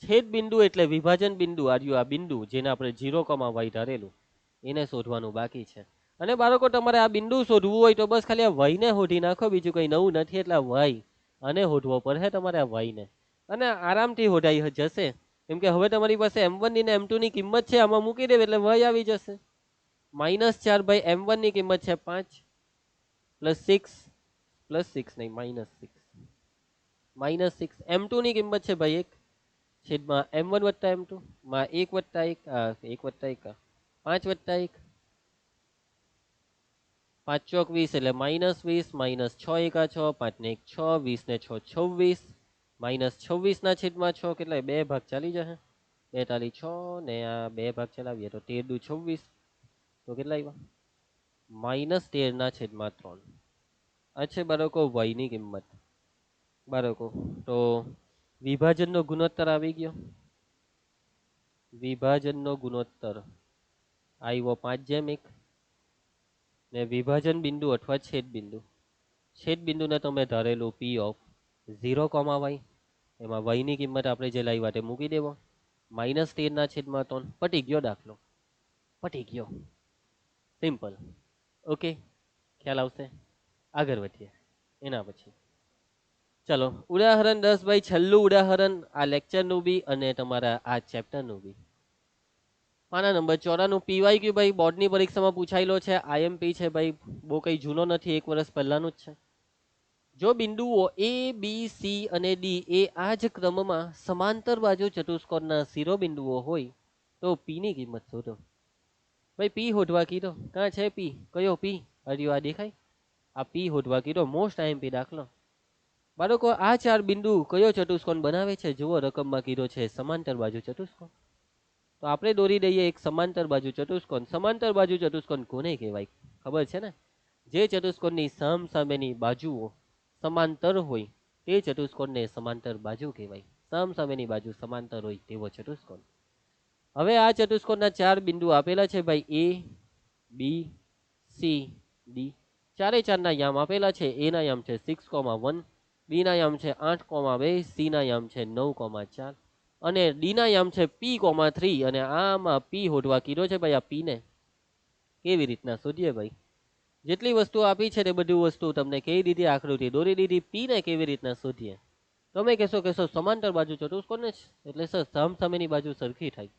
છેદ બિંદુ એટલે વિભાજન બિંદુ. આ બિંદુ જેને આપણે 0, y ધારેલું એને શોધવાનું બાકી છે. અને બાળકો તમારે આ બિંદુ શોધવું હોય તો બસ ખાલી આ વયને શોધી નાખો, બીજું કંઈ નવું નથી. એટલે વય અને શોધવો પડે તમારે આ વયને, અને આરામથી શોધાઈ જશે. કેમ કે હવે તમારી પાસે M1 ની ને M2 ની કિંમત છે, આમાં મૂકી દેવી એટલે વય આવી જશે. -4 ભાઈ M1 ની કિંમત છે 5 +6 નહીં -6 M2 ની કિંમત છે ભાઈ 1 છેદમાં M1 વત્તા M2 માં 1 વત્તા 1 વત્તા 1 5 વત્તા 1 5 ચોક 20 એટલે -20 -6 એકા 6 5 ને 1 6 20 ને 6 26 -26 ના છેદમાં 6 કેટલા 2 ભાગ ચાલી જશે 2 તાલી 6 ને આ 2 ભાગ ચલાવીએ તો 13 દુ 26 તો કેટલા આવ્યા -13 ના છેદમાં 3. આ છે બાળકો y ની કિંમત. બાળકો તો વિભાજનનો ગુણોત્તર આવી ગયો. વિભાજનનો ગુણોત્તર આવ્યો 5:1 ને વિભાજન બિંદુ અથવા છેદ બિંદુને તમે ધારેલું p ઓફ 0, y એમાં y ની કિંમત આપણે જે લાવ્યા તે મૂકી દેવો -13 ના છેદમાં 3. પટી ગયો દાખલો, પટી ગયો, સિમ્પલ. ઓકે, ખ્યાલ આવશે. આગળ વધીએ એના પછી. ચલો ઉદાહરણ 10 ભાઈ, છેલ્લું ઉદાહરણ આ લેક્ચરનું બી અને તમારા આ ચેપ્ટરનું બી. પાના નંબર 94 PYQ ભાઈ બોર્ડની પરીક્ષામાં પૂછાયેલો છે. IMP છે ભાઈ, બહુ કઈ જૂનો નથી, 1 વર્ષ પહેલાનું જ છે. જો બિંદુઓ A, B, C અને D એ આ જ ક્રમમાં સમાંતર બાજુ ચતુષ્કોણના શિરોબિંદુઓ હોય તો P ની કિંમત શોધો. ભાઈ P શોધવા કીધો, ક્યાં છે P? કયો P? હરિયો આ દેખાય, આ P શોધવા કીધો. મોસ્ટ IMP દાખલો. બાળકો આ 4 બિંદુ કયો ચતુષ્કોણ બનાવે છે? જુઓ રકમમાં કીધો છે સમાંતર બાજુ ચતુષ્કોણ. તો આપણે દોરી દઈએ એક સમાંતર બાજુ ચતુષ્કોણ. સમાંતર બાજુ ચતુષ્કોણ કોને કહેવાય? ખબર છે ને? જે ચતુષ્કોણની સામસામેની બાજુઓ સમાંતર હોય તે ચતુષ્કોણને સમાંતર બાજુ કહેવાય. સામસામેની બાજુ સમાંતર હોય તેવો ચતુષ્કોણ. હવે આ ચતુષ્કોણના 4 બિંદુ આપેલા છે ભાઈ, A, B, C, D. ચારે ચારના યામ આપેલા છે. A ના યામ છે 6,1, B ના યામ છે 8,2, C ના યામ છે 9,4 અને D ના યામ છે P,3. અને આમાં P શોધવા કીધો છે ભાઈ. આ P ને કેવી રીતના શોધીએ ભાઈ? જેટલી વસ્તુ આપી છે તે બધી વસ્તુ તમને કહી દીધી, આકૃતિ દોરી દીધી. P ને કેવી રીતના શોધીએ? તમે કહેશો સમાંતર બાજુ ચતુષ્કોણ જ, એટલે સર સામસામેની બાજુ સરખી થાય.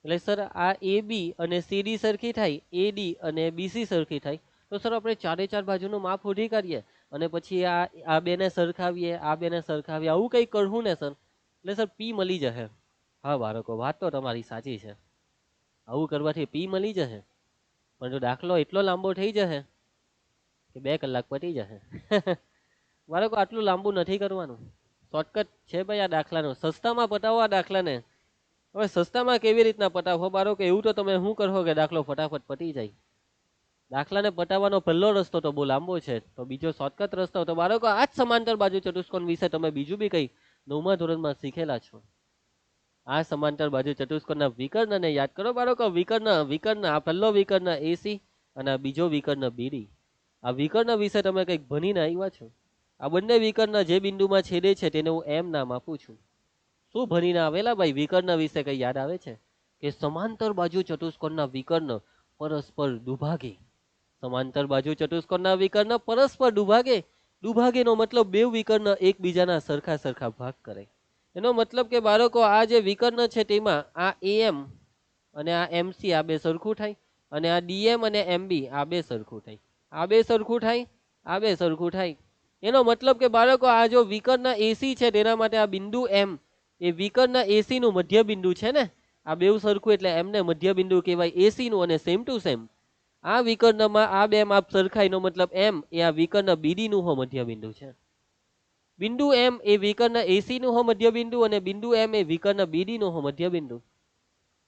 એટલે સર આ AB અને CD સરખી થાય, AD અને BC સરખી થાય, તો સર આપણે ચારે ચાર બાજુનું માપ શોધી કાઢીએ અને પછી આ બેને સરખાવીએ, આ બેને સરખાવીએ, આવું કંઈ કરવું ને સર, એટલે સર P મળી જશે. હા બાળકો, વાત તો તમારી સાચી છે. આવું કરવાથી P મળી જશે, પણ જો દાખલો એટલો લાંબો થઈ જશે કે 2 કલાક પતી જશે. બાળકો આટલું લાંબુ નથી કરવાનું, શોર્ટકટ છે ભાઈ આ દાખલાનો. સસ્તામાં પતાવો આ દાખલાને. હવે સસ્તામાં કેવી રીતના પતાવો બાળકો? એવું તો તમે શું કરો કે દાખલો ફટાફટ પતી જાય? દાખલાને પટાવવાનો પહેલો રસ્તો તો બહુ લાંબો છે, તો બીજો શોર્ટકટ રસ્તો તો બાળકો આ જ સમાંતર બાજુ ચતુષ્કોણ વિશે તમે બીજું બી કંઈ 9મા ધોરણમાં શીખેલા છો. આ સમાંતર બાજુ ચતુષ્કોણના વિકર્ણને યાદ કરો બાળકો. વિકર્ણ આ પહેલો વિકર્ણ AC અને આ બીજો વિકર્ણ BD. આ વિકર્ણ વિશે તમે કંઈક ભણીને આવ્યા છો. આ બંને વિકર્ણ જે બિંદુમાં છેદે છે તેને હું M નામ આપું છું. શું ભણીને આવેલા ભાઈ? વિકર્ણ વિશે કઈ યાદ આવે છે કે સમાંતર બાજુ ચતુષ્કોણના વિકર્ણ પરસ્પર દુભાગે. સમાંતર બાજુ ચતુષ્કોણના વિકર્ણ પરસ્પર દુભાગે. દુભાગેનો મતલબ બે વિકર્ણ એકબીજાના સરખા સરખા ભાગ કરે. એનો મતલબ કે બાળકો આ જે વિકર્ણ છે તેમાં આ AM અને આ MC આ બે સરખું થાય, અને આ DM અને MB આ બે સરખું થાય. આ બે સરખું થાય, આ બે સરખું થાય. એનો મતલબ કે બાળકો આ જો વિકર્ણ AC છે તેના માટે આ બિંદુ M એ વિકર્ણ AC નું મધ્ય બિંદુ છે ને. આ બેવ સરખું એટલે M ને મધ્ય બિંદુ કહેવાય AC નું, અને સેમ ટુ સેમ આ વિકર્ણમાં આ બે માપ સરખાય નો મતલબ M એ આ વિકર્ણ BD નું હો મધ્ય બિંદુ છે. બિંદુ M એ વિકર્ણ AC નું હો મધ્ય બિંદુ અને બિંદુ M એ વિકર્ણ BD નું હો મધ્ય બિંદુ.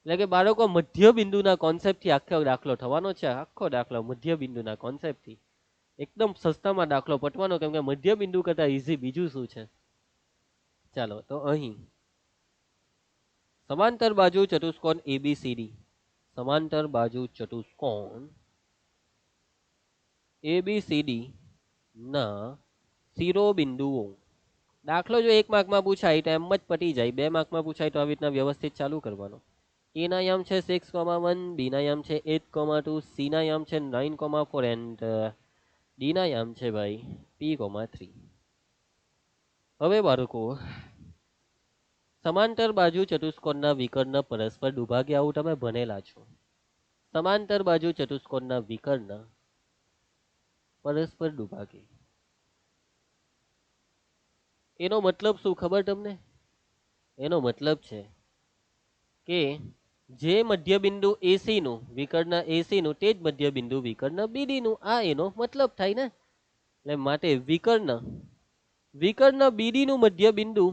એટલે કે બાળકો મધ્ય બિંદુના કોન્સેપ્ટ થી આખો દાખલો થવાનો છે. આખો દાખલો મધ્ય બિંદુના કોન્સેપ્ટ થી એકદમ સસ્તામાં દાખલો પટવાનો, કેમ કે મધ્ય બિંદુ કરતા ઈઝી બીજું શું છે. ચાલો તો અહીં સમાંતર બાજુ ચતુષ્કોણ ABCD, સમાંતર બાજુ ચતુષ્કોણ ABCD ના શિરોબિંદુઓ. દાખલો જો 1 માર્કમાં પૂછાય તો એમ જ પટી જાય, 2 માર્કમાં પૂછાય તો આવી રીતના વ્યવસ્થિત ચાલુ કરવાનો. એ ના યામ છે 6,1, બી ના યામ છે 8,2, સી ના યામ છે 9,4 એન્ડ ડી ના યામ છે ભાઈ p,3. હવે બાળકો સમાંતર બાજુ ચતુષ્કોણના વિકર્ણ પરસ્પર દુભાગે આવું તમે ભણેલા છો. સમાંતર બાજુ ચતુષ્કોણના વિકર્ણ પરસ્પર દુભાગે એનો મતલબ શું ખબર તમને? એનો મતલબ છે કે જે મધ્યબિંદુ એસી નું વિકર્ણ એસી નું તે જ મધ્યબિંદુ વિકર્ણ બીડી નું. આ એનો મતલબ થાય ને. એટલે માટે વિકર્ણ બીડી નું મધ્યબિંદુ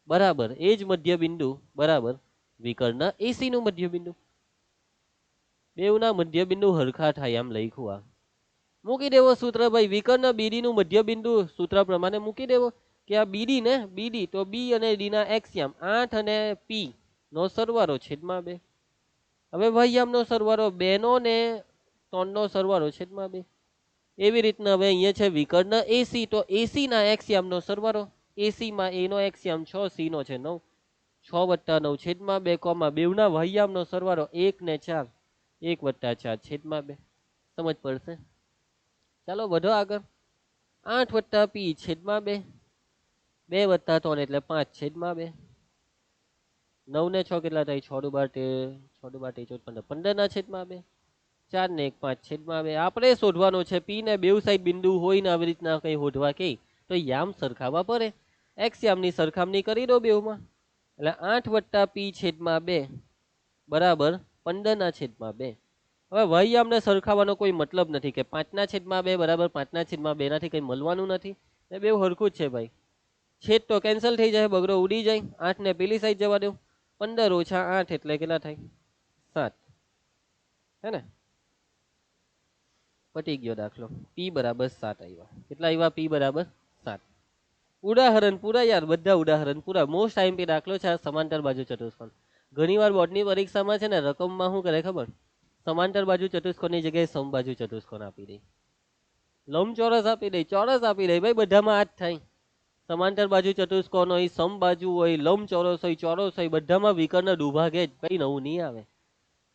બરાબર એ જ મધ્યબિંદુ બરાબર વિકર્ણ એસી નું મધ્યબિંદુ. બેવના મધ્યબિંદુ હરખા થાય એમ લખ્યું. આ મૂકી દેવો સૂત્ર ભાઈ. વિકર્ણ બીડી નું મધ્યબિંદુ સૂત્ર પ્રમાણે મૂકી દેવો કે આ બીડી ને બીડી તો બી અને ડી ના એક્સયામ 8 અને પી નો સરવાળો છેદમાં 2. હવે વાહ્યામ નો સરવાળો 2 નો ને 3 નો સરવાળો છેદમાં 2. એવી રીતના હવે અહીંયા છે વિકર્ણ એસી તો એસી ના એક્સયામ નો સરવાળો. એસી માં એ નો એક્સયામ 6, સી નો છે 9, 6 + 9 છેદમાં 2 કોમા બેવના વાહ્યામ નો સરવાળો 1 ને 4, 1 + 4 છેદમાં 2. સમજ પડશે? ચાલો વધો આગળ. 8 + પી છેદમાં 2, 2 + 3 એટલે 5 છેદમાં 2. 9 ને 6 કેટલા થાય? 6 × 12 6 × 12 14 15 ના છેદમાં 2. 4 ને 1 5 છેદમાં 2. આપણે શોધવાનો છે પી ને બેવ સાઈડ બિંદુ હોય ને આવી રીતના કઈ શોધવા કે તો યામ સરખાવવા પડે. એક્સ યામની સરખામણી કરી દો બેવમાં. એટલે 8 + પી છેદમાં 2 બરાબર 15 ના છેદમાં 2. હવે વાહ્યામને સરખાવવાનો કોઈ મતલબ નથી કે 5 ના છેદમાં 2 બરાબર 5 ના છેદમાં 2 નાથી કઈ મળવાનું નથી. એ બેવ હરખું જ છે ભાઈ. છેદ તો કેન્સલ થઈ જાય, બગડો ઉડી જાય. 8 ને પેલી સાઈડ જવા દો. 15 - 8 એટલે કેટલા થાય? 7. હે ને? પટી ગયો દાખલો. પી બરાબર 7 આવ્યા. કેટલા આવ્યા? પી બરાબર 7. ઉદાહરણ પૂરા યાર, બધા ઉદાહરણ પૂરા. મોસ્ટ આઈએમપી દાખલો છે આ સમાંતર બાજુ ચતુષ્કોણ. ઘણીવાર બોર્ડની પરીક્ષામાં છે ને રકમમાં શું કરે ખબર? સમાંતર બાજુ ચતુષ્કોણની જગ્યાએ સમબાજુ ચતુષ્કોણ આપી દે. લંબચોરસ આપી દે, ચોરસ આપી દે. ભાઈ બધામાં આ જ થાય. સમાંતર બાજુ ચતુષ્કોણ હોય, સમબાજુ હોય, લંબચોરસ હોય, ચોરસ હોય, બધામાં વિકર્ણ દુભાગે જ. કઈ નવું નહીં આવે.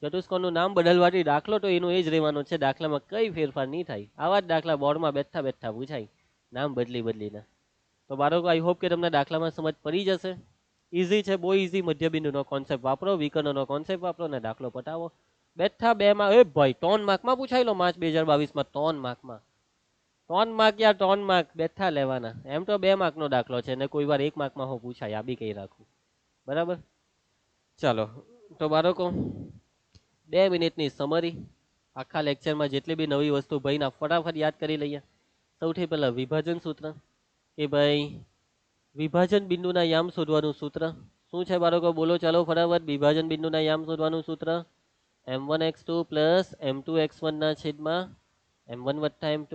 ચતુષ્કોણનું નામ બદલવાથી દાખલો તો એનો એ જ રહેવાનો છે. દાખલામાં કઈ ફેરફાર નહીં થાય. આવા જ દાખલા બોર્ડમાં બેઠા બેઠા પૂછાય, નામ બદલીને. તો બાળકો આઈ હોપ કે તમને દાખલામાં સમજ પડી જશે. ઈઝી છે, બહુ ઈઝી. મધ્યબિંદુનો કોન્સેપ્ટ વાપરો, વિકર્ણનો કોન્સેપ્ટ વાપરો અને દાખલો પટાવો. બેઠા 2 માં એ ભાઈ 3 માર્કમાં પૂછાયેલો માર્ચ 2022 માં 3 માર્કમાં. 3 માર્ક યા 3 માર્ક બેઠા લેવાના. એમ તો 2 માર્કનો દાખલો છે ને કોઈ વાર 1 માર્કમાં હો પૂછાય. આ બી કહી રાખું. બરાબર? ચાલો તો બાળકો 2 મિનિટની સમરી. આખા લેક્ચરમાં જેટલી બી નવી વસ્તુ ભાઈના ફટાફટ યાદ કરી લઈએ. સૌથી પહેલા વિભાજન સૂત્ર કે ભાઈ વિભાજન બિંદુના યામ શોધવાનું સૂત્ર શું છે બાળકો? બોલો ચાલો ફટાફટ. વિભાજન બિંદુના યામ શોધવાનું સૂત્ર m1x2 + m2x1 ના છેદમાં m1 + m2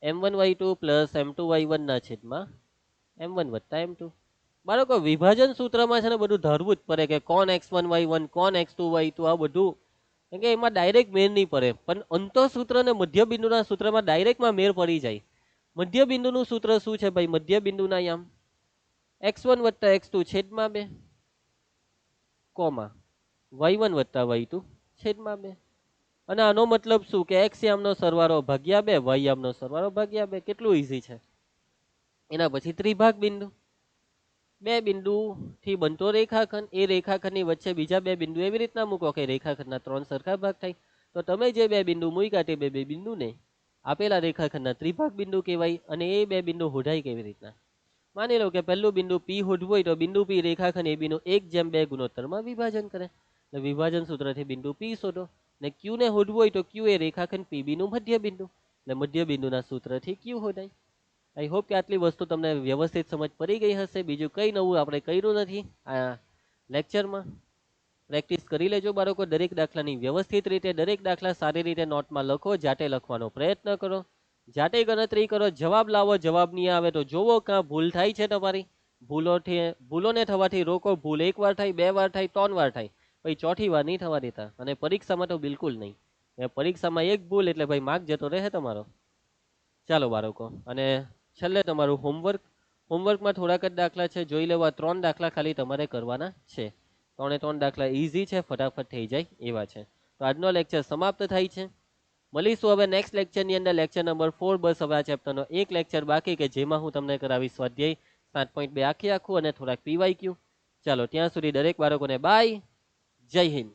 m1y2 + m2y1 ના છેદમાં m1 + m2. બાળકો વિભાજન સૂત્રમાં છે ને બધું ધારવું જ પડે કે કોણ x1 y1 કોણ x2 y2 આ બધું. કેમ કે એમાં ડાયરેક્ટ મેર નહીં પડે, પણ અંતઃસૂત્ર અને મધ્યબિંદુના સૂત્રમાં ડાયરેક્ટમાં મેર પડી જાય. મધ્યબિંદુનું સૂત્ર શું છે ભાઈ? મધ્યબિંદુના યામ x1 + x2 છેદમાં 2 y1 + y2 છેદમાં 2. અને આનો મતલબ શું કે x યામનો સરવાળો ભાગ્યા 2 y યામનો સરવાળો ભાગ્યા 2. કેટલું ઈઝી છે. એના પછી ત્રિભાગ બિંદુ. 2 બિંદુ થી બનતો રેખાખંડ, એ રેખાખંડની વચ્ચે બીજા 2 બિંદુ એવી રીતના મૂકો કે રેખાખંડના 3 સરખા ભાગ થાય. તો તમે જે 2 બિંદુ મૂક્યા તે 2 બિંદુને આપેલા રેખાખંડના ત્રિભાગ બિંદુ કહેવાય. અને એ 2 બિંદુ હોડાય કેવી રીતના? માની લો કે પહેલું બિંદુ P હોડવું હોય તો બિંદુ P રેખાખંડ AB નું 1/2 ગુણોત્તરમાં વિભાજન કરે. એટલે વિભાજન સૂત્રથી બિંદુ P શોધો. ને Q ને હોડવું હોય તો Q એ રેખાખંડ PB નું મધ્ય બિંદુ. એટલે મધ્ય બિંદુના સૂત્રથી Q હોદાય. આઈ હોપ કે આટલી વસ્તુ તમને વ્યવસ્થિત સમજ પડી ગઈ હશે. બીજું કઈ નવું આપણે કર્યું નથી આ લેક્ચરમાં. પ્રેક્ટિસ કરી લેજો બાળકો. દરેક દાખલાની વ્યવસ્થિત રીતે, દરેક દાખલા સારી રીતે નોટમાં લખો. જાતે લખવાનો પ્રયત્ન કરો, જાતે ગણતરી કરો. જવાબ લાવો. જવાબ નહીં આવે તો જોવો કાં ભૂલ થાય છે તમારી. ભૂલોને થવાથી રોકો. ભૂલ 1 વાર થાય, 2 વાર થાય, 3 વાર થાય, ભાઈ 4થી વાર નહીં થવા દેતા. અને પરીક્ષામાં તો બિલકુલ નહીં. પરીક્ષામાં એક ભૂલ એટલે ભાઈ માર્ક જતો રહે તમારો. ચાલો બાળકો, અને છેલ્લે તમારું હોમવર્કમાં થોડાક જ દાખલા છે, જોઈ લેવા 3 દાખલા ખાલી તમારે કરવાના છે. 3 દાખલા ઇઝી છે, ફટાફટ થઈ જાય એવા છે. તો આજનો લેક્ચર સમાપ્ત થાય છે. મળીશું હવે નેક્સ્ટ લેક્ચરની અંદર, લેક્ચર નંબર 4. બસ હવે આ ચેપ્ટરનો એક લેક્ચર બાકી કે જેમાં હું તમને કરાવીશ સ્વાધ્યાય 7.2 આખું અને થોડાક પીવાયક્યુ. ચાલો ત્યાં સુધી દરેક બાળકોને બાય, જય હિન્દ.